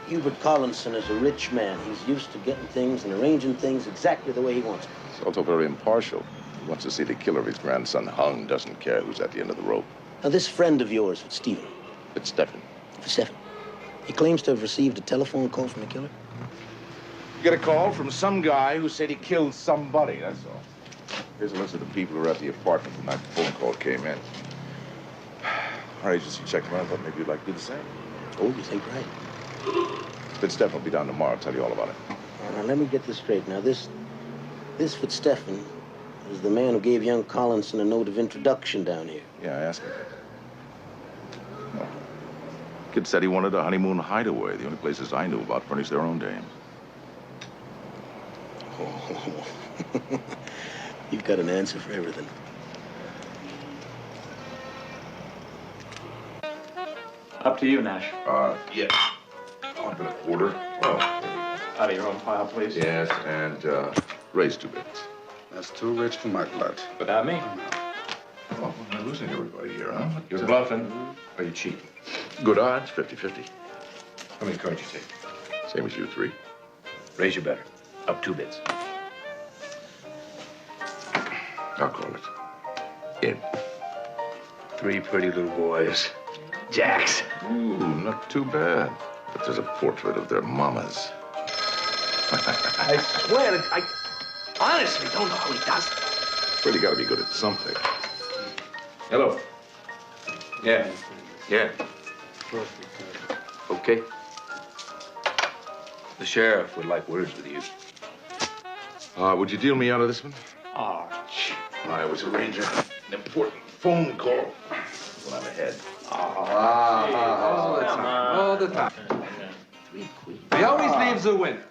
Hubert Collinson is a rich man. He's used to getting things and arranging things exactly the way he wants them. He's also very impartial. He wants to see the killer of his grandson hung, doesn't care who's at the end of the rope. Now, this friend of yours, Fitzstephen. Fitzstephen. Fitzstephen. He claims to have received a telephone call from the killer. You get a call from some guy who said he killed somebody, that's all. Here's a list of the people who were at the apartment the night the phone call came in. Our agency checked them out. I thought maybe you'd like to do the same. Oh, you think right. Fitzstephen will be down tomorrow. I'll tell you all about it. Now, let me get this straight. Now, this Fitzstephen is the man who gave young Collinson a note of introduction down here. Yeah, I asked him. Well, kid said he wanted a honeymoon hideaway. The only places I knew about furnished their own dames. Oh. You've got an answer for everything. Up to you, Nash. Yeah. I'll have a quarter. Oh. Out of your own pile, please. Yes, and raise 2 bits. That's too rich for my blood. Without me. Oh, we're losing everybody here, huh? You're bluffing. Or you cheat? Good odds, 50-50. How many cards you take? Same as you, 3. Raise your better. Up 2 bits. I'll call it. In. 3 pretty little boys. Jacks. Ooh, not too bad. But there's a portrait of their mamas. I swear that I honestly don't know how he does it. Well, you gotta be good at something. Hello. Yeah. Yeah. Okay. The sheriff would like words with you. Would you deal me out of this one? Arch. I was arranging an important phone call when I'm ahead. All the time. All the time. He always leaves a winner.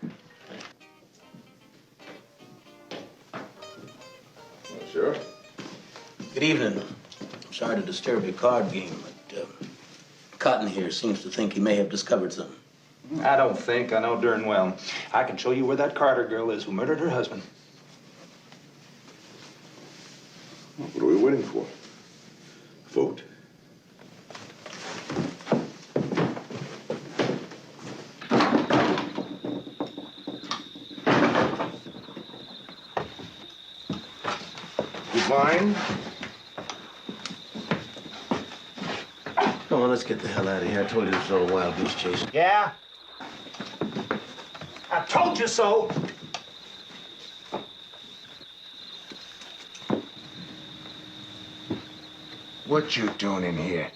Sure. Good evening. I'm sorry to disturb your card game, but Cotton here seems to think he may have discovered something. I don't think. I know darn well. I can show you where that Carter girl is who murdered her husband. What are we waiting for? Vote. You mind? Come on, let's get the hell out of here. I told you this was all a wild goose chase. Yeah? I told you so. What you doing in here?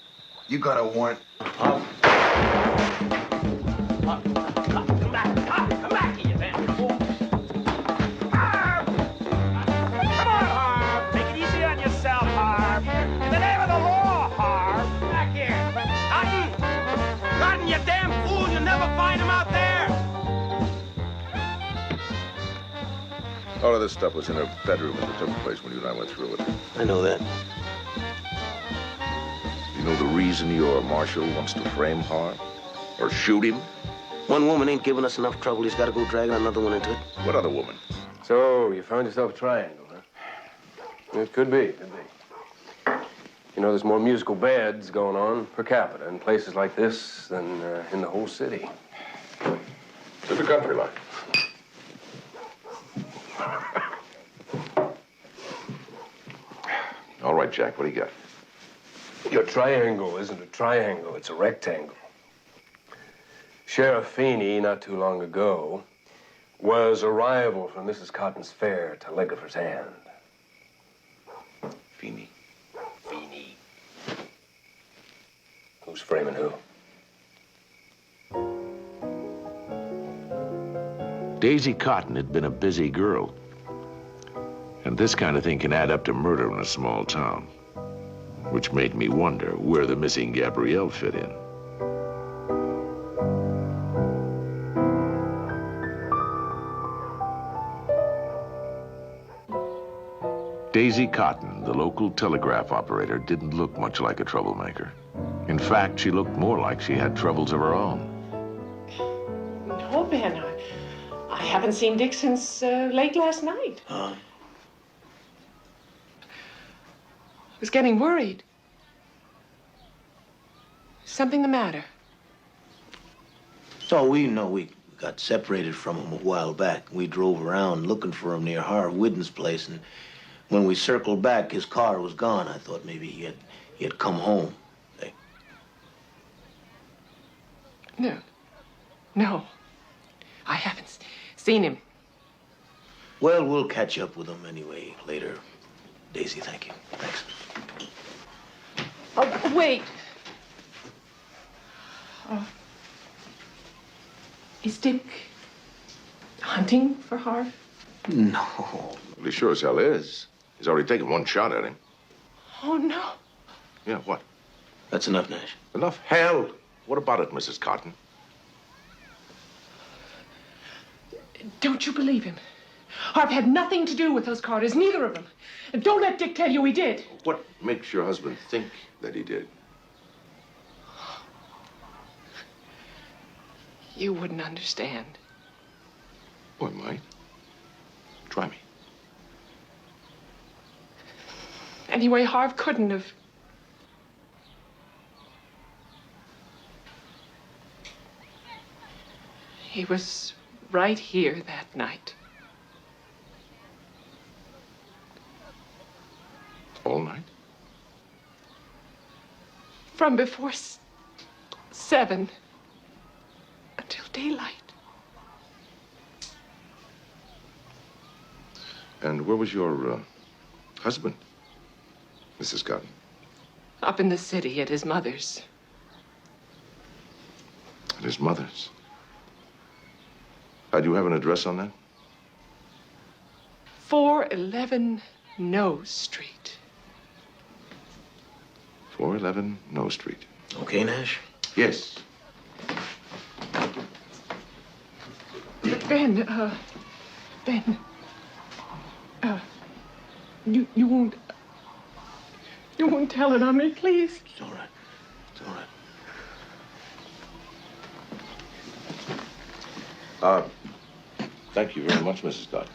You got a warrant? Come back here, man. Come on, Harv. Take it easy on yourself, Harv. In the name of the law, Harv. Back here. Cotton! Cotton, you damn fool. You'll never find him out there. All of this stuff was in her bedroom as it took place when you and I went through it. I know that. You know the reason your marshal wants to frame Harv? Or shoot him? One woman ain't giving us enough trouble. He's got to go dragging another one into it. What other woman? So, you found yourself a triangle, huh? It could be, could be. You know, there's more musical beds going on per capita in places like this than in the whole city. To the country like. All right, Jack, what do you got? Your triangle isn't a triangle, it's a rectangle. Sheriff Feeney, not too long ago, was a rival for Mrs. Cotton's fare to Legifer's hand. Feeney. Feeney. Who's framing who? Daisy Cotton had been a busy girl. And this kind of thing can add up to murder in a small town. Which made me wonder where the missing Gabrielle fit in. Daisy Cotton, the local telegraph operator, didn't look much like a troublemaker. In fact, she looked more like she had troubles of her own. No, Ben, I haven't seen Dick since late last night. Huh? I was getting worried. Something the matter? So we know we got separated from him a while back. We drove around looking for him near Harv Whidden's place, and when we circled back, his car was gone. I thought maybe he had come home. Hey. No. I haven't seen him. Well, we'll catch up with him anyway later. Daisy, thank you. Thanks. Oh, wait. Is Dick hunting for Harv? No. Well, he sure as hell is. He's already taken one shot at him. Oh, no. Yeah, what? That's enough, Nash. Enough? Hell! What about it, Mrs. Cotton? Don't you believe him? Harv had nothing to do with those Carters, neither of them. And don't let Dick tell you he did. What makes your husband think that he did? You wouldn't understand. Oh, I might. Try me. Anyway, Harv couldn't have. He was right here that night. All night? From before 7 until daylight. And where was your husband, Mrs. Cotton? Up in the city at his mother's. At his mother's? Do you have an address on that? 411 No Street. 411 No Street. Okay, Nash? Yes. Ben, you won't tell it on me, please? It's all right. It's all right. Thank you very much, Mrs. Cotton.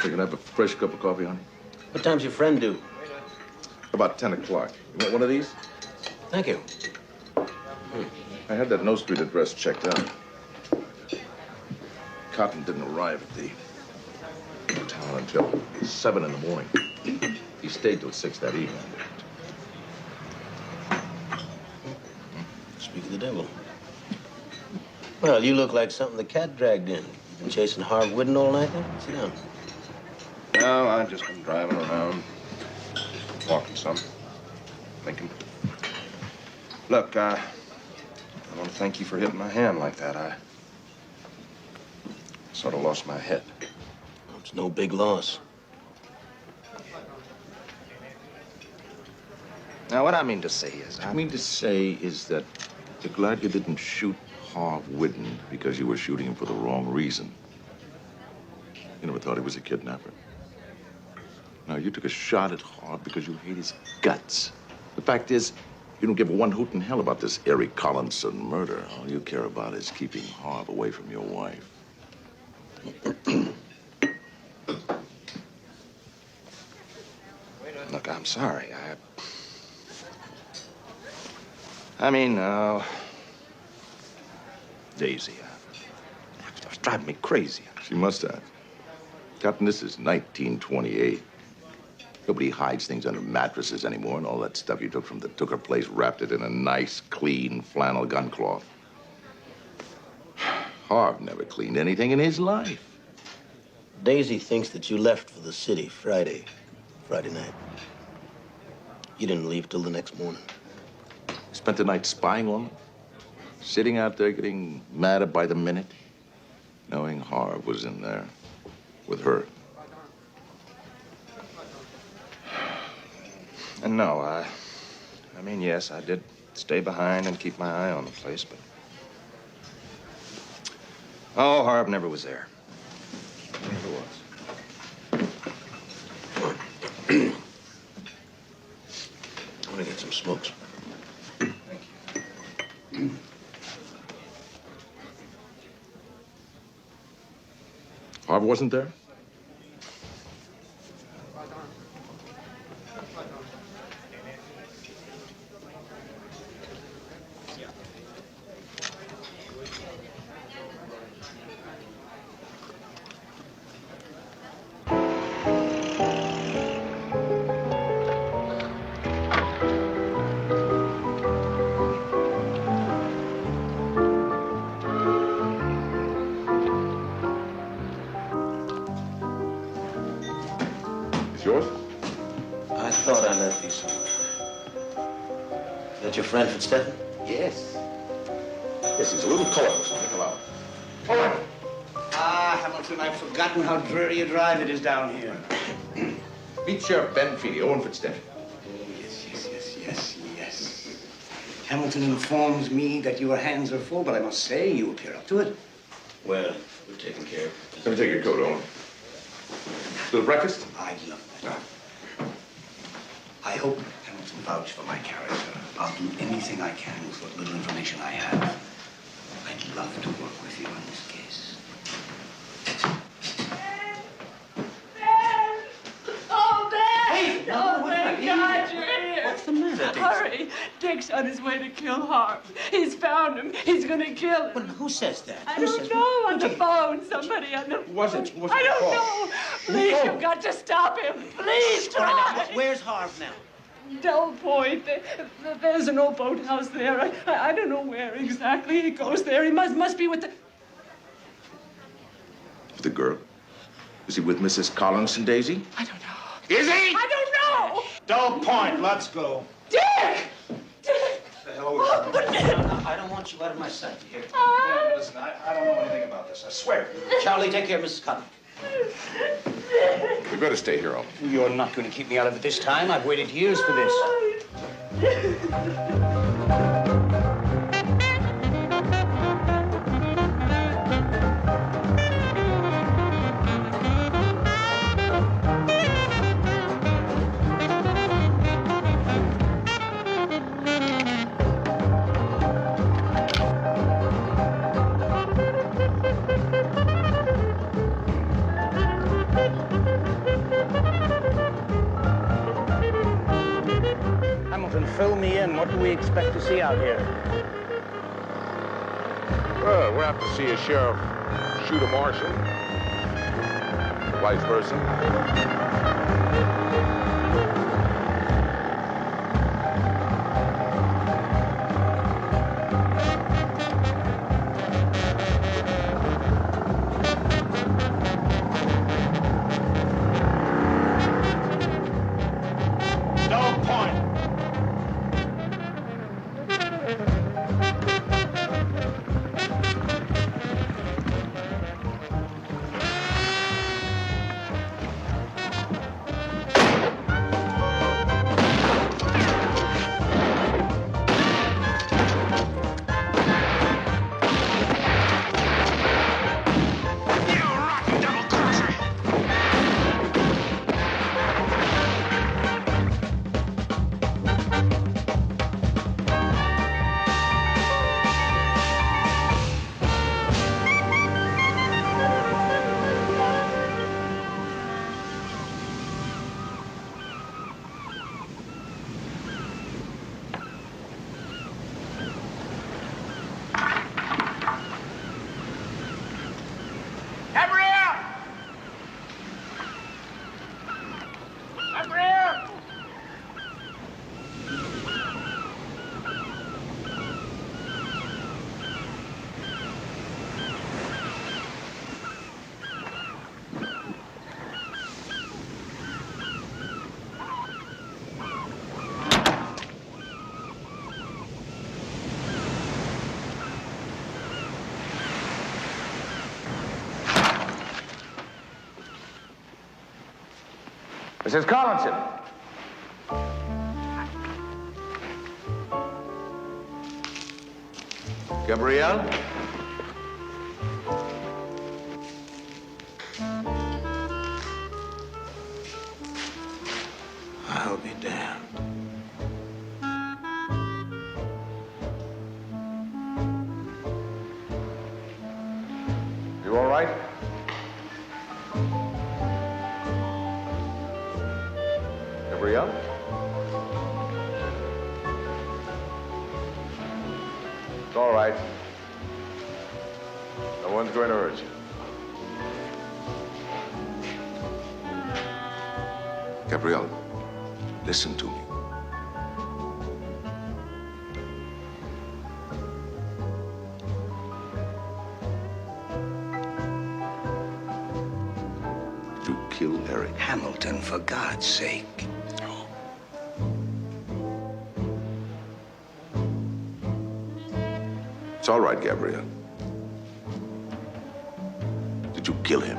You can have a fresh cup of coffee, honey? What time's your friend due? About 10 o'clock. You want one of these? Thank you. I had that No Street address checked out. Cotton didn't arrive at the town until 7 in the morning. He stayed till 6 that evening. Speak of the devil. Well, you look like something the cat dragged in. Been chasing Harv Whidden all night, then? Sit down. No, I've just been driving around, walking some, thinking. Look, I want to thank you for hitting my hand like that. I sort of lost my head. It's no big loss. Now, what I mean to say is, What I mean to say is that you're glad you didn't shoot Harv Whidden because you were shooting him for the wrong reason. You never thought he was a kidnapper. No, you took a shot at Harv because you hate his guts. The fact is, you don't give one hoot in hell about this Eric Collinson murder. All you care about is keeping Harv away from your wife. look, I'm sorry. I mean, Daisy, driving me crazy. She must have. Captain, this is 1928. Nobody hides things under mattresses anymore, and all that stuff you took from the Tooker place, wrapped it in a nice, clean flannel gun cloth. Harv never cleaned anything in his life. Daisy thinks that you left for the city Friday night. You didn't leave till the next morning. Spent the night spying on them, sitting out there getting madder by the minute, knowing Harv was in there with her. And no, I mean, yes, I did stay behind and keep my eye on the place, but... Oh, Harv never was there. Never was. I'm gonna get some smokes. Harv wasn't there? Yours? I thought I left these somewhere. That your friend Fitzstephen? Yes. Yes, he's a little colorless. Come out. Ah, Hamilton, I've forgotten how dreary a drive it is down here. Meet Sheriff Ben Feely, Owen Fitzstephen. Yes. Hamilton informs me that your hands are full, but I must say you appear up to it. Well, we're taking care of it. Let me take your coat, Owen. Little breakfast? I'd love that. I hope Hamilton vouch for my character. I'll do anything I can with what little information I have. I'd love to work with you on this case. Oh, Ben! Hey, no, oh, what thank am I God you're here. What's the matter, Daisy? Hurry. Dick's on his way to kill Harv. He's found him. He's going to kill him. Well, who says that? I don't know. On the phone. Somebody on the phone. Was it I don't Paul? know. Please, you've got to stop him. Please, All right, try. now, where's Harv now? Del Point. There's an old boathouse there. I don't know where exactly he goes there. He must be with the... With the girl? Is he with Mrs. Collinson, Daisy? I don't know. Is he? I don't know. Dull Point, let's go. Dick! The hell are we doing? No, I don't want you out of my sight, you hear? Listen, I don't know anything about this, I swear. Charlie, take care of Mrs. Cotton. We better stay here, Owen. You're not going to keep me out of it this time. I've waited years for this. Hamilton, fill me in. What do we expect to see out here? Well, we're apt to see a sheriff shoot a marshal. Vice versa. Dull Point. Mrs. Collinson. Gabrielle? I'll be damned. You all right? Gabrielle? It's all right. No one's going to hurt you. Gabrielle, listen to me. Did you kill Eric? Hamilton, for God's sake. It's all right, Gabrielle. Did you kill him?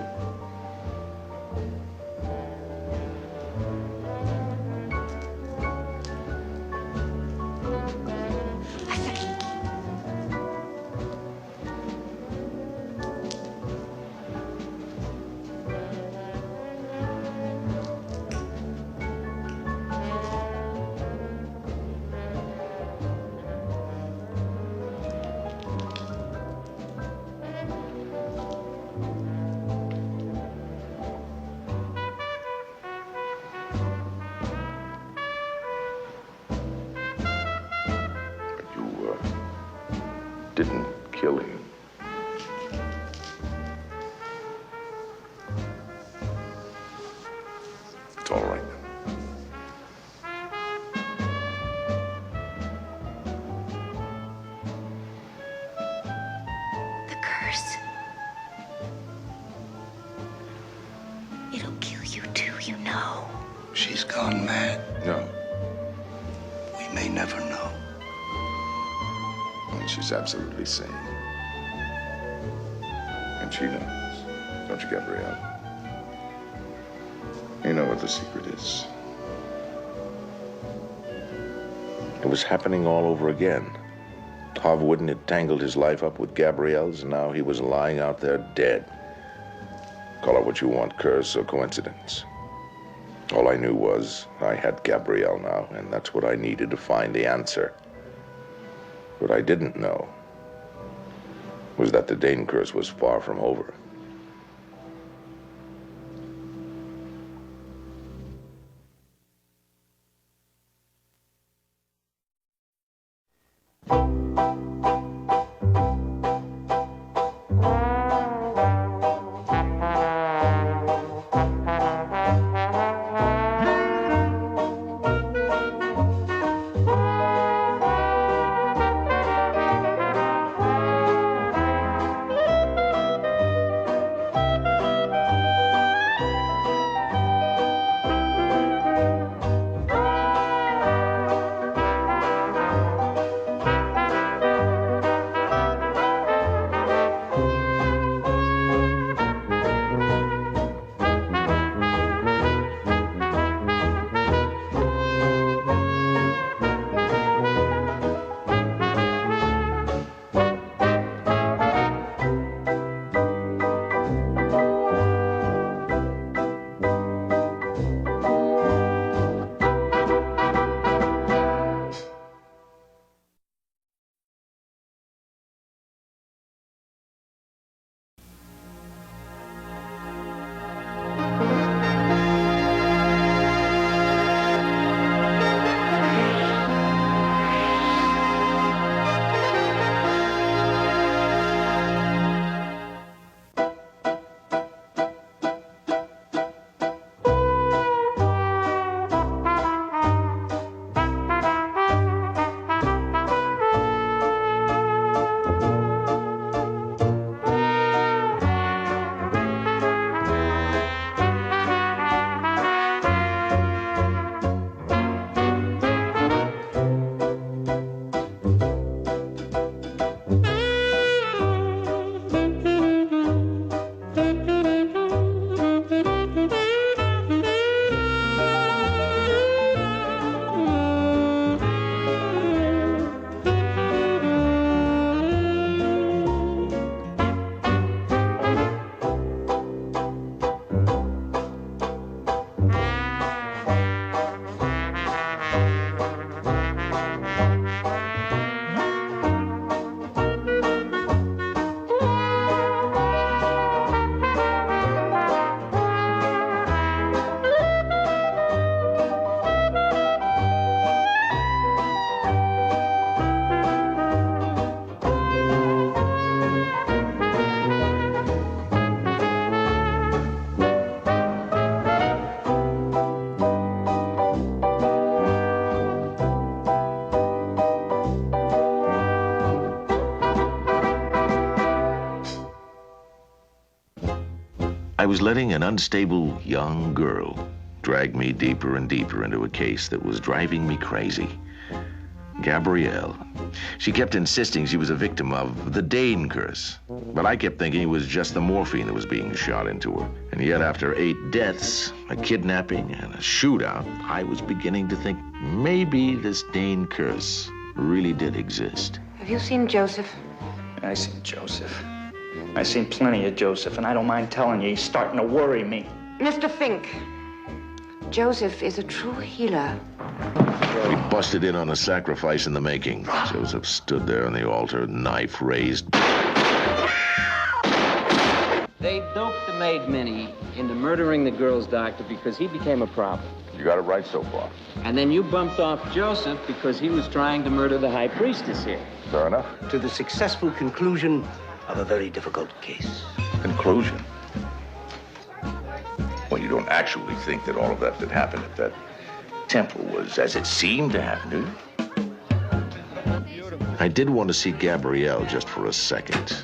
Didn't kill him. It's all right. The curse. It'll kill you too, you know. She's gone mad. No. We may never know. And she's absolutely sane. And she knows. Don't you, Gabrielle? You know what the secret is. It was happening all over again. Tav Wooden had tangled his life up with Gabrielle's, and now he was lying out there dead. Call it what you want, curse or coincidence. All I knew was I had Gabrielle now, and that's what I needed to find the answer. What I didn't know was that the Dain curse was far from over. was letting an unstable young girl drag me deeper and deeper into a case that was driving me crazy. Gabrielle. She kept insisting she was a victim of the Dain curse. But I kept thinking it was just the morphine that was being shot into her. And yet after 8 deaths, a kidnapping, and a shootout, I was beginning to think maybe this Dain curse really did exist. Have you seen Joseph? I seen Joseph. I seen plenty of Joseph, and I don't mind telling you, he's starting to worry me. Mr. Fink, Joseph is a true healer. We busted in on a sacrifice in the making. Joseph stood there on the altar, knife raised. They doped the maid Minnie into murdering the girl's doctor because he became a problem. You got it right so far. And then you bumped off Joseph because he was trying to murder the high priestess here. Fair enough. To the successful conclusion of a very difficult case. Conclusion? Well, you don't actually think that all of that that happened at that temple was as it seemed to happen, do you? I did want to see Gabrielle just for a second.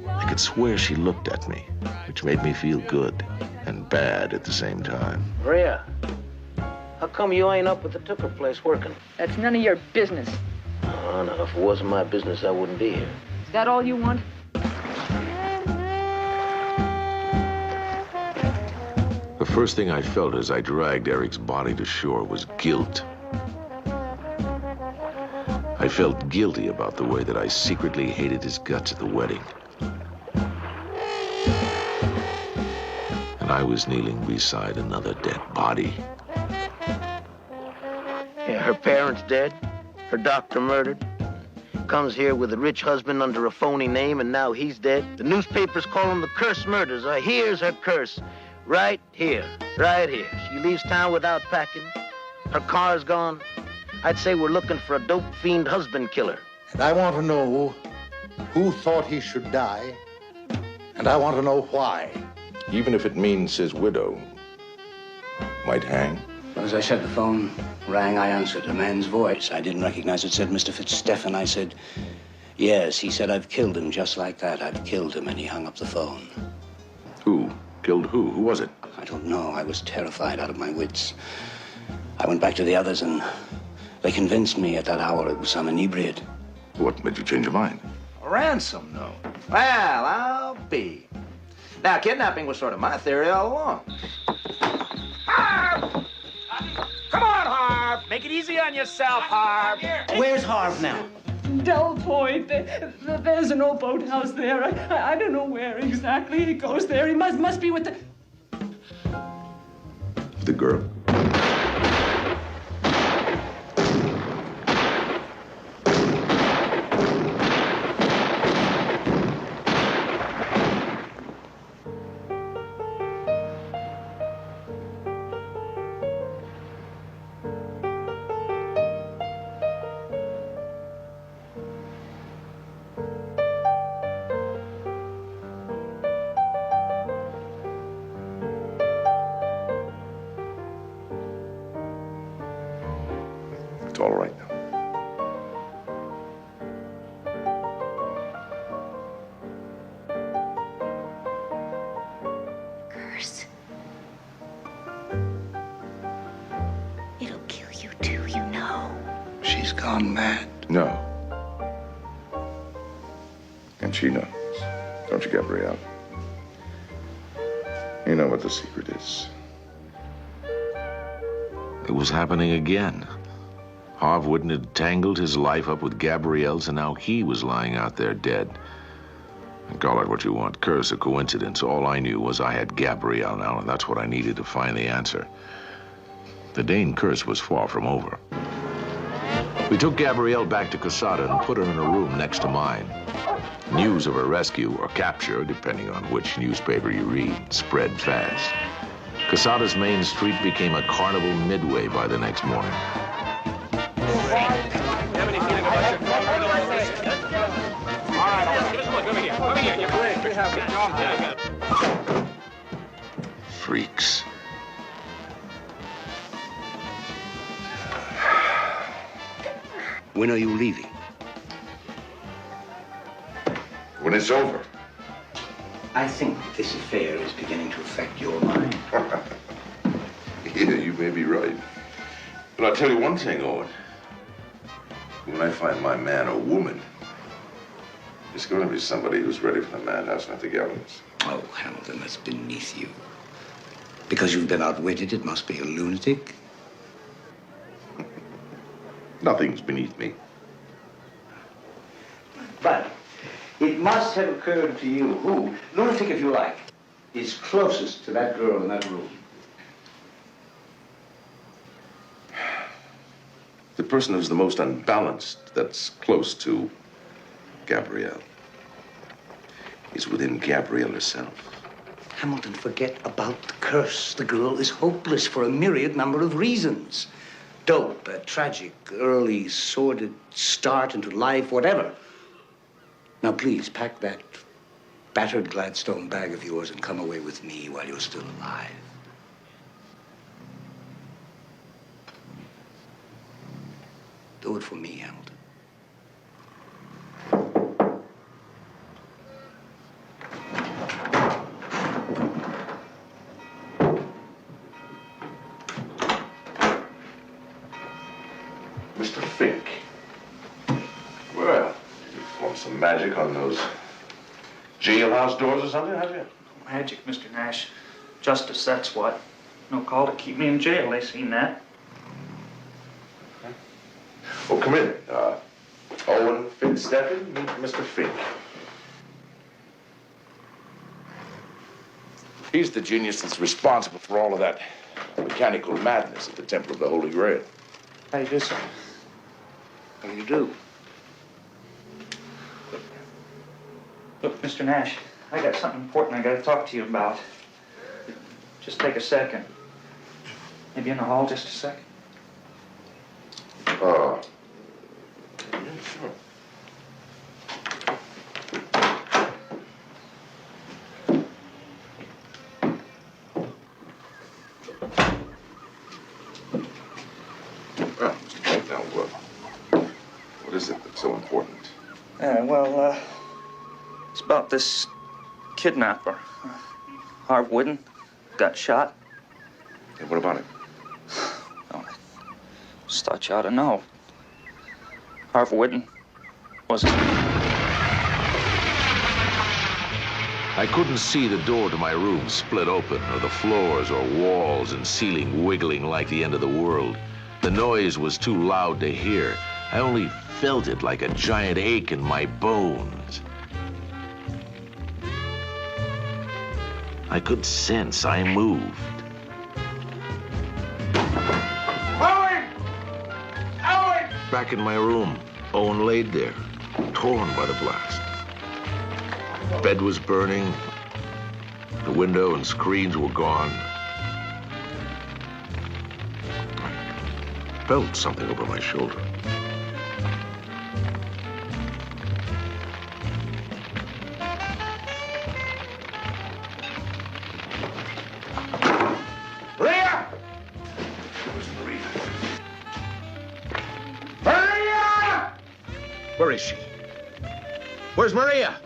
I could swear she looked at me, which made me feel good and bad at the same time. Maria, how come you ain't up at the Tucker place working? That's none of your business. Oh, no, if it wasn't my business, I wouldn't be here. Is that all you want? The first thing I felt as I dragged Eric's body to shore was guilt. I felt guilty about the way that I secretly hated his guts at the wedding. And I was kneeling beside another dead body. Yeah, her parents dead, her doctor murdered. Comes here with a rich husband under a phony name, and now he's dead. The newspapers call them the curse murders. Here's her curse. Right here. Right here. She leaves town without packing. Her car's gone. I'd say we're looking for a dope fiend husband killer. And I want to know who thought he should die, and I want to know why. Even if it means his widow might hang. As I said, the phone rang. I answered. A man's voice. I didn't recognize it. Said, Mr. Fitzstephen. I said, yes. He said, I've killed him just like that. I've killed him. And he hung up the phone. Who? Killed who? Who was it? I don't know. I was terrified out of my wits. I went back to the others, and they convinced me at that hour it was some inebriate. What made you change your mind? A ransom note. Well, I'll be. Now, kidnapping was sort of my theory all along. Harv! Come on, Harv! Make it easy on yourself, Harv. Where's Harv now? Del Point. There's an old boathouse there. I don't know where exactly he goes there. He must be with The girl. It's all right now. Curse. It'll kill you too, you know. She's gone mad. No. And she knows. Don't you, Gabrielle? You know what the secret is. It was happening again. Harv Wooden had tangled his life up with Gabrielle's, and now he was lying out there dead. And call it what you want, curse or coincidence. All I knew was I had Gabrielle now, and that's what I needed to find the answer. The Dain curse was far from over. We took Gabrielle back to Casada and put her in a room next to mine. News of her rescue, or capture, depending on which newspaper you read, spread fast. Casada's main street became a carnival midway by the next morning. Have any feeling about your all right. Give us a look. Over here. Over here. You're great. We have it. Freaks. When are you leaving? When it's over. I think this affair is beginning to affect your mind. Yeah, you may be right. But I'll tell you one thing, Owen. When I find my man or woman, it's going to be somebody who's ready for the madhouse, not the gallows. Oh, Hamilton, that's beneath you. Because you've been outwitted, it must be a lunatic. Nothing's beneath me. But it must have occurred to you who, lunatic if you like, is closest to that girl in that room. The person who's the most unbalanced, that's close to Gabrielle, is within Gabrielle herself. Hamilton, forget about the curse. The girl is hopeless for a myriad number of reasons. Dope, a tragic, early, sordid start into life, whatever. Now, please, pack that battered Gladstone bag of yours and come away with me while you're still alive. Do it for me, Hamilton. Mr. Fink. Well, you formed some magic on those jailhouse doors or something, have you? Magic, Mr. Nash. Justice, that's what. No call to keep me in jail. They seen that. Oh, come in. Owen Fitzstephen, meet Mr. Fink. He's the genius that's responsible for all of that mechanical madness at the Temple of the Holy Grail. How do you do, sir? How do you do? Look, Mr. Nash, I got something important I got to talk to you about. Just take a second. Maybe in the hall, just a second. Yeah, sure. Well, Mr. Fink, now, what is it that's so important? It's about this kidnapper. Harv Whidden got shot. Hey, what about it? Just thought you ought to know. Harv Whidden was... I couldn't see the door to my room split open, or the floors or walls and ceiling wiggling like the end of the world. The noise was too loud to hear. I only felt it like a giant ache in my bones. I could sense I moved. Owen! Owen! Back in my room, Owen laid there, torn by the blast. Bed was burning. The window and screens were gone. I felt something over my shoulder. Maria! It was Maria. Maria! Where is she? Where's Maria?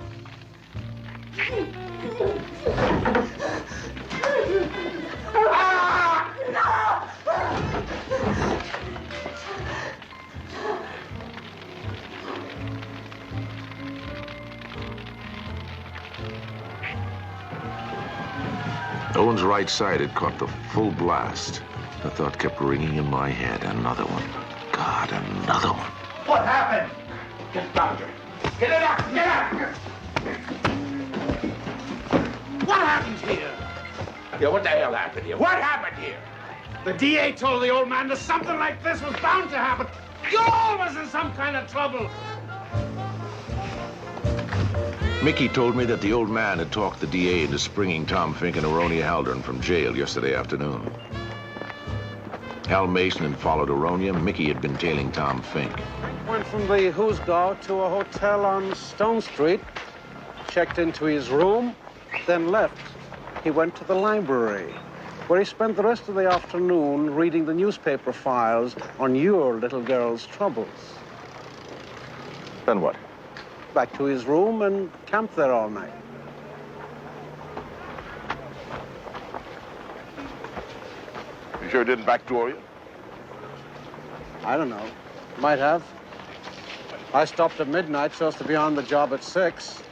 Owen's right side had caught the full blast. The thought kept ringing in my head. Another one. God, another one. What happened? Get the doctor. Get a doctor. Get out. What happened here? Yeah, what the hell happened here? What happened here? The DA told the old man that something like this was bound to happen. You're always in some kind of trouble. Mickey told me that the old man had talked the DA into springing Tom Fink and Aronia Haldern from jail yesterday afternoon. Hal Mason had followed Aronia. Mickey had been tailing Tom Fink. Went from the Hoosgaard to a hotel on Stone Street, checked into his room, then left. He went to the library, where he spent the rest of the afternoon reading the newspaper files on your little girl's troubles. Then what? Back to his room and camped there all night. You sure it didn't backdoor you? I don't know. Might have. I stopped at midnight so as to be on the job at 6.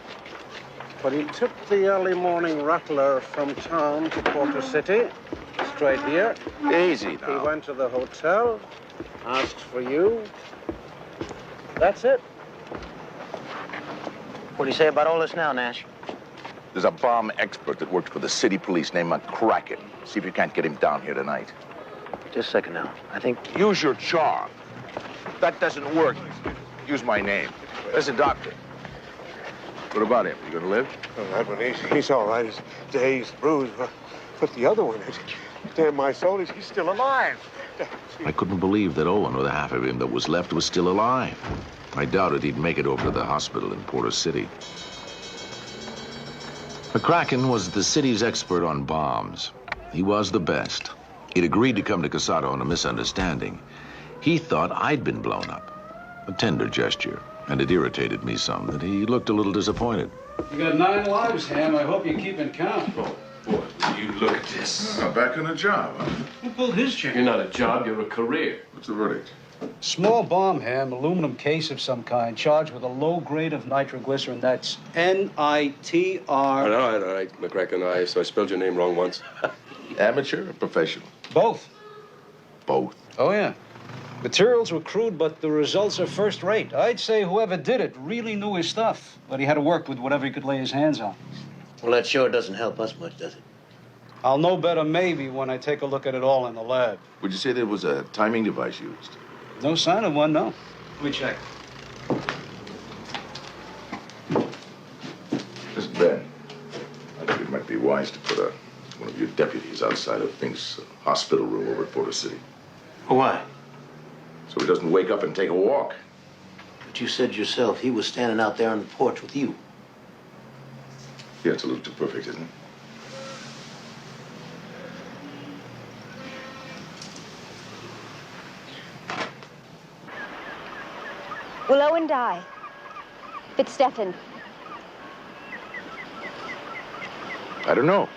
But he took the early morning rattler from town to Porter City, straight here. Easy now. He went to the hotel, asked for you. That's it. What do you say about all this now, Nash? There's a bomb expert that works for the city police named McCracken. See if you can't get him down here tonight. Just a second now. I think... Use your charm. If that doesn't work, use my name. There's a doctor. What about him? You gonna live? Oh, that one, he's all right. His day's bruised. But the other one, damn my soul, he's still alive. I couldn't believe that Owen, or the half of him that was left, was still alive. I doubted he'd make it over to the hospital in Porter City. McCracken was the city's expert on bombs. He was the best. He'd agreed to come to Casado on a misunderstanding. He thought I'd been blown up. A tender gesture, and it irritated me some that he looked a little disappointed. You got 9 lives, Ham. I hope you're keeping count. Oh, boy, will you look at this. Oh, back on the job, huh? Who pulled his chain? You're not a job, you're a career. What's the verdict? Small bomb, Ham. Aluminum case of some kind, charged with a low grade of nitroglycerin. That's N-I-T-R. All right, McCracken. So I spelled your name wrong once. Amateur or professional? Both. Both? Oh, yeah. Materials were crude, but the results are first rate. I'd say whoever did it really knew his stuff, but he had to work with whatever he could lay his hands on. Well, that sure doesn't help us much, does it? I'll know better maybe when I take a look at it all in the lab. Would you say there was a timing device used? No sign of one, no. Let me check. Listen, Ben, I think it might be wise to put one of your deputies outside of Fink's hospital room over at Porter City. Why? So he doesn't wake up and take a walk. But you said yourself he was standing out there on the porch with you. Yeah, it's a little too perfect, isn't it? Will Owen die? Fitzstephen. I don't know.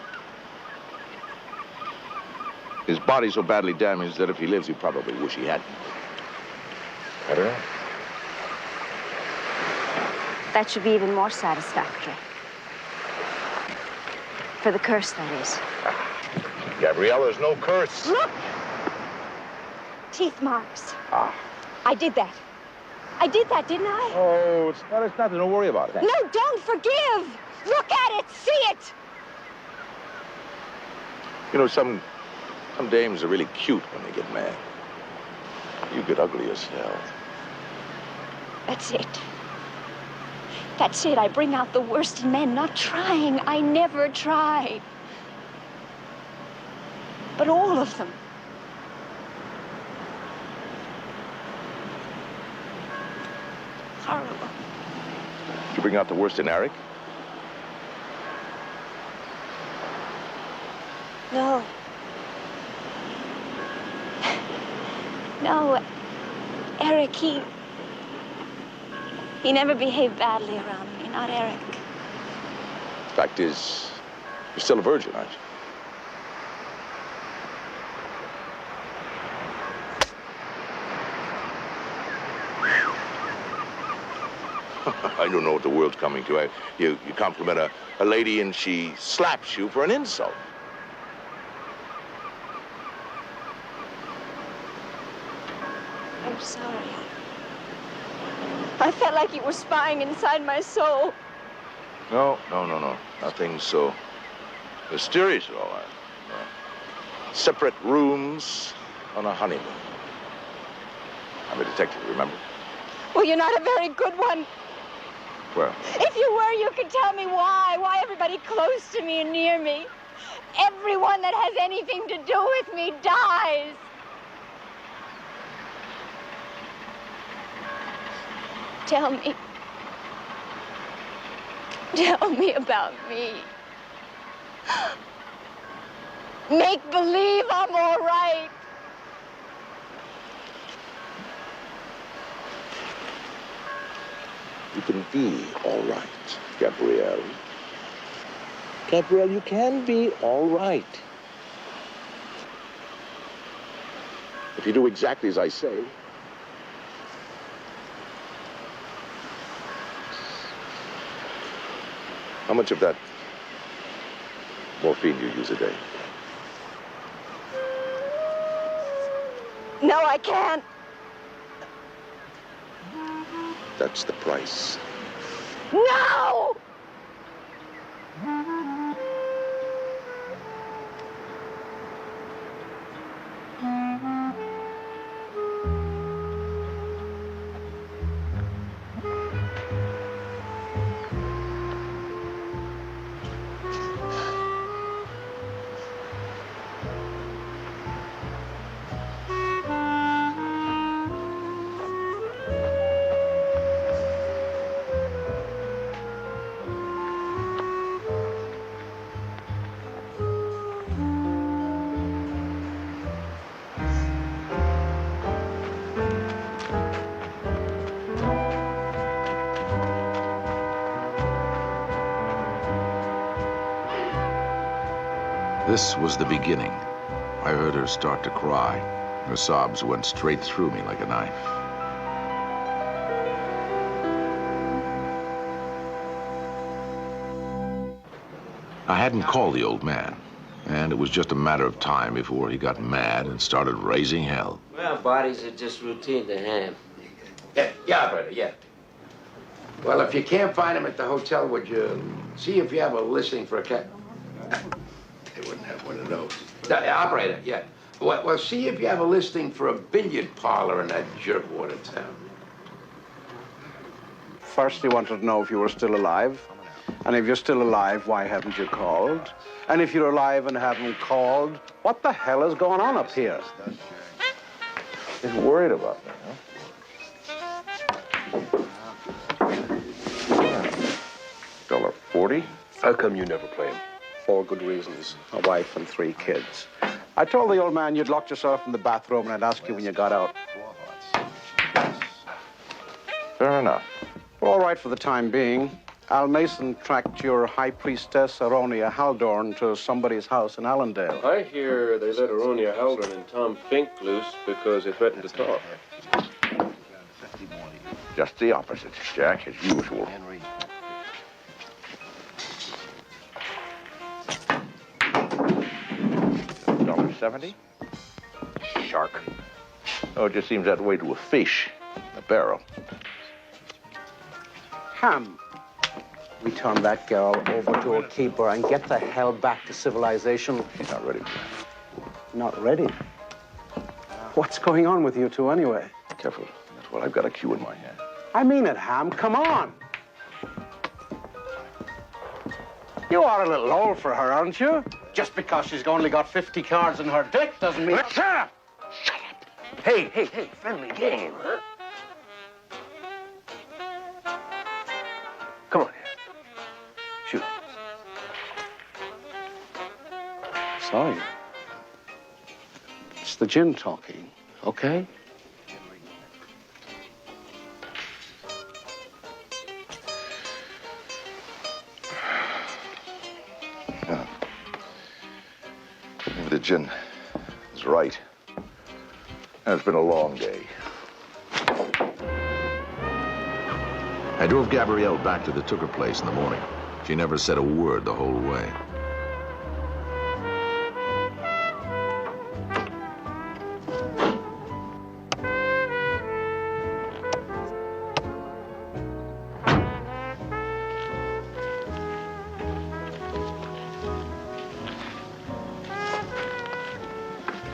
His body's so badly damaged that if he lives, he probably wish he hadn't. I don't know. That should be even more satisfactory. For the curse, that is. Gabrielle, there's no curse. Look! Teeth marks. Ah. I did that. I did that, didn't I? Oh, it's nothing. Don't worry about it. No, don't forgive! Look at it! See it! You know, some dames are really cute when they get mad. You get ugly as hell. That's it. That's it. I bring out the worst in men, not trying. I never tried. But all of them. Horrible. You bring out the worst in Eric? No. No. Eric, he never behaved badly around me, not Eric. Fact is, you're still a virgin, aren't you? I don't know what the world's coming to. You compliment a lady and she slaps you for an insult. I'm sorry. I felt like you were spying inside my soul. No. Nothing so mysterious at all. No. Separate rooms on a honeymoon. I'm a detective, remember? Well, you're not a very good one. Well, If you were, you could tell me why everybody close to me and near me, everyone that has anything to do with me dies. Tell me. Tell me about me. Make believe I'm all right. you can be all right, Gabrielle. Gabrielle, you can be all right. If you do exactly as I say. How much of that morphine you use a day? No, I can't. That's the price. No! This was the beginning. I heard her start to cry. Her sobs went straight through me like a knife. I hadn't called the old man, and it was just a matter of time before he got mad and started raising hell. Well, bodies are just routine to Ham. Yeah, brother, yeah. Well, if you can't find him at the hotel, would you see if you have a listing for a cat? They wouldn't have one of those. Operator, yeah. Well, see if you have a listing for a billiard parlor in that jerkwater town. First, he wanted to know if you were still alive. And if you're still alive, why haven't you called? And if you're alive and haven't called, what the hell is going on up here? He's worried about me, huh? $1.40? How come you never play him? For good reasons. A wife and 3 kids. I told the old man you'd locked yourself in the bathroom and I'd ask you when you got out. Fair enough. Well, all right for the time being. Al Mason tracked your high priestess, Aronia Haldorn, to somebody's house in Allendale. I hear they let Aronia Haldorn and Tom Fink loose because they threatened to talk. Just the opposite, Jack, as usual. $1.70? Shark. Oh, it just seems that way to a fish in a barrel. Ham, return that girl over to her keeper and get the hell back to civilization. She's not ready for that. Not ready? What's going on with you two anyway? Careful. Well, I've got a cue in my hand. I mean it, Ham. Come on. You are a little old for her, aren't you? Just because she's only got 50 cards in her deck doesn't mean... Shut up! Shut up! Hey, friendly game, huh? Come on here. Shoot. Sorry. It's the gin talking, okay? Yeah. Maybe the gin is right. And it's been a long day. I drove Gabrielle back to the Tucker place in the morning. She never said a word the whole way.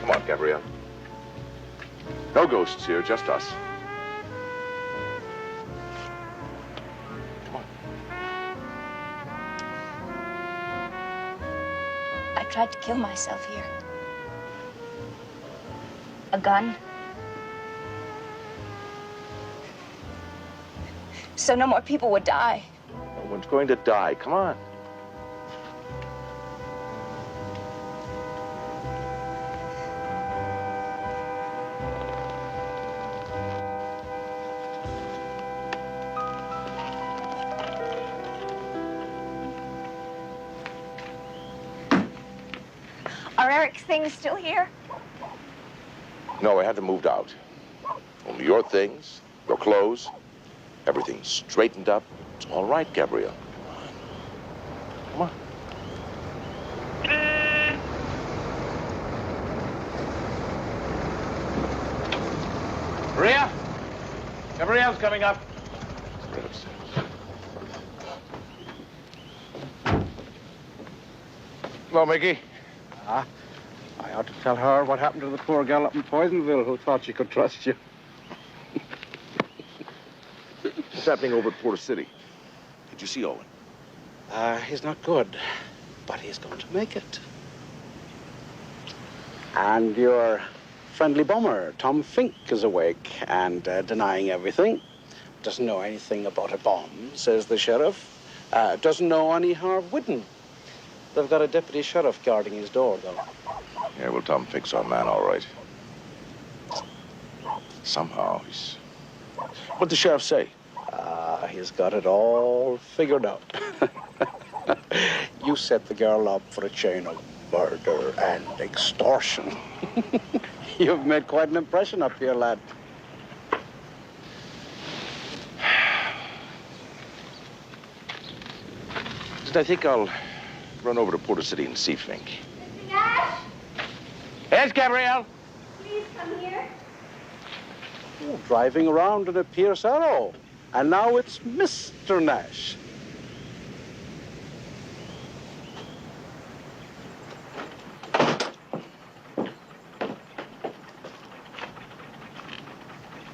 Come on, Gabrielle. No ghosts here, just us. I tried to kill myself here. A gun. So no more people would die. No one's going to die. Come on. Are Eric's things still here? No, I had them moved out. Only your things, your clothes, everything's straightened up. It's all right, Gabrielle. Come on. Maria? Gabrielle's coming up. Hello, Mickey. I ought to tell her what happened to the poor girl up in Poisonville who thought she could trust you. What's happening over at Porter City? Did you see Owen? He's not good, but he's going to make it. And your friendly bummer, Tom Fink, is awake and denying everything. Doesn't know anything about a bomb, says the sheriff. Doesn't know any Harv Whitten. They've got a deputy sheriff guarding his door, though. Yeah, well, Tom Fink's our man, all right. Somehow he's... What'd the sheriff say? He's got it all figured out. You set the girl up for a chain of murder and extortion. You've made quite an impression up here, lad. I think I'll run over to Porter City and see Fink. Mr. Nash, Yes, Gabrielle? please come here. Oh, driving around in a Pierce Arrow. And now it's Mr. Nash.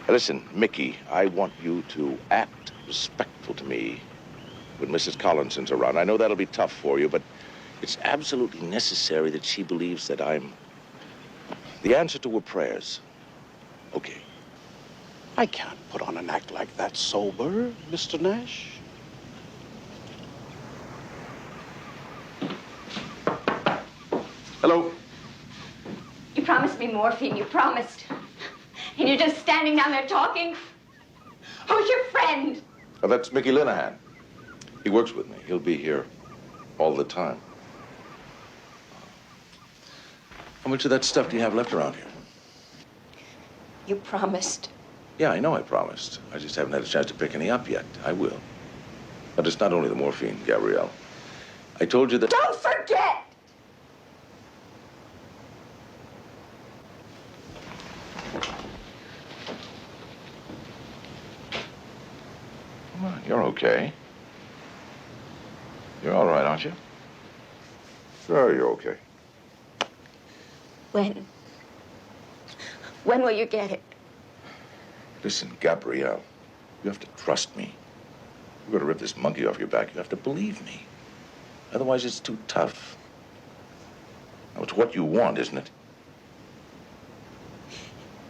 Listen, Mickey, I want you to act respectful to me when Mrs. Collinson's around. I know that'll be tough for you, but it's absolutely necessary that she believes that I'm the answer to her prayers. Okay. I can't put on an act like that sober, Mr. Nash. Hello. You promised me morphine, you promised. And you're just standing down there talking? Who's your friend? Oh, that's Mickey Linehan. He works with me. He'll be here all the time. How much of that stuff do you have left around here? You promised. Yeah, I know I promised. I just haven't had a chance to pick any up yet. I will. But it's not only the morphine, Gabrielle. I told you that... Don't forget! Come on, you're okay. You're all right, aren't you? Sure, you're okay. When? When will you get it? Listen, Gabrielle, you have to trust me. You're going to rip this monkey off your back. You have to believe me. Otherwise, it's too tough. Now, it's what you want, isn't it?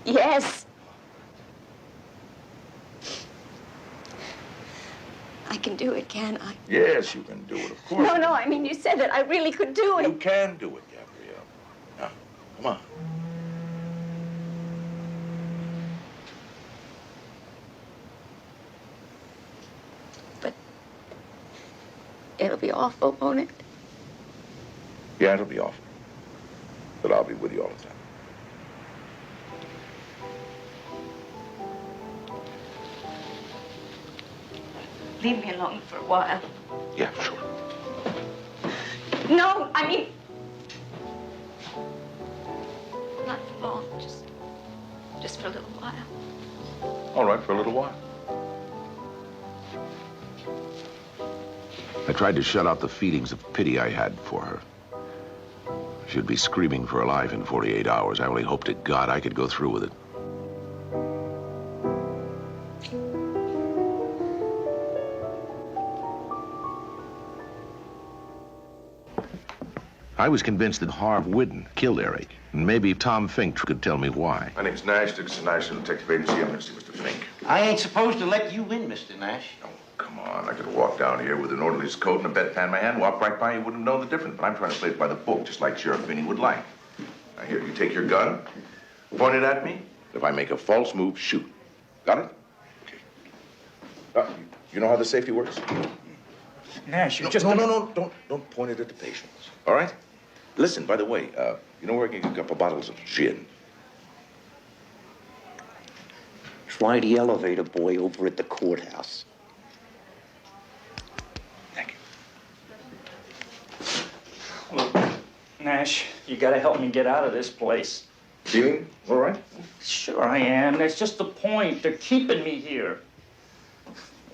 Yes. I can do it, can I? Yes, you can do it, of course. No, I mean, you said that I really could do it. You can do it, Gabrielle. Now, come on. It'll be awful, won't it? Yeah, it'll be awful. But I'll be with you all the time. Leave me alone for a while. Yeah, sure. No, I mean... Not for long, just for a little while. All right, for a little while. I tried to shut out the feelings of pity I had for her. She'd be screaming for her life in 48 hours. I only hoped to God I could go through with it. I was convinced that Harv Whitten killed Eric. And maybe Tom Fink could tell me why. My name's Nash, Dixon National Detective Agency. I'm going to see Mr. Fink. I ain't supposed to let you in, Mr. Nash. Oh, come on. I could walk down here with an orderly's coat and a bedpan in my hand, walk right by, you wouldn't know the difference. But I'm trying to play it by the book, just like Sheriff Finney would like. Now, here, you take your gun, point it at me. If I make a false move, shoot. Got it? Okay. You know how the safety works? Nash, you No, don't point it at the patients. All right? Listen, by the way, you know where I can get a couple bottles of gin? flighty elevator boy over at the courthouse. Look, Nash, you gotta help me get out of this place. Feeling all right? Sure I am. That's just the point. They're keeping me here.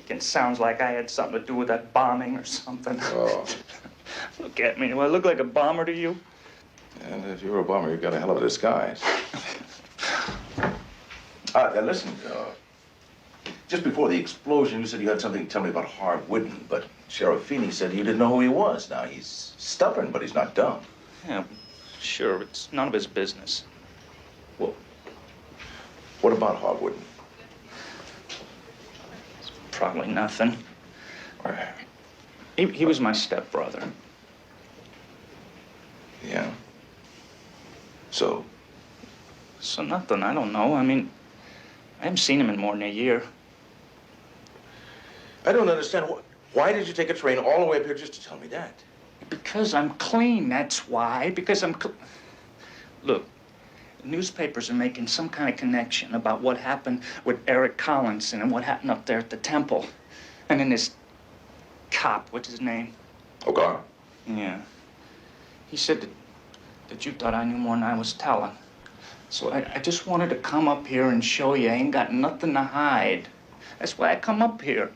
It sounds like I had something to do with that bombing or something. Oh. Look at me. Do I look like a bomber to you? And if you're a bomber, you've got a hell of a disguise. Now listen, just before the explosion, you said you had something to tell me about Harv Whitten, but Sheriff Feeney said you didn't know who he was. Now, he's stubborn, but he's not dumb. Yeah, sure. It's none of his business. Well, what about Harv Whitten? Probably nothing. He was my stepbrother. Yeah? So? So nothing. I don't know. I mean, I haven't seen him in more than a year. I don't understand. Why did you take a train all the way up here just to tell me that? Because I'm clean, that's why. Because I'm Look, newspapers are making some kind of connection about what happened with Eric Collinson and what happened up there at the temple. And then this cop, what's his name? O'Gar? Yeah. He said that you thought I knew more than I was telling. So I just wanted to come up here and show you I ain't got nothing to hide. That's why I come up here.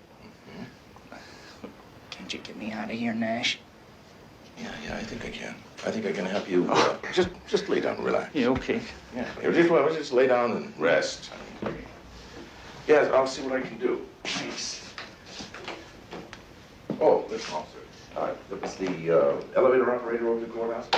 Can't you get me out of here, Nash? Yeah, I think I can. I think I can help you. Just lay down and relax. Yeah, okay. Yeah, just lay down and rest. Yes, I'll see what I can do. Thanks. Oh, listen, officer. That was the elevator operator over the courthouse.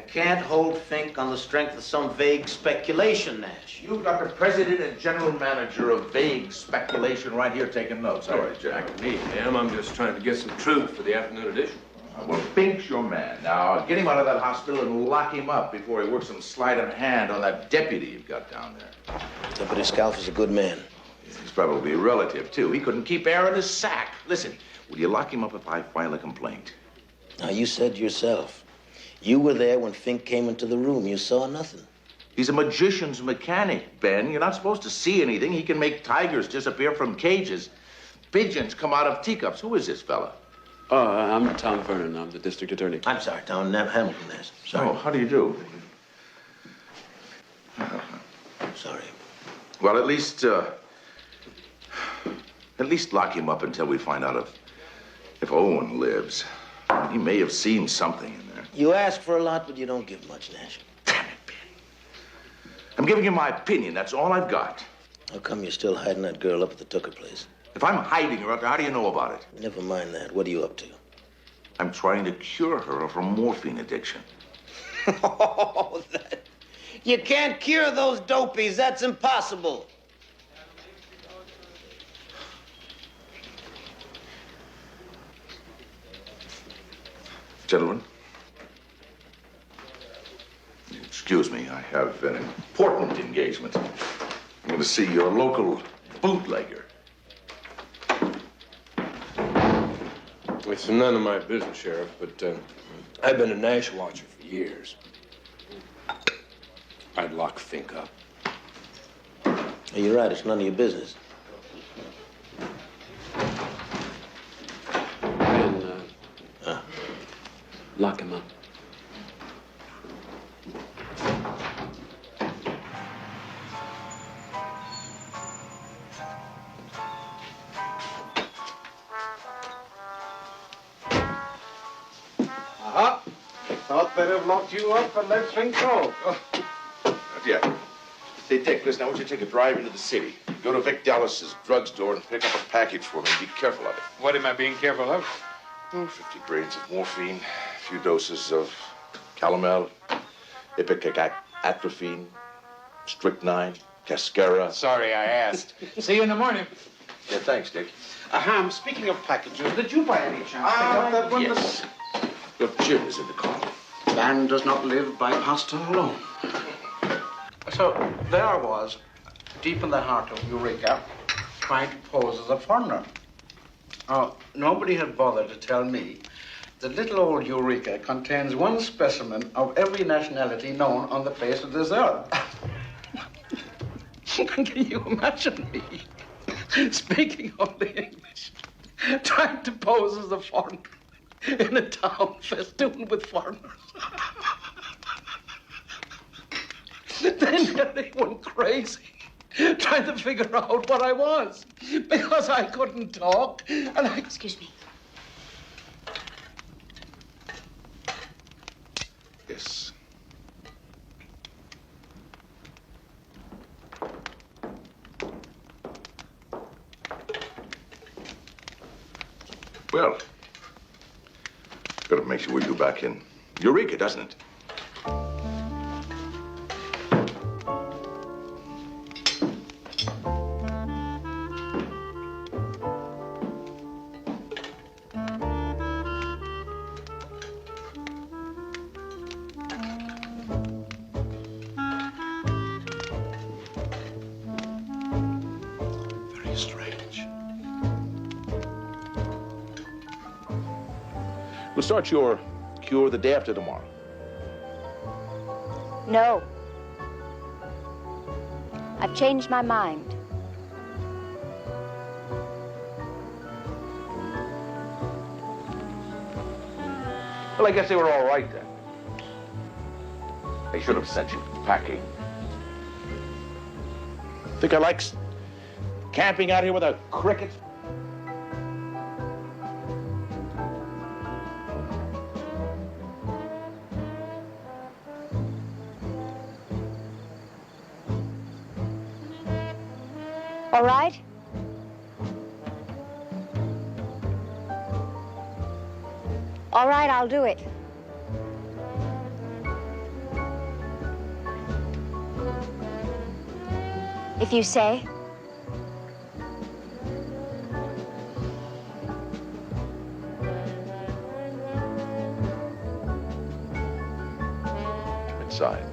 Can't hold Fink on the strength of some vague speculation, Nash. You've got the president and general manager of vague speculation right here taking notes. All right, Jack. Me, ma'am. I'm just trying to get some truth for the afternoon edition. Well, Fink's your man. Now, get him out of that hospital and lock him up before he works some sleight of hand on that deputy you've got down there. Deputy Scalf is a good man. He's probably a relative, too. He couldn't keep air in his sack. Listen, will you lock him up if I file a complaint? Now, you said yourself. You were there when Fink came into the room. You saw nothing. He's a magician's mechanic, Ben. You're not supposed to see anything. He can make tigers disappear from cages. Pigeons come out of teacups. Who is this fella? I'm Tom Vernon. I'm the district attorney. I'm sorry, Tom. Hamilton is. Sorry. Oh, how do you do? Sorry. Well, at least lock him up until we find out if Owen lives. He may have seen something in there. You ask for a lot, but you don't give much, Nash. Damn it, Ben. I'm giving you my opinion. That's all I've got. How come you're still hiding that girl up at the Tucker place? If I'm hiding her out there, how do you know about it? Never mind that. What are you up to? I'm trying to cure her of her morphine addiction. Oh, you can't cure those dopies. That's impossible. Gentlemen, excuse me, I have an important engagement. I'm going to see your local bootlegger. It's none of my business, Sheriff, but I've been a Nash watcher for years. I'd lock Fink up. You're right. It's none of your business. Then, lock him up. Aha! Thought they'd have locked you up and let Fink go. Yeah. Say, Dick, listen, I want you to take a drive into the city. Go to Vic Dallas's drugstore and pick up a package for me. Be careful of it. What am I being careful of? 50 grains of morphine, a few doses of calomel, ipecacuatropine, strychnine, cascara. Sorry I asked. See you in the morning. Yeah, thanks, Dick. Ham, speaking of packages, did you by any chance pick up that one? Yes. Look, Jim is in the car. Man does not live by pasta alone. So there I was, deep in the heart of Eureka, trying to pose as a foreigner. Nobody had bothered to tell me that little old Eureka contains one specimen of every nationality known on the face of this earth. Can you imagine me speaking only English, trying to pose as a foreigner in a town festooned with foreigners? Then they went crazy, trying to figure out what I was, because I couldn't talk, and I... Excuse me. Yes. Well, gotta make sure we go back in. Eureka, doesn't it? Very strange. We'll start your cure the day after tomorrow. No. I've changed my mind. Well, I guess they were all right then. They should have sent you packing. Think I like camping out here with a cricket? All right? All right, I'll do it. If you say. Come inside.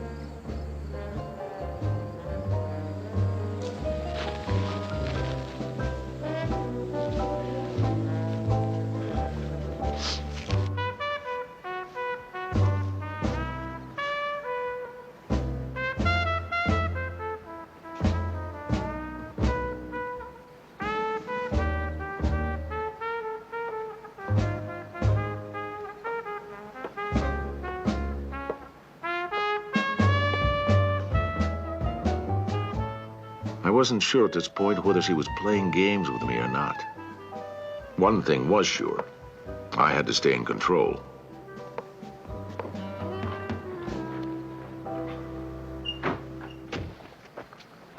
I wasn't sure at this point whether she was playing games with me or not. One thing was sure. I had to stay in control.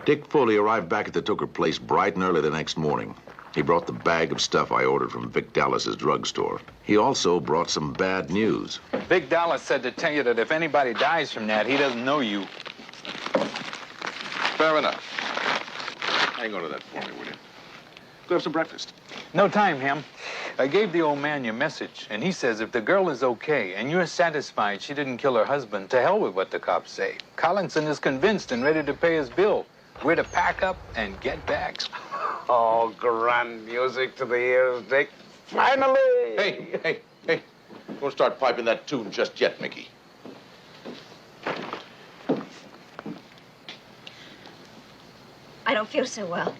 Dick Foley arrived back at the Tooker place bright and early the next morning. He brought the bag of stuff I ordered from Vic Dallas's drugstore. He also brought some bad news. Vic Dallas said to tell you that if anybody dies from that, he doesn't know you. Fair enough. Hang on to that for me, will you? Go have some breakfast. No time, Ham. I gave the old man your message, and he says if the girl is okay and you're satisfied she didn't kill her husband, to hell with what the cops say. Collinson is convinced and ready to pay his bill. We're to pack up and get back. Oh, grand music to the ears, Dick. Finally! Hey. Don't start piping that tune just yet, Mickey. I don't feel so well.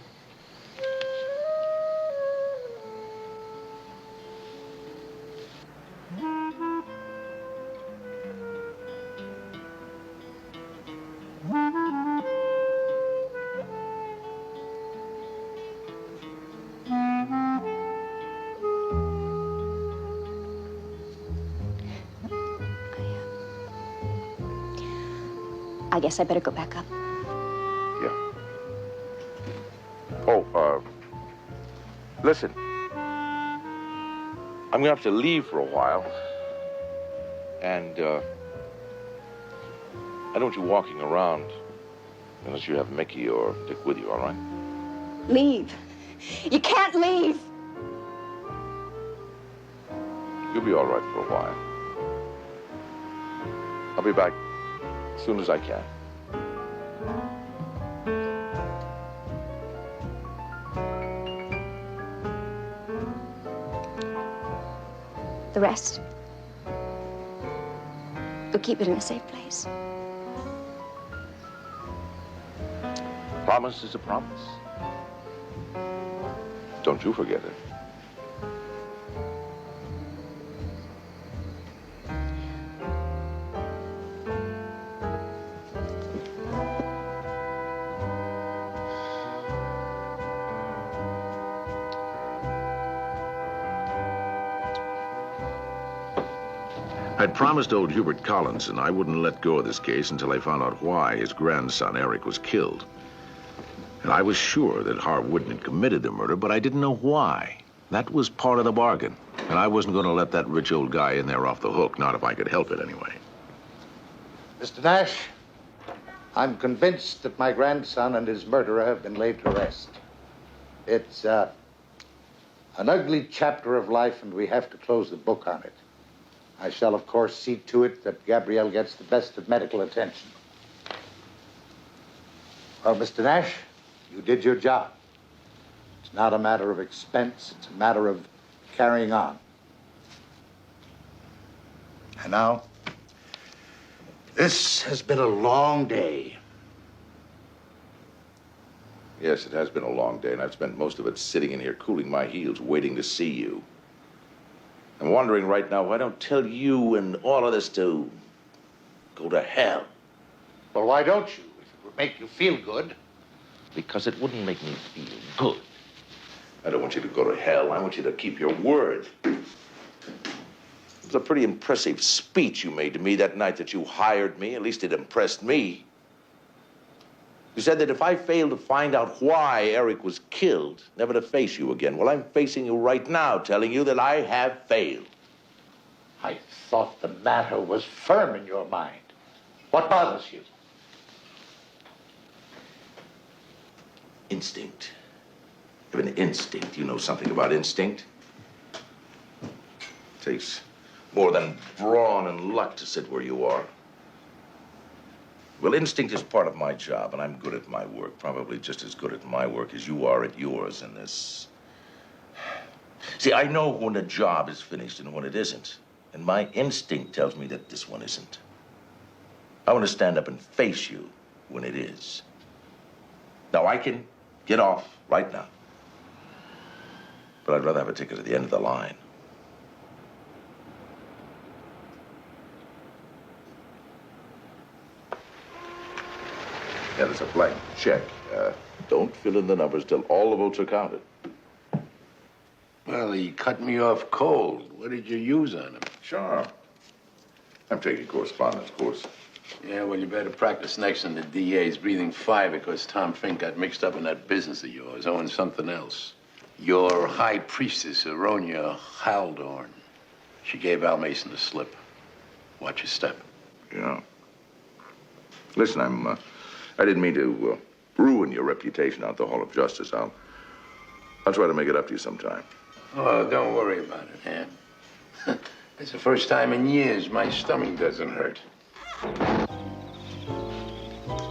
I guess I better go back up. Yeah. Oh, listen. I'm gonna have to leave for a while. And, I don't want you walking around unless you have Mickey or Dick with you, all right? Leave. You can't leave. You'll be all right for a while. I'll be back as soon as I can. The rest, we'll keep it in a safe place. Promise is a promise. Don't you forget it. I'd promised old Hubert Collinson I wouldn't let go of this case until I found out why his grandson, Eric, was killed. And I was sure that Harv Whitten had committed the murder, but I didn't know why. That was part of the bargain. And I wasn't going to let that rich old guy in there off the hook, not if I could help it anyway. Mr. Nash, I'm convinced that my grandson and his murderer have been laid to rest. It's an ugly chapter of life, and we have to close the book on it. I shall, of course, see to it that Gabrielle gets the best of medical attention. Well, Mr. Nash, you did your job. It's not a matter of expense, it's a matter of carrying on. And now, this has been a long day. Yes, it has been a long day, and I've spent most of it sitting in here cooling my heels, waiting to see you. I'm wondering right now, why don't tell you and all of this to go to hell? Well, why don't you? If it would make you feel good. Because it wouldn't make me feel good. I don't want you to go to hell. I want you to keep your word. It was a pretty impressive speech you made to me that night that you hired me. At least it impressed me. You said that if I failed to find out why Eric was killed, never to face you again. Well, I'm facing you right now, telling you that I have failed. I thought the matter was firm in your mind. What bothers you? Instinct. You have an instinct. You know something about instinct? It takes more than brawn and luck to sit where you are. Well, instinct is part of my job, and I'm good at my work. Probably just as good at my work as you are at yours in this. See, I know when a job is finished and when it isn't. And my instinct tells me that this one isn't. I want to stand up and face you when it is. Now, I can get off right now. But I'd rather have a ticket at the end of the line. Yeah, there's a blank check. Don't fill in the numbers till all the votes are counted. Well, he cut me off cold. What did you use on him? Sure. I'm taking correspondence course. Yeah, well, you better practice next on the DA's breathing fire because Tom Fink got mixed up in that business of yours, owing something else. Your high priestess, Aronia Haldorn, she gave Al Mason the slip. Watch your step. Yeah. Listen, I didn't mean to ruin your reputation out at the Hall of Justice. I'll try to make it up to you sometime. Oh, don't worry about it, Ham. It's the first time in years my stomach doesn't hurt.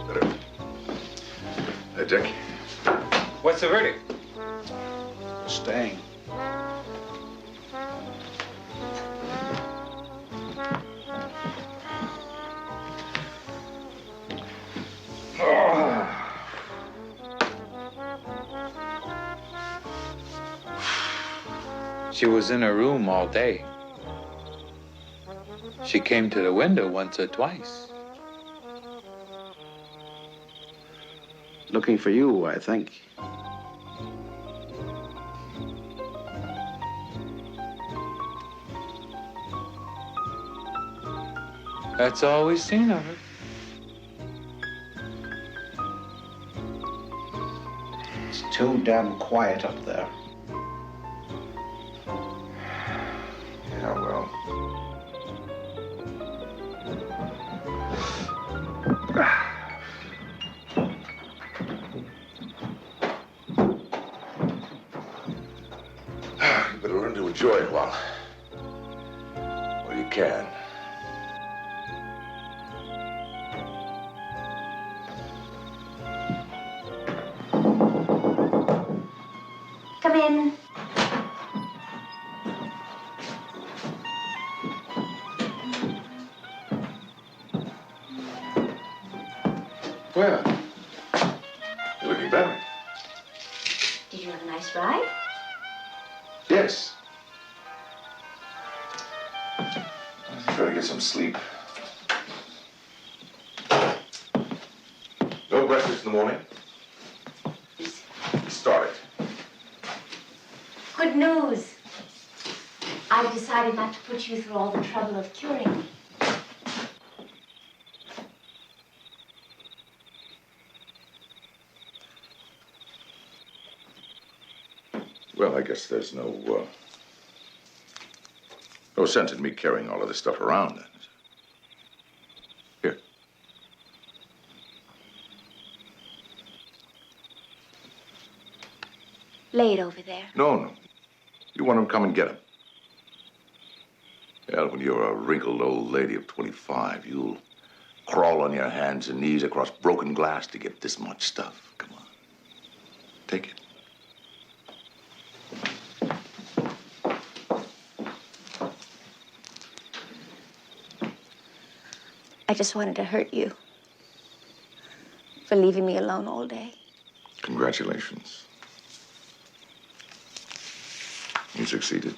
Better. Hey, Dick. What's the verdict? Staying. She was in her room all day. She came to the window once or twice. Looking for you, I think. That's all we've seen of her. It's too damn quiet up there. Yeah, well. You better learn to enjoy it while you can. Come in. Well, you're looking better. Did you have a nice ride? Yes. Try to get some sleep. No breakfast in the morning. Start it. Good news. I've decided not to put you through all the trouble of curing me. Well, I guess there's no sense in me carrying all of this stuff around, then. Here. Lay it over there. No. You want him, come and get him. Well, when you're a wrinkled old lady of 25, you'll crawl on your hands and knees across broken glass to get this much stuff. Come on. Take it. I just wanted to hurt you for leaving me alone all day. Congratulations. You succeeded.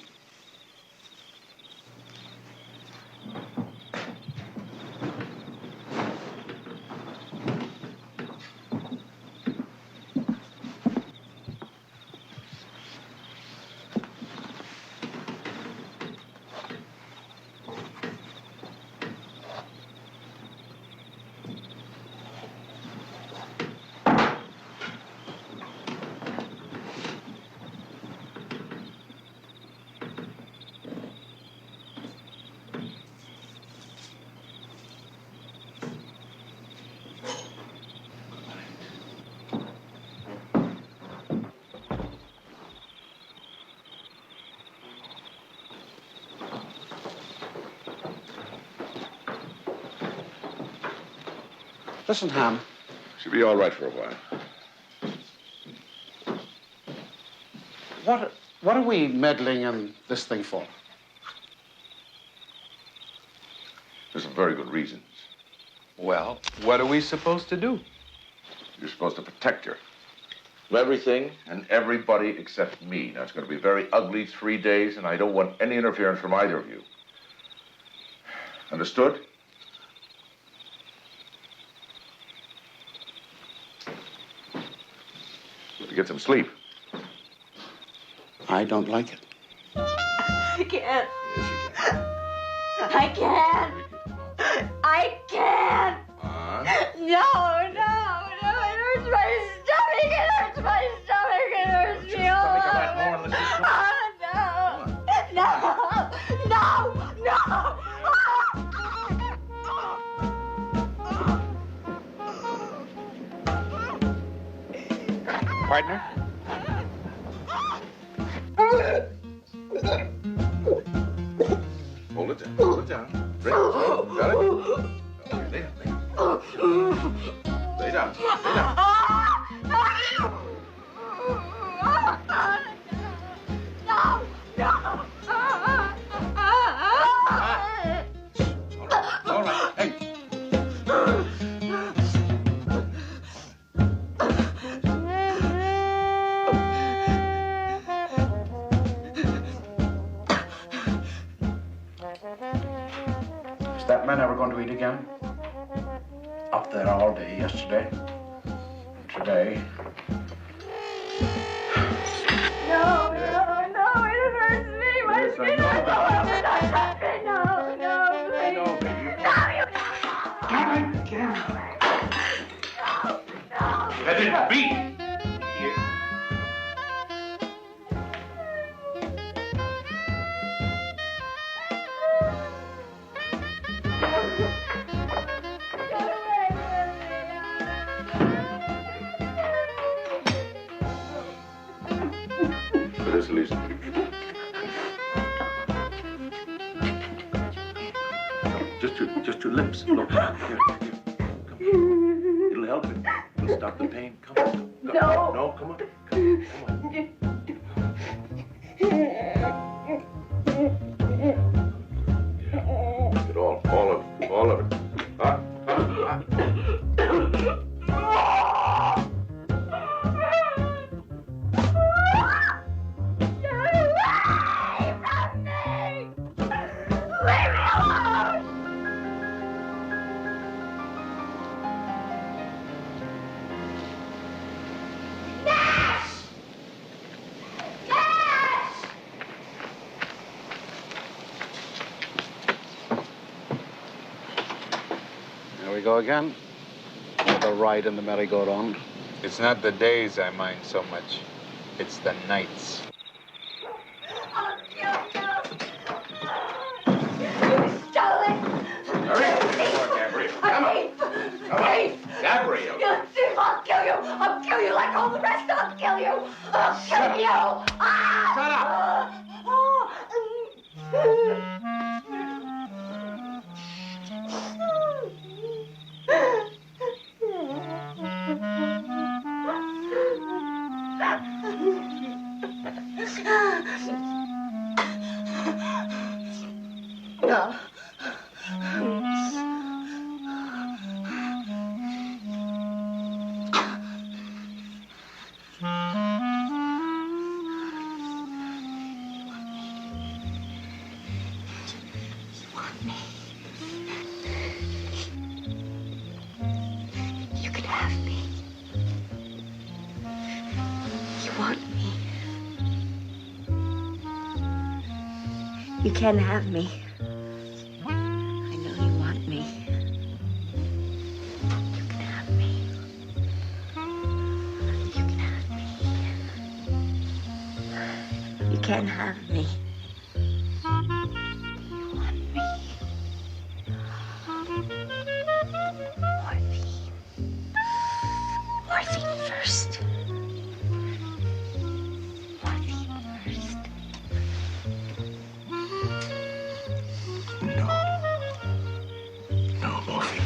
Listen, Ham. She'll be all right for a while. What are we meddling in this thing for? There's some very good reasons. Well, what are we supposed to do? You're supposed to protect her. From everything and everybody except me. Now, it's going to be a very ugly 3 days, and I don't want any interference from either of you. Understood? Get some sleep. I don't like it. I can't. I can't. I can't. No, it hurts my stomach. It hurts my stomach. It hurts me. No. Partner? Hold it down. Hold it down. Drink. Got it? Okay, lay down. Lay down. All right. Hey. Is that man ever going to eat again? Up there all day yesterday. Today. No, it hurts me. My skin hurts all over my country. No, please. No, baby. Let it be. Here. This, Lisa. Just your lips. Look, here. Come. It'll help it. It'll stop the pain. Come. No, come on. Come on. Get all of it. go again. Another ride in the merry-go-round. It's not the days I mind so much. It's the nights. Gabrielle! You thief! I'll kill you! I'll kill you like all the rest! I'll kill you! I'll kill you! Shut up! No. You can have me. You want me. You can have me. I know you want me. You can have me. You can have me. You can have me. You want me. Morphine first. Morphine first. No morphine.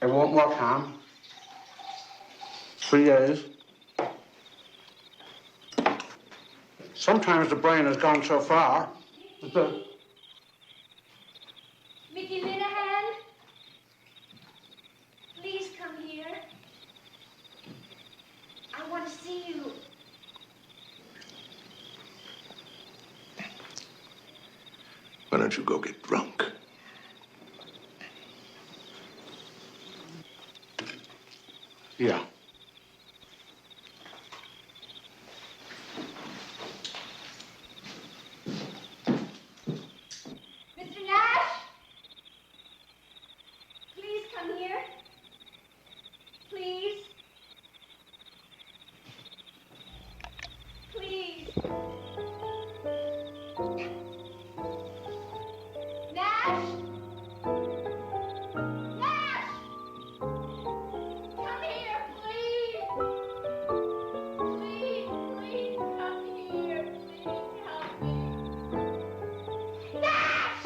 It won't work, Ham. 3 days. Sometimes the brain has gone so far that the... Mickey Linehan, please come here. I want to see you. Why don't you go get drunk? Yeah. Mr. Nash, please come here. Please. Please. Nash! Nash! Come here, please. Please, please come here. Please help me. Nash!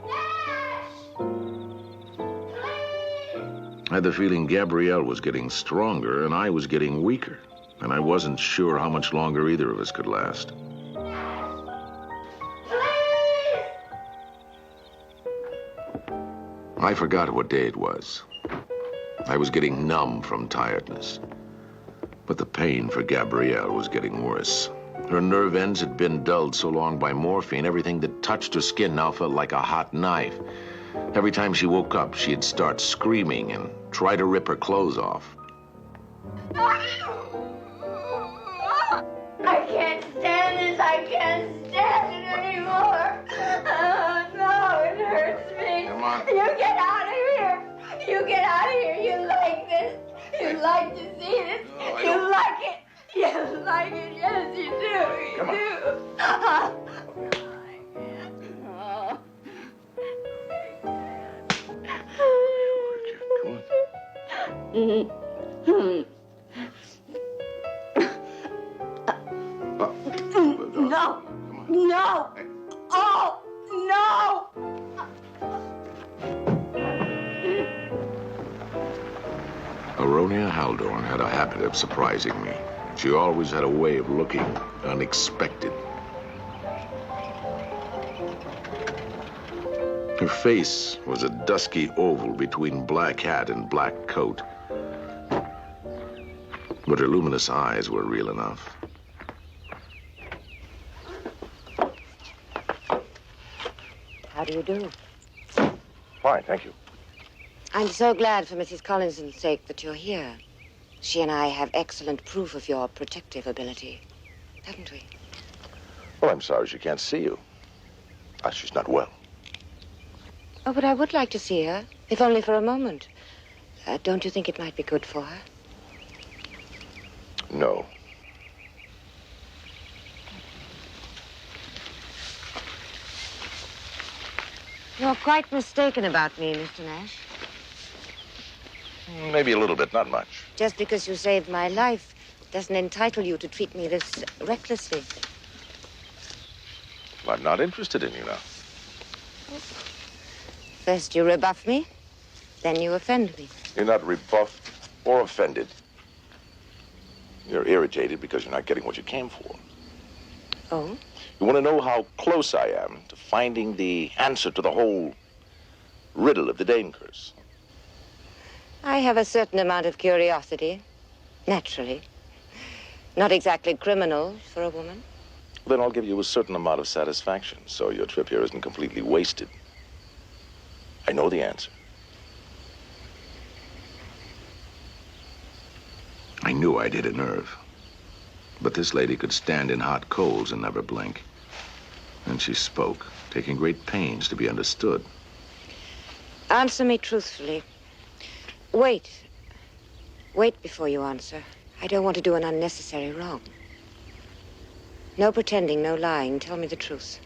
Nash! I had the feeling Gabrielle was getting stronger and I was getting weaker. And I wasn't sure how much longer either of us could last. I forgot what day it was. I was getting numb from tiredness. But the pain for Gabrielle was getting worse. Her nerve ends had been dulled so long by morphine, everything that touched her skin now felt like a hot knife. Every time she woke up, she'd start screaming and try to rip her clothes off. I can't stand this. I can't stand it anymore. Oh, no, it hurts me. Come on. You get out of here. You get out of here. You like this. You like to see this. No, I you don't. like it. You like it. Yes, you do. You Come on. do. Come on. No! Oh, no! Aronia Haldorn had a habit of surprising me. She always had a way of looking unexpected. Her face was a dusky oval between black hat and black coat. But her luminous eyes were real enough. How do you do? Fine, thank you. I'm so glad for Mrs. Collinson's sake that you're here. She and I have excellent proof of your protective ability, haven't we? Well, I'm sorry she can't see you. She's not well. Oh, but I would like to see her, if only for a moment. Don't you think it might be good for her? No. You're quite mistaken about me, Mr. Nash. Maybe a little bit, not much. Just because you saved my life doesn't entitle you to treat me this recklessly. Well, I'm not interested in you now. First you rebuff me, then you offend me. You're not rebuffed or offended. You're irritated because you're not getting what you came for. Oh? You want to know how close I am to finding the answer to the whole riddle of the Dain curse. I have a certain amount of curiosity, naturally. Not exactly criminal for a woman. Then I'll give you a certain amount of satisfaction, so your trip here isn't completely wasted. I know the answer. I knew I'd hit a nerve. But this lady could stand in hot coals and never blink. And she spoke, taking great pains to be understood. Answer me truthfully. Wait. Wait before you answer. I don't want to do an unnecessary wrong. No pretending, no lying. Tell me the truth.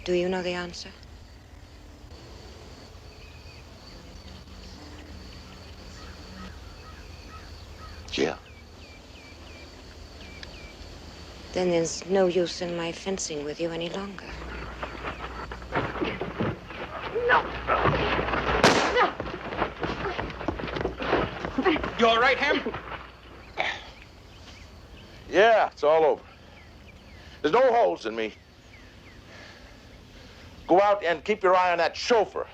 Do you know the answer? Yeah. Then there's no use in my fencing with you any longer. No! No! You all right, Ham? Yeah, it's all over. There's no holes in me. Go out and keep your eye on that chauffeur.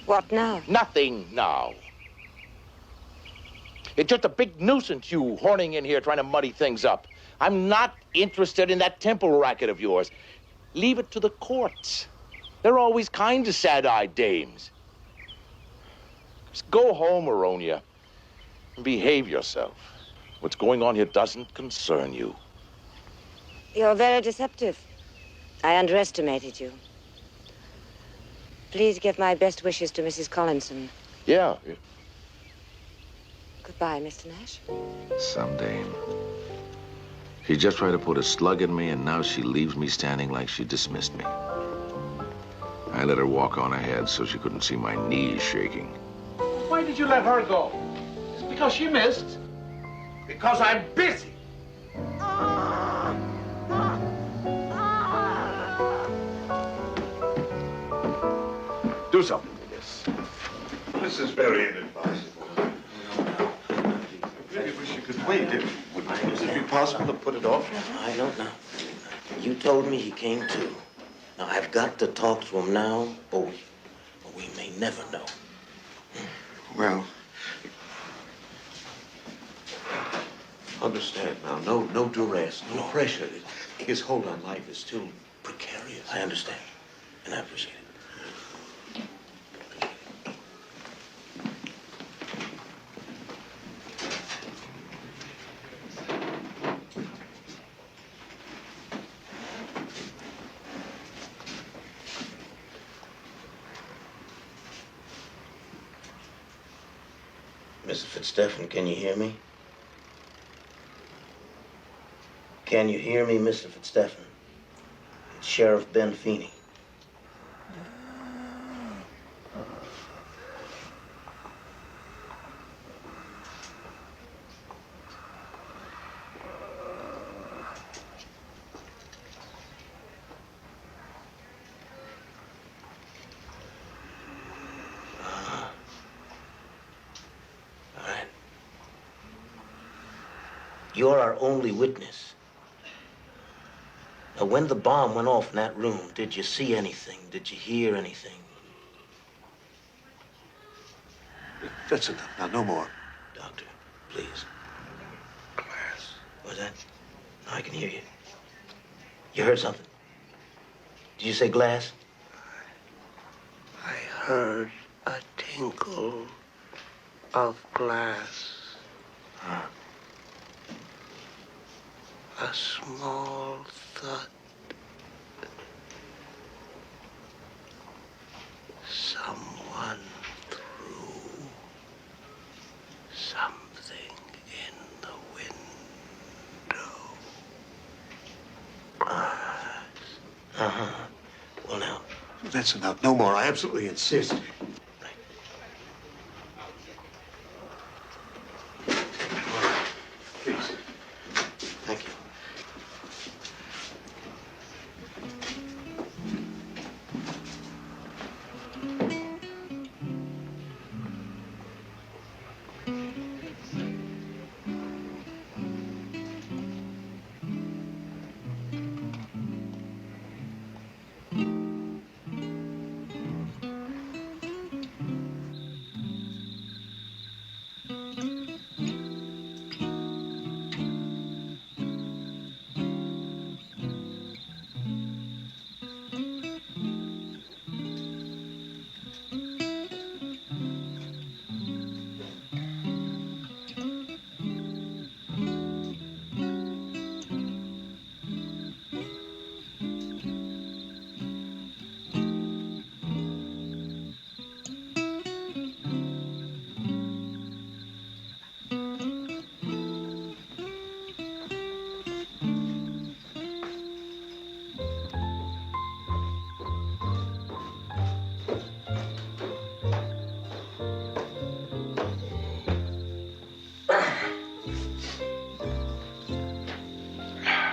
What now? Nothing now. It's just a big nuisance, you horning in here trying to muddy things up. I'm not interested in that temple racket of yours. Leave it to the courts. They're always kind to sad-eyed dames. Just go home, Aronia, and behave yourself. What's going on here doesn't concern you. You're very deceptive. I underestimated you. Please give my best wishes to Mrs. Collinson. Yeah. Goodbye, Mr. Nash. Some dame. She just tried to put a slug in me, and now she leaves me standing like she dismissed me. I let her walk on ahead so she couldn't see my knees shaking. Why did you let her go? It's because she missed. Because I'm busy. Do something with this. This is very inadvisable. I really wish you could wait. Would it be possible to put it off? I don't know. You told me he came too. Now, I've got to talk to him now, or we may never know. Well, understand now. No duress, no pressure. His hold on life is too precarious. I understand, and I appreciate it. Mr. Fitzstephen, can you hear me? Can you hear me, Mr. Fitzstephen? It's Sheriff Ben Feeney. You're our only witness. Now, when the bomb went off in that room, did you see anything? Did you hear anything? That's enough. Now, no more. Doctor, please. Glass. What's that? I can hear you. You heard something? Did you say glass? I heard a tinkle of glass. Huh. A small thud. Someone threw something in the window. Uh-huh. Well, now. That's enough. No more. I absolutely insist. Please. Thank you.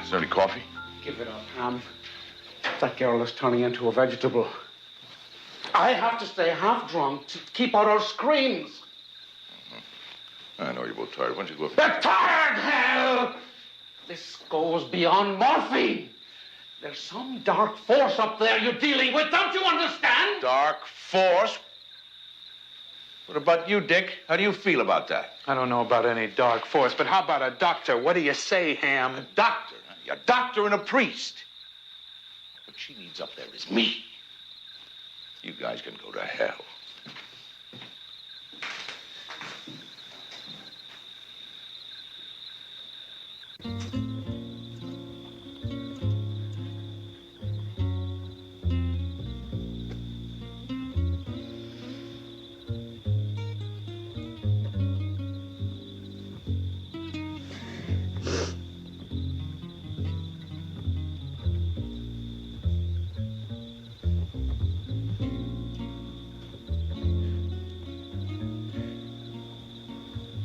Is there any coffee? Give it up, Ham. That girl is turning into a vegetable. I have to stay half drunk to keep out our screams. I know you're both tired. Why don't you go up? They're tired, hell! This goes beyond morphine. There's some dark force up there you're dealing with, don't you understand? Dark force? What about you, Dick? How do you feel about that? I don't know about any dark force, but how about a doctor? What do you say, Ham? A doctor? A doctor and a priest. What she needs up there is me. You guys can go to hell.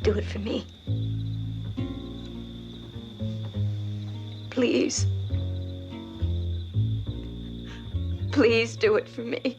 Do it for me. Please. Please do it for me.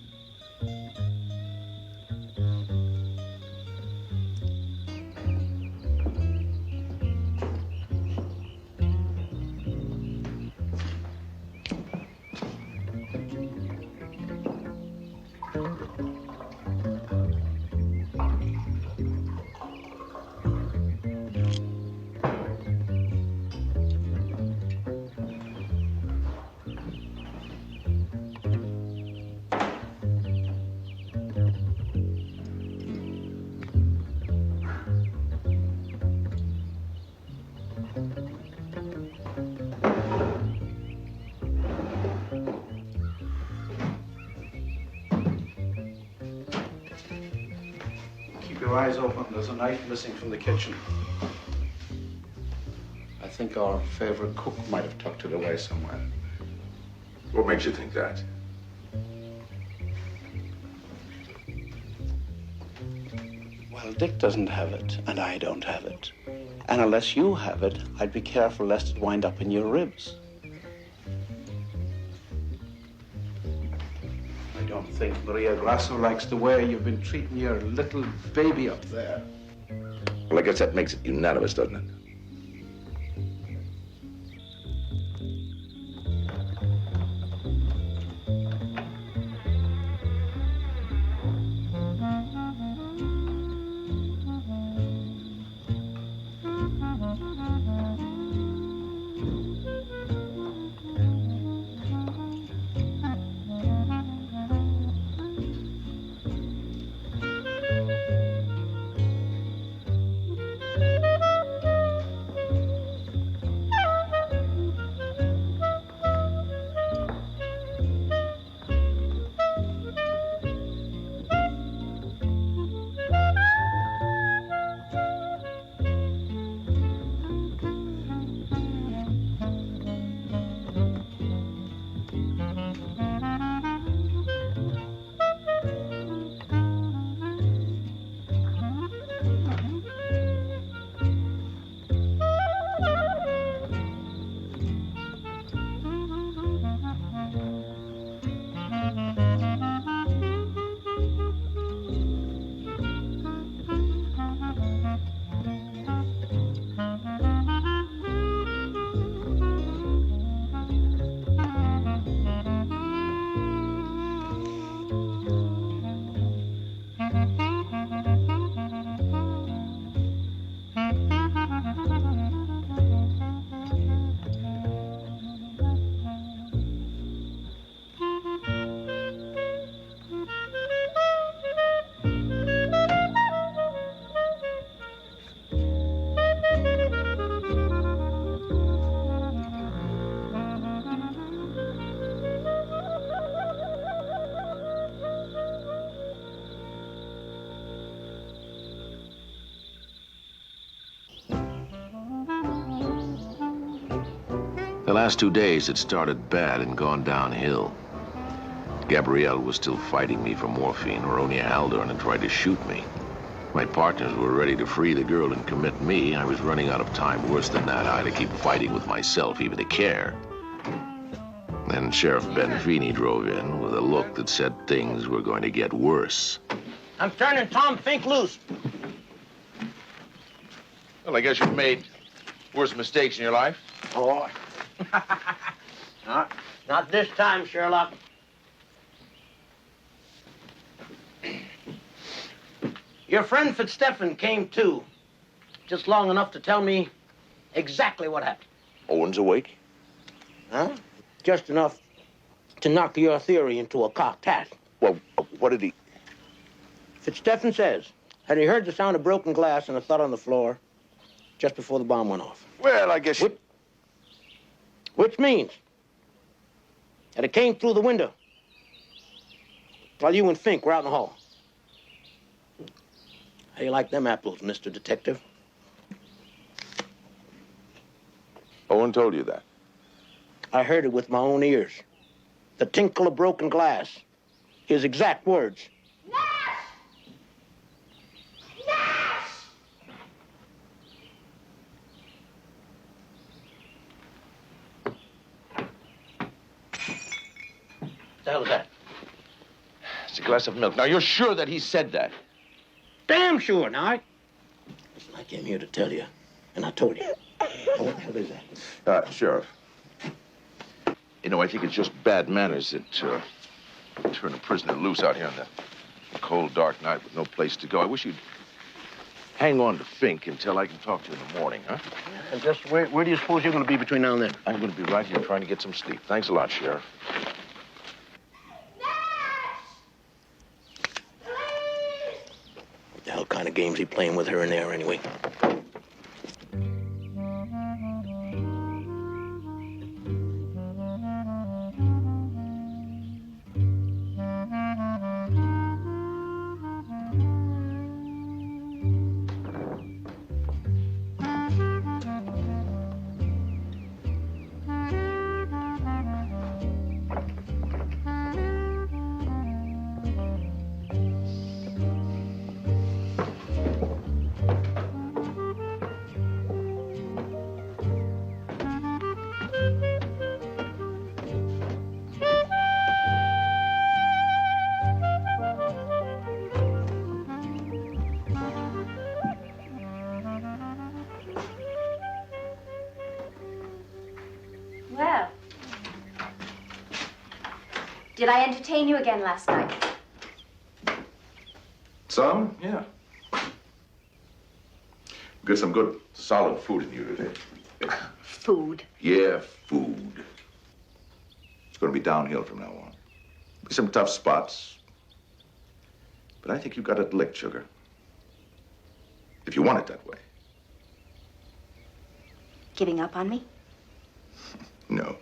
Keep your eyes open. There's a knife missing from the kitchen. I think our favorite cook might have tucked it away somewhere. What makes you think that? Well, Dick doesn't have it, and I don't have it. And unless you have it, I'd be careful lest it wind up in your ribs. I don't think Maria Grasso likes the way you've been treating your little baby up there. Well, I guess that makes it unanimous, doesn't it? The last 2 days had started bad and gone downhill. Gabrielle was still fighting me for morphine. Oronia Haldorn had tried to shoot me. My partners were ready to free the girl and commit me. I was running out of time. Worse than that, I had to keep fighting with myself, even to care. Then Sheriff Ben Feeney drove in with a look that said things were going to get worse. I'm turning Tom Fink loose. Well, I guess you've made worse mistakes in your life. Oh. Not this time, Sherlock. Your friend Fitzstephen came to, just long enough to tell me exactly what happened. Owen's awake? Huh? Just enough to knock your theory into a cocked hat. Well, what did he... Fitzstephen says, had he heard the sound of broken glass and a thud on the floor just before the bomb went off. Well, I guess... Which means that it came through the window while you and Fink were out in the hall. How you like them apples, Mr. Detective? Owen told you that? I heard it with my own ears. The tinkle of broken glass. His exact words. What the hell is that? It's a glass of milk. Now, you're sure that he said that? Damn sure. Now, listen, I came here to tell you, and I told you. Now, what the hell is that? Sheriff. You know, I think it's just bad manners that turn a prisoner loose out here on the cold, dark night with no place to go. I wish you'd hang on to Fink until I can talk to you in the morning, huh? And just where do you suppose you're going to be between now and then? I'm going to be right here trying to get some sleep. Thanks a lot, Sheriff. What the hell kind of games he playing with her in there, anyway? Well, did I entertain you again last night? Some? Yeah. Get some good, solid food in you today. Food. Yeah, food. It's going to be downhill from now on. Be some tough spots. But I think you got it licked, sugar. If you want it that way. Giving up on me? No.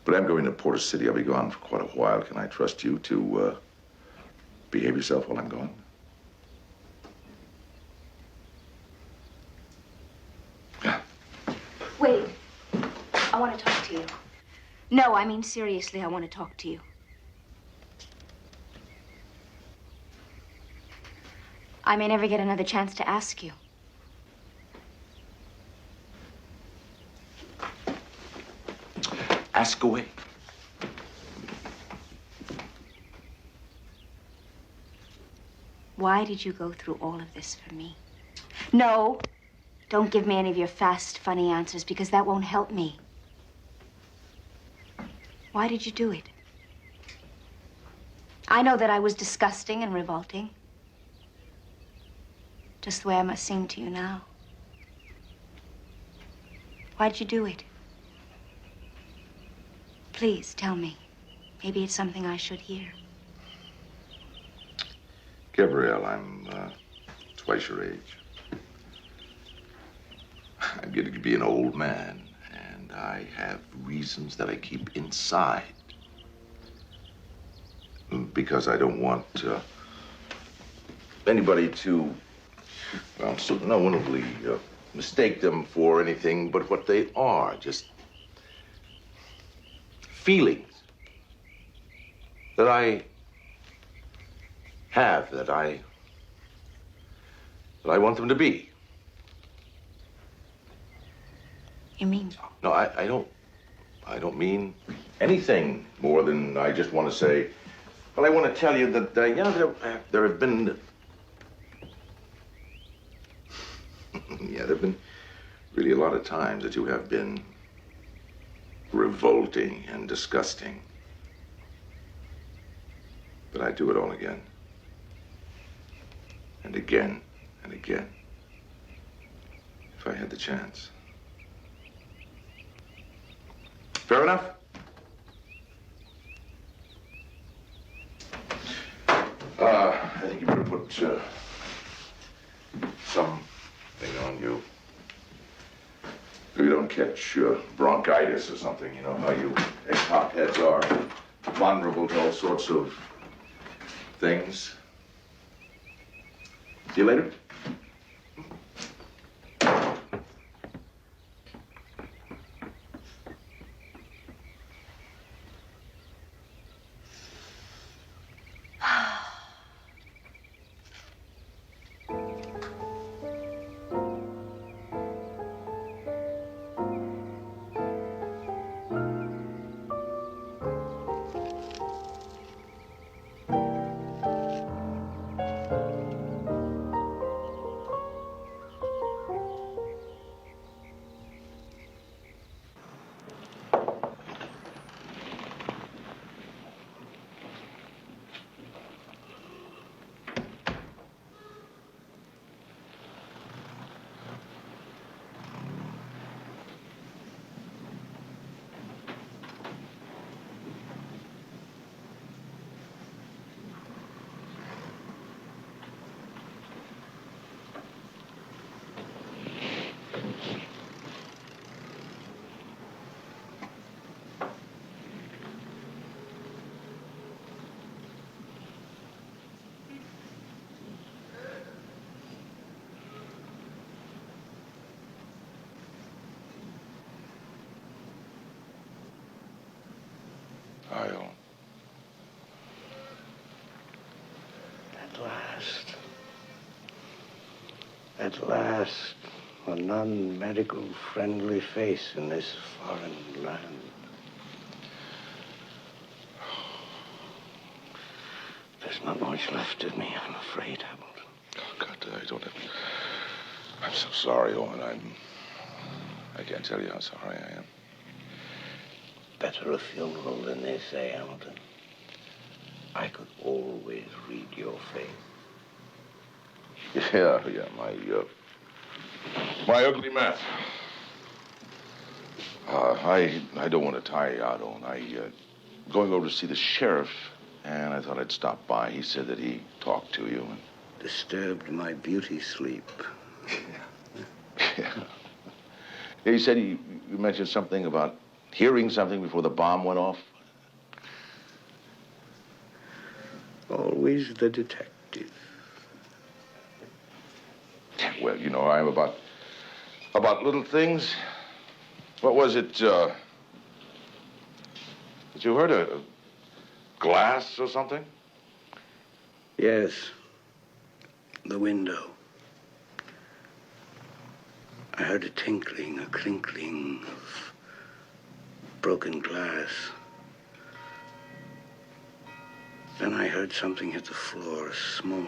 But I'm going to Porter City. I'll be gone for quite a while. Can I trust you to behave yourself while I'm gone? Wait. I want to talk to you. No, I mean seriously, I want to talk to you. I may never get another chance to ask you. Ask away. Why did you go through all of this for me? No, don't give me any of your fast, funny answers, because that won't help me. Why did you do it? I know that I was disgusting and revolting. Just the way I must seem to you now. Why did you do it? Please, tell me. Maybe it's something I should hear. Gabrielle, I'm twice your age. I'm getting to be an old man, and I have reasons that I keep inside. Because I don't want anybody to, well, so no one will mistake them for anything but what they are. Just feelings that I have, that I want them to be. You mean? No, I don't mean anything more than I just want to say. Well, I want to tell you that, there have been, there have been really a lot of times that you have been revolting and disgusting. But I'd do it all again. And again and again. If I had the chance. Fair enough? I think you better put something on you. So you don't catch bronchitis or something. You know how you ex-hop heads are vulnerable to all sorts of things. See you later. At last, a non-medical friendly face in this foreign land. There's not much left of me, I'm afraid, Hamilton. Oh, God, I don't have... I'm so sorry, Owen. I can't tell you how sorry I am. Better a funeral than they say, Hamilton. I could always read your face. Yeah, my ugly mask. I don't want to tire you out, Owen. Going over to see the sheriff, and I thought I'd stop by. He said that he talked to you. And... Disturbed my beauty sleep. Yeah. He said you mentioned something about hearing something before the bomb went off. Always the detective. Well, you know, I'm about little things. What was it, that you heard? A glass or something? Yes. The window. I heard a tinkling, a crinkling of broken glass. Then I heard something hit the floor, a small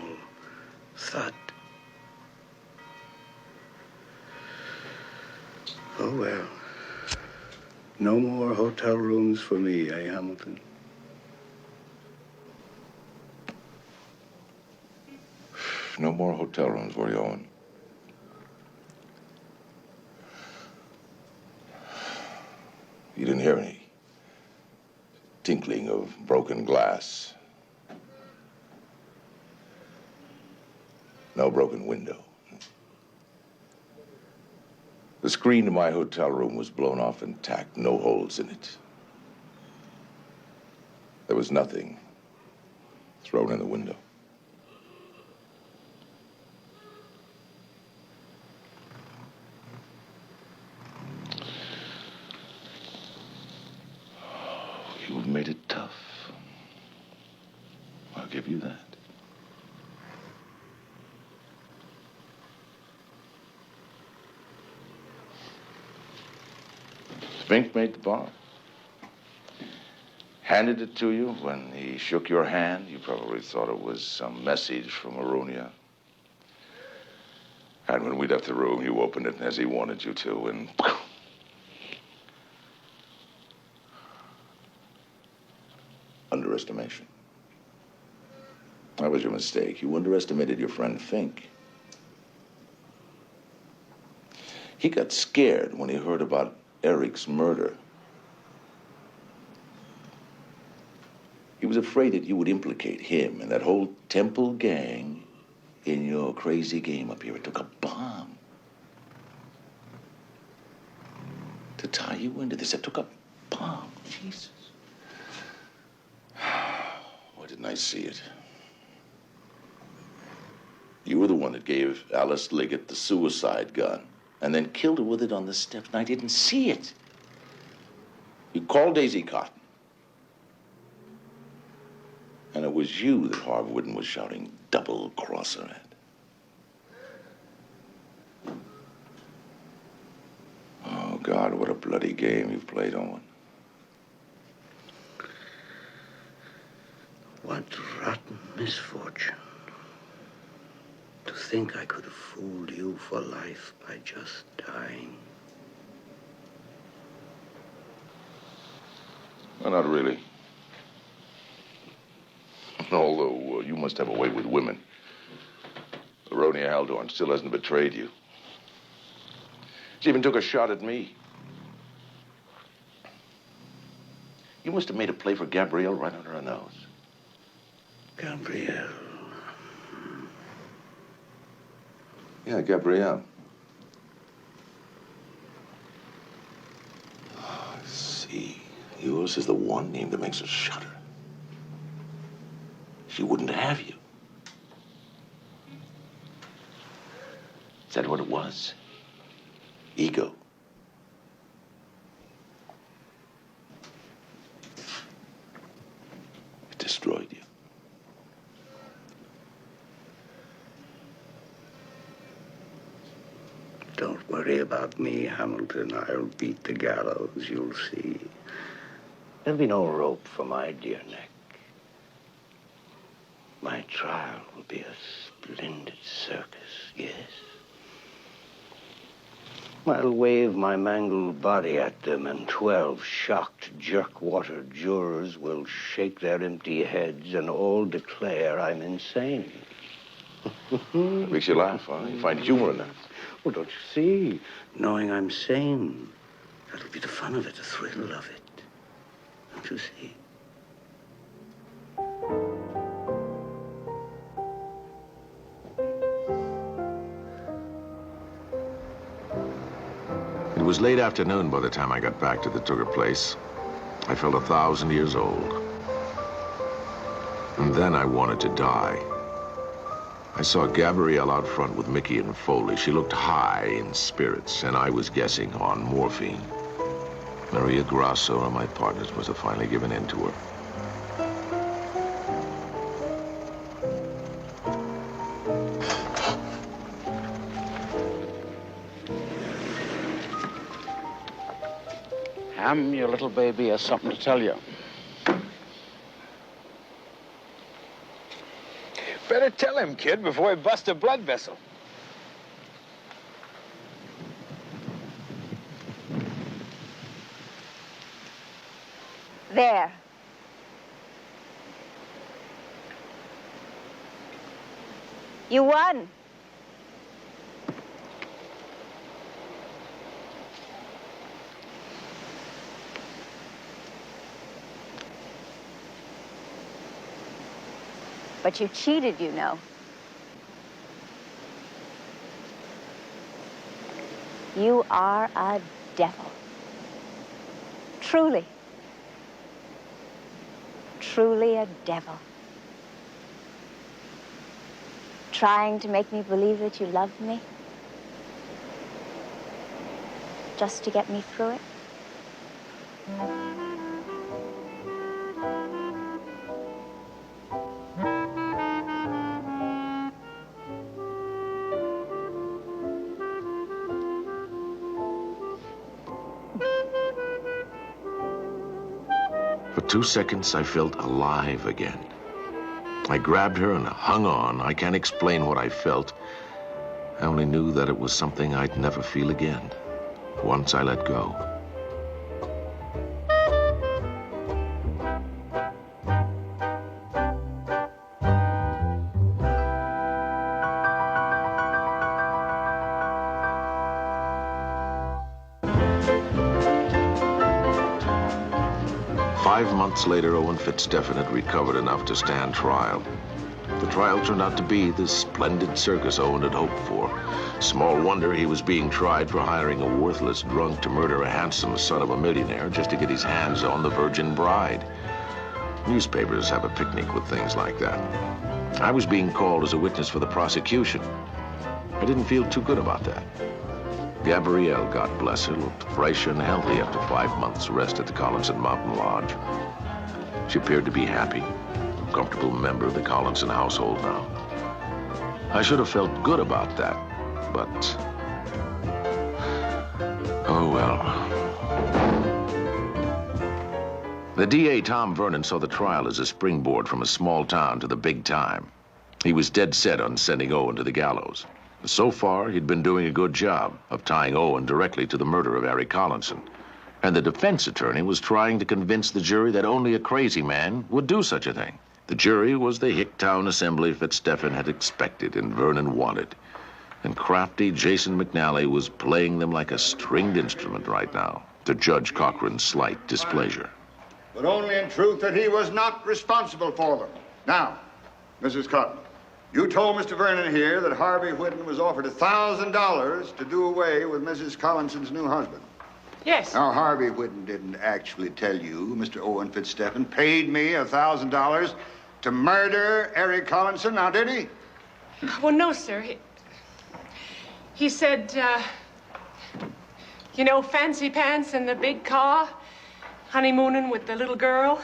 thud. Oh, well. No more hotel rooms for me, eh, Hamilton? No more hotel rooms for you, Owen. You didn't hear any tinkling of broken glass. No broken window. The screen of my hotel room was blown off intact, no holes in it. There was nothing thrown in the window. give you that. Fink made the bar. Handed it to you. When he shook your hand, you probably thought it was some message from Aronia. And when we left the room, you opened it as he wanted you to, and... Underestimation. That was your mistake. You underestimated your friend Fink. He got scared when he heard about Eric's murder. He was afraid that you would implicate him and that whole Temple gang in your crazy game up here. It took a bomb to tie you into this. It took a bomb. Jesus. Why didn't I see it? You were the one that gave Alice Liggett the suicide gun and then killed her with it on the steps, and I didn't see it. You called Daisy Cotton. And it was you that Harv Wooden was shouting double-crosser at. Oh, God, what a bloody game you've played, Owen. What rotten misfortune. To think I could have fooled you for life by just dying. Well, not really. Although you must have a way with women. Aronia Haldorn still hasn't betrayed you. She even took a shot at me. You must have made a play for Gabrielle right under her nose. Gabrielle. Yeah, Gabrielle. Oh, I see. Yours is the one name that makes her shudder. She wouldn't have you. Is that what it was? Ego. It destroyed you. Don't worry about me, Hamilton. I'll beat the gallows, you'll see. There'll be no rope for my dear neck. My trial will be a splendid circus, yes. I'll wave my mangled body at them, and 12 shocked jerk-water jurors will shake their empty heads and all declare I'm insane. Makes you laugh, huh? You find humor in that. Well, don't you see? Knowing I'm sane, that'll be the fun of it, the thrill of it. Don't you see? It was late afternoon by the time I got back to the Tugger place. I felt 1,000 years old. And then I wanted to die. I saw Gabrielle out front with Mickey and Foley. She looked high in spirits, and I was guessing on morphine. Maria Grasso and my partners must have finally given in to her. Ham, your little baby has something to tell you. Better tell him, kid, before he busts a blood vessel. There. You won. But you cheated, you know. You are a devil. Truly. Truly a devil. Trying to make me believe that you love me. Just to get me through it. 2 seconds, I felt alive again. I grabbed her and hung on. I can't explain what I felt. I only knew that it was something I'd never feel again once I let go. Five months later, Owen Fitzstephen had recovered enough to stand trial. The trial turned out to be the splendid circus Owen had hoped for. Small wonder he was being tried for hiring a worthless drunk to murder a handsome son of a millionaire just to get his hands on the virgin bride. Newspapers have a picnic with things like that. I was being called as a witness for the prosecution. I didn't feel too good about that. Gabrielle, God bless her, looked fresh and healthy after 5 months' rest at the Collinson Mountain Lodge. She appeared to be happy, a comfortable member of the Collinson household now. I should have felt good about that, but... oh, well. The DA, Tom Vernon, saw the trial as a springboard from a small town to the big time. He was dead set on sending Owen to the gallows. So far, he'd been doing a good job of tying Owen directly to the murder of Harry Collinson. And the defense attorney was trying to convince the jury that only a crazy man would do such a thing. The jury was the Hicktown assembly Fitzstephen had expected and Vernon wanted. And crafty Jason McNally was playing them like a stringed instrument right now, to Judge Cochran's slight displeasure. But only in truth that he was not responsible for them. Now, Mrs. Cotton, you told Mr. Vernon here that Harvey Whitten was offered $1,000 to do away with Mrs. Collinson's new husband. Yes. Now, Harvey Whitten didn't actually tell you Mr. Owen Fitzstephen paid me $1,000 to murder Eric Collinson, now did he? Well, no, sir. He said, you know, fancy pants in the big car, honeymooning with the little girl.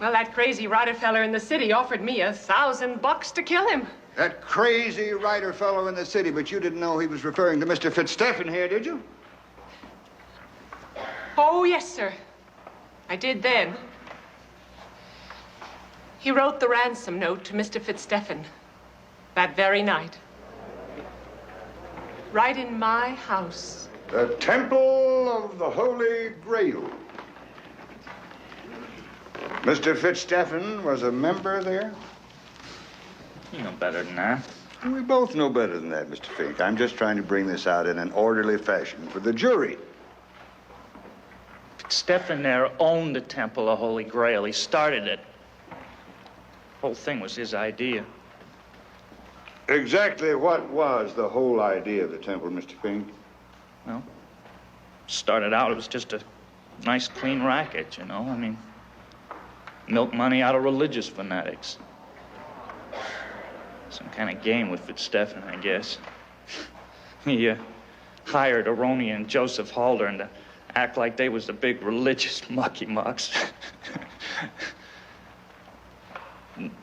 Well, that crazy writer feller in the city offered me $1,000 to kill him. That crazy writer fellow in the city, but you didn't know he was referring to Mr. Fitzstephen here, did you? Oh, yes, sir. I did then. He wrote the ransom note to Mr. Fitzstephen that very night. Right in my house. The Temple of the Holy Grail. Mr. Fitzstephen was a member there? You know better than that. We both know better than that, Mr. Fink. I'm just trying to bring this out in an orderly fashion for the jury. Fitzstephen there owned the Temple of Holy Grail. He started it. The whole thing was his idea. Exactly what was the whole idea of the temple, Mr. Fink? Well, started out, it was just a nice, clean racket, you know? I mean, milk money out of religious fanatics. Some kind of game with Fitzstephen, I guess. He hired Aroni and Joseph Haldern to act like they was the big religious mucky-mucks.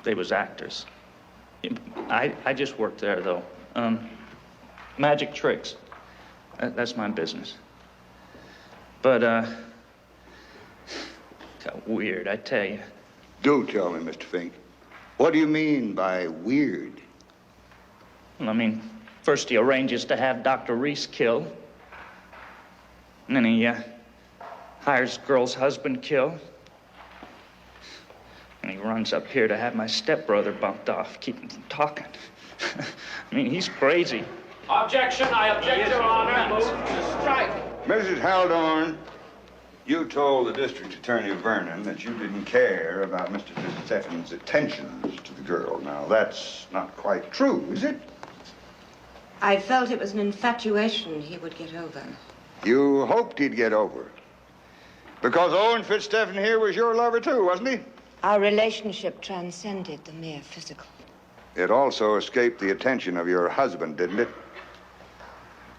They was actors. I just worked there, though. Magic tricks. That's my business. But, got weird, I tell you. Do tell me, Mr. Fink. What do you mean by weird? Well, I mean, first he arranges to have Dr. Reese killed. And then he hires girl's husband killed. And he runs up here to have my stepbrother bumped off, keep him from talking. I mean, he's crazy. Objection, I object, Your Honor. Move to strike. Mrs. Haldorn, you told the district attorney Vernon that you didn't care about Mr. Fitzstephen's attentions to the girl. Now, that's not quite true, is it? I felt it was an infatuation he would get over. You hoped he'd get over. Because Owen Fitzstephen here was your lover, too, wasn't he? Our relationship transcended the mere physical. It also escaped the attention of your husband, didn't it?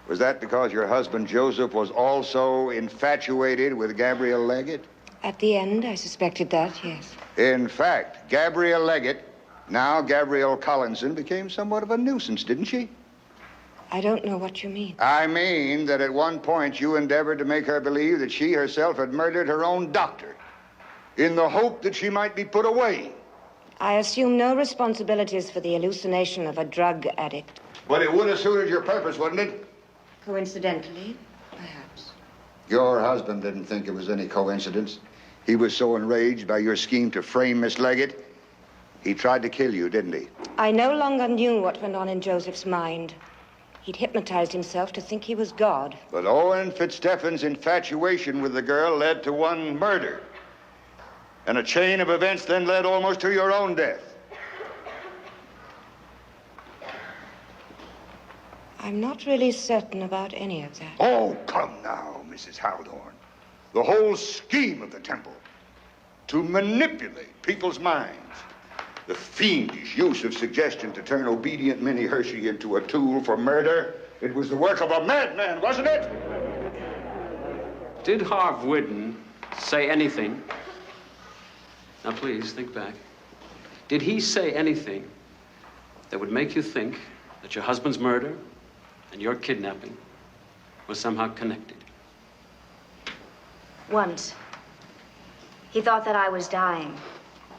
Was that because your husband, Joseph, was also infatuated with Gabrielle Leggett? At the end, I suspected that, yes. In fact, Gabrielle Leggett, now Gabrielle Collinson, became somewhat of a nuisance, didn't she? I don't know what you mean. I mean that at one point you endeavored to make her believe that she herself had murdered her own doctor. in the hope that she might be put away. I assume no responsibilities for the hallucination of a drug addict. But it would have suited your purpose, wouldn't it? Coincidentally, perhaps. Your husband didn't think it was any coincidence. He was so enraged by your scheme to frame Miss Leggett, he tried to kill you, didn't he? I no longer knew what went on in Joseph's mind. He'd hypnotized himself to think he was God. But Owen Fitzstephen's infatuation with the girl led to one murder. And a chain of events then led almost to your own death. I'm not really certain about any of that. Oh, come now, Mrs. Haldorn. The whole scheme of the temple, to manipulate people's minds. The fiendish use of suggestion to turn obedient Minnie Hershey into a tool for murder. It was the work of a madman, wasn't it? Did Harv Whidden say anything? Now, please, think back. Did he say anything that would make you think that your husband's murder and your kidnapping was somehow connected? Once. He thought that I was dying.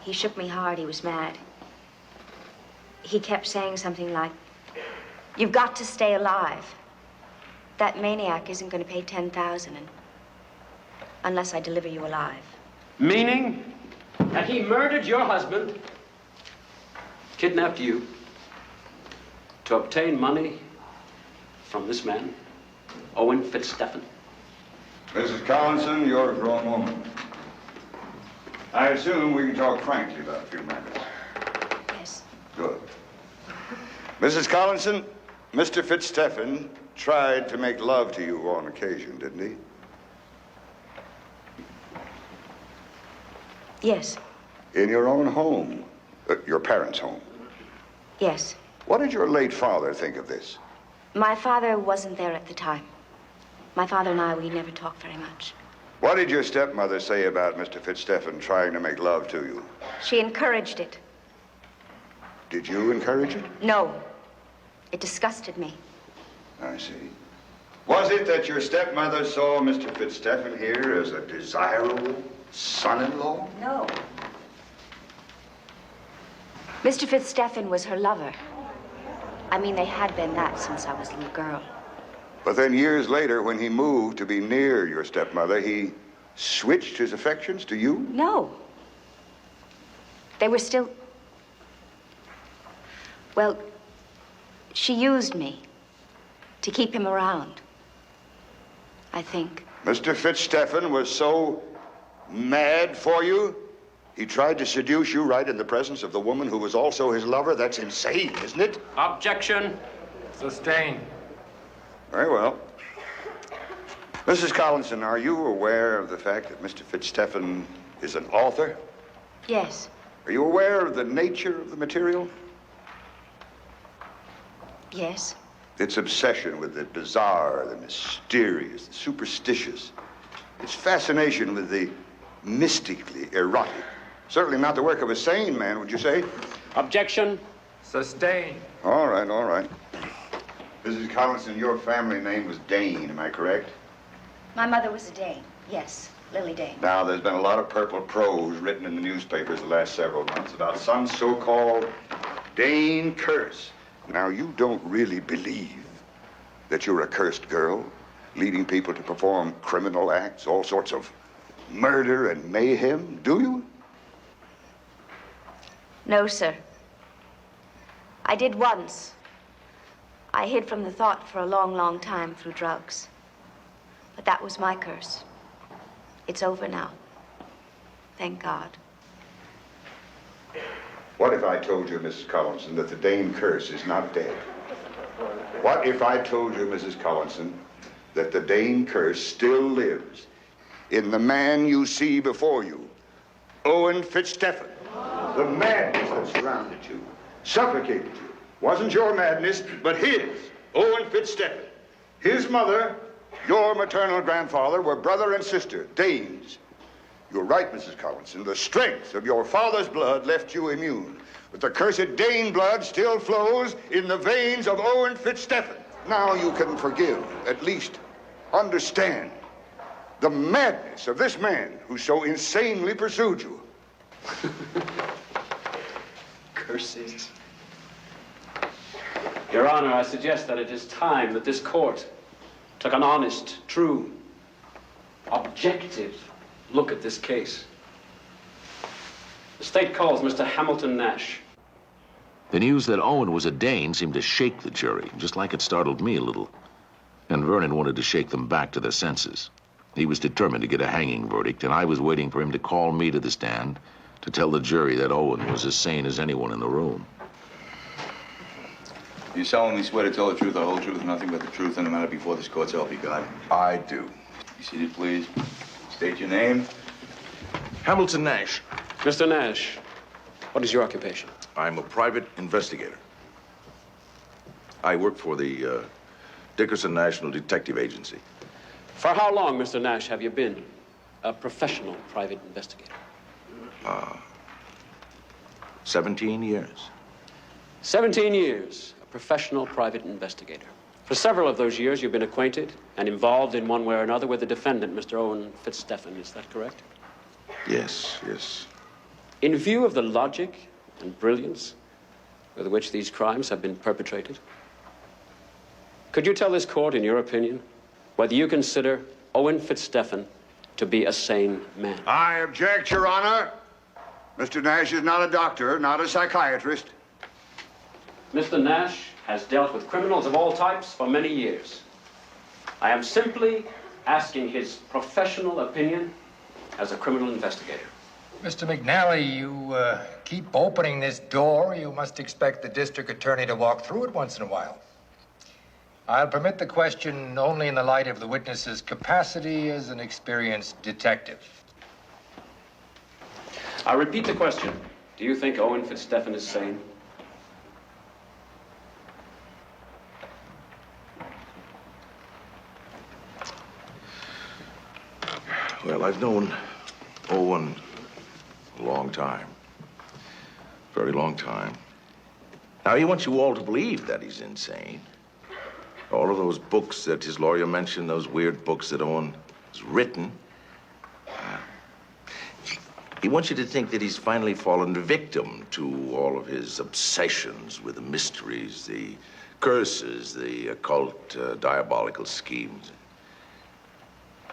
He shook me hard. He was mad. He kept saying something like, "You've got to stay alive. That maniac isn't going to pay $10,000 unless I deliver you alive." Meaning that he murdered your husband, kidnapped you, to obtain money from this man, Owen Fitzstephen. Mrs. Collinson, you're a grown woman. I assume we can talk frankly about a few matters. Yes. Good. Mrs. Collinson, Mr. Fitzstephen tried to make love to you on occasion, didn't he? Yes. In your own home, your parents' home. Yes. What did your late father think of this? My father wasn't there at the time. My father and I, we never talked very much. What did your stepmother say about Mr. Fitzstephen trying to make love to you? She encouraged it. Did you encourage it? No. It disgusted me. I see. Was it that your stepmother saw Mr. Fitzstephen here as a desirable son-in-law? No. Mr. Fitzstephen was her lover. I mean, they had been that since I was a little girl. But then years later, when he moved to be near your stepmother, he switched his affections to you? No. They were still... Well, she used me to keep him around, I think. Mr. Fitzstephen was so mad for you, he tried to seduce you right in the presence of the woman who was also his lover? That's insane, isn't it? Objection. Sustained. Very well. Mrs. Collinson, are you aware of the fact that Mr. Fitzstephen is an author? Yes. Are you aware of the nature of the material? Yes. Its obsession with the bizarre, the mysterious, the superstitious. Its fascination with the mystically erotic. Certainly not the work of a sane man, would you say? Objection. Sustained. All right, all right. Mrs. Collinson, your family name was Dain, am I correct? My mother was a Dain. Yes, Lily Dain. Now, there's been a lot of purple prose written in the newspapers the last several months about some so-called Dain curse. Now, you don't really believe that you're a cursed girl, leading people to perform criminal acts, all sorts of murder and mayhem, do you? No, sir. I did once. I hid from the thought for a long, long time through drugs. But that was my curse. It's over now. Thank God. What if I told you, Mrs. Collinson, that the Dain curse is not dead? What if I told you, Mrs. Collinson, that the Dain curse still lives in the man you see before you, Owen Fitzstephen? The madness that surrounded you, suffocated you, wasn't your madness, but his, Owen Fitzstephen. His mother, your maternal grandfather, were brother and sister, Danes. You're right, Mrs. Collinson. The strength of your father's blood left you immune. But the cursed Dain blood still flows in the veins of Owen Fitzstephen. Now you can forgive, at least understand, The madness of this man who so insanely pursued you. Curses. Your Honor, I suggest that it is time that this court took an honest, true, objective look at this case. The state calls Mr. Hamilton Nash. The news that Owen was a Dain seemed to shake the jury, just like it startled me a little. And Vernon wanted to shake them back to their senses. He was determined to get a hanging verdict, and I was waiting for him to call me to the stand to tell the jury that Owen was as sane as anyone in the room. You solemnly swear to tell the truth, the whole truth, nothing but the truth in the matter before this court, so help you God? I do. You seated, please. State your name. Hamilton Nash. Mr. Nash, what is your occupation? I'm a private investigator. I work for the Dickerson National Detective Agency. For how long, Mr. Nash, have you been a professional private investigator? 17 years. 17 years, a professional private investigator. For several of those years, you've been acquainted and involved in one way or another with the defendant, Mr. Owen Fitzstephen. Is that correct? Yes, yes. In view of the logic and brilliance with which these crimes have been perpetrated, could you tell this court, in your opinion, whether you consider Owen Fitzstephen to be a sane man? I object, Your Honor. Mr. Nash is not a doctor, not a psychiatrist. Mr. Nash has dealt with criminals of all types for many years. I am simply asking his professional opinion as a criminal investigator. Mr. McNally, you keep opening this door. You must expect the district attorney to walk through it once in a while. I'll permit the question only in the light of the witness's capacity as an experienced detective. I repeat the question. Do you think Owen Fitzstephen is sane? Well, I've known Owen a long time. Very long time. Now, he wants you all to believe that he's insane. All of those books that his lawyer mentioned, those weird books that Owen has written, he wants you to think that he's finally fallen victim to all of his obsessions with the mysteries, the curses, the occult, diabolical schemes.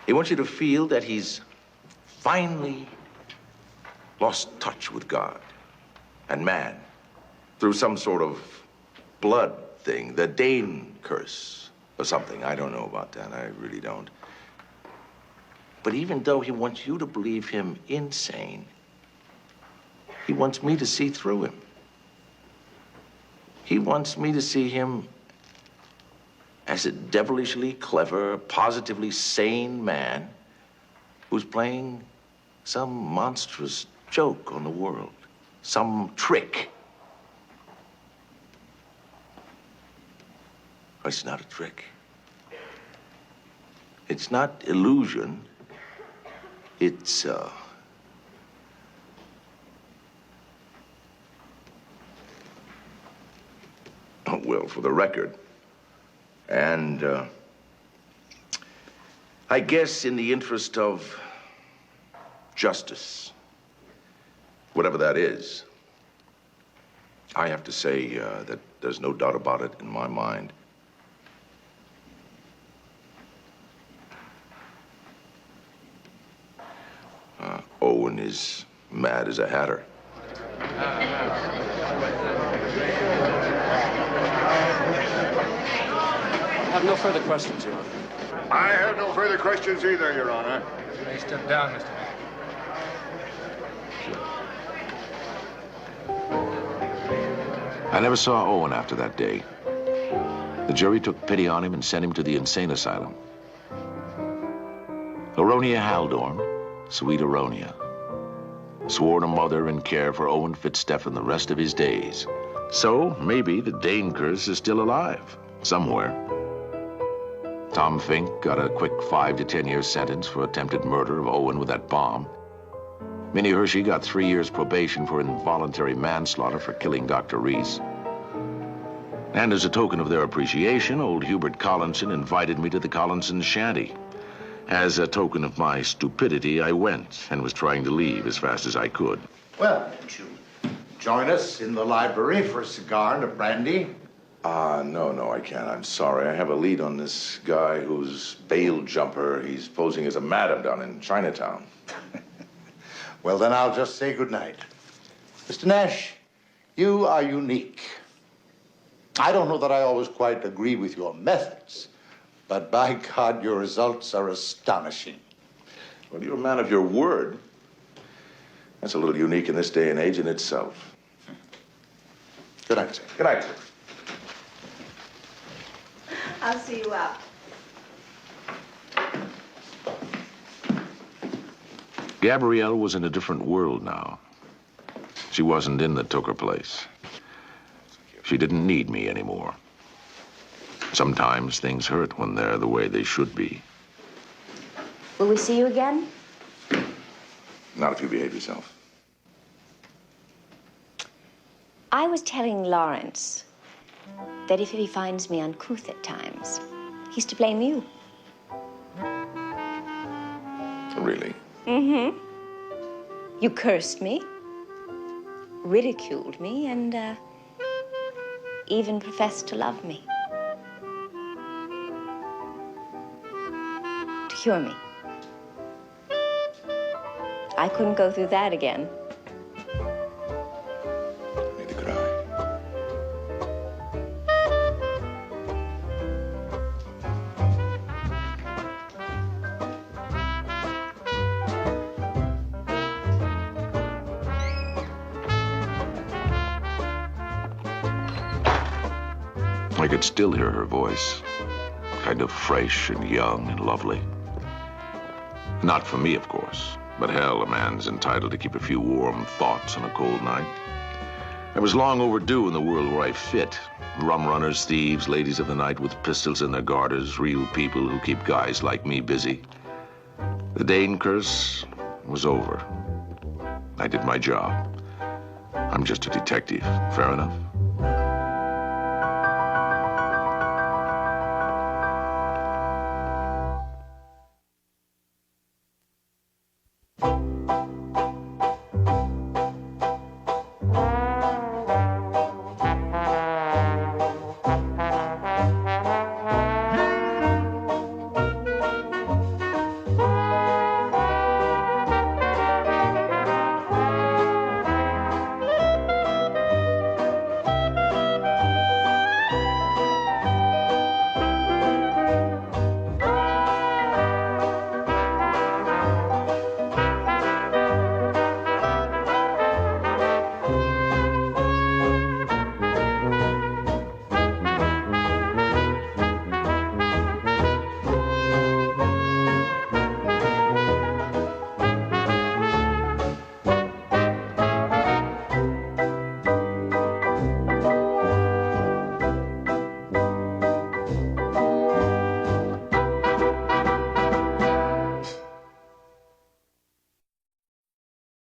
He wants you to feel that he's finally lost touch with God and man through some sort of blood thing, the Dain curse or something. I don't know about that. I really don't. But even though he wants you to believe him insane, he wants me to see through him. He wants me to see him as a devilishly clever, positively sane man who's playing some monstrous joke on the world, some trick. But it's not a trick. It's not illusion. It's, well, for the record, and I guess in the interest of justice, whatever that is, I have to say that there's no doubt about it in my mind. Owen is mad as a hatter. I have no further questions, Your Honor. I have no further questions either, Your Honor. You may step down, Mr. I never saw Owen after that day. The jury took pity on him and sent him to the insane asylum. Aronia Haldorn, sweet Aronia, swore to mother and care for Owen Fitzstephen the rest of his days. So maybe the Dain curse is still alive, somewhere. Tom Fink got a quick 5 to 10 year sentence for attempted murder of Owen with that bomb. Minnie Hershey got 3 years probation for involuntary manslaughter for killing Dr. Reese. And as a token of their appreciation, old Hubert Collinson invited me to the Collinson shanty. As a token of my stupidity, I went and was trying to leave as fast as I could. Well, won't you join us in the library for a cigar and a brandy? No, I can't. I'm sorry. I have a lead on this guy who's bail jumper. He's posing as a madam down in Chinatown. Well, then I'll just say goodnight. Mr. Nash, you are unique. I don't know that I always quite agree with your methods, but by God, your results are astonishing. Well, you're a man of your word. That's a little unique in this day and age in itself. Good night, sir. Good night, sir. I'll see you out. Gabrielle was in a different world now. She wasn't in the Tooker place. She didn't need me anymore. Sometimes things hurt when they're the way they should be. Will we see you again? Not if you behave yourself. I was telling Lawrence that if he finds me uncouth at times, he's to blame you. Really? Mm-hmm. You cursed me, ridiculed me, and even professed to love me. To cure me. I couldn't go through that again. Neither could I. I could still hear her voice, kind of fresh and young and lovely. Not for me, of course, but hell, a man's entitled to keep a few warm thoughts on a cold night. I was long overdue in the world where I fit. Rum runners, thieves, ladies of the night with pistols in their garters, real people who keep guys like me busy. The Dain curse was over. I did my job. I'm just a detective. Fair enough?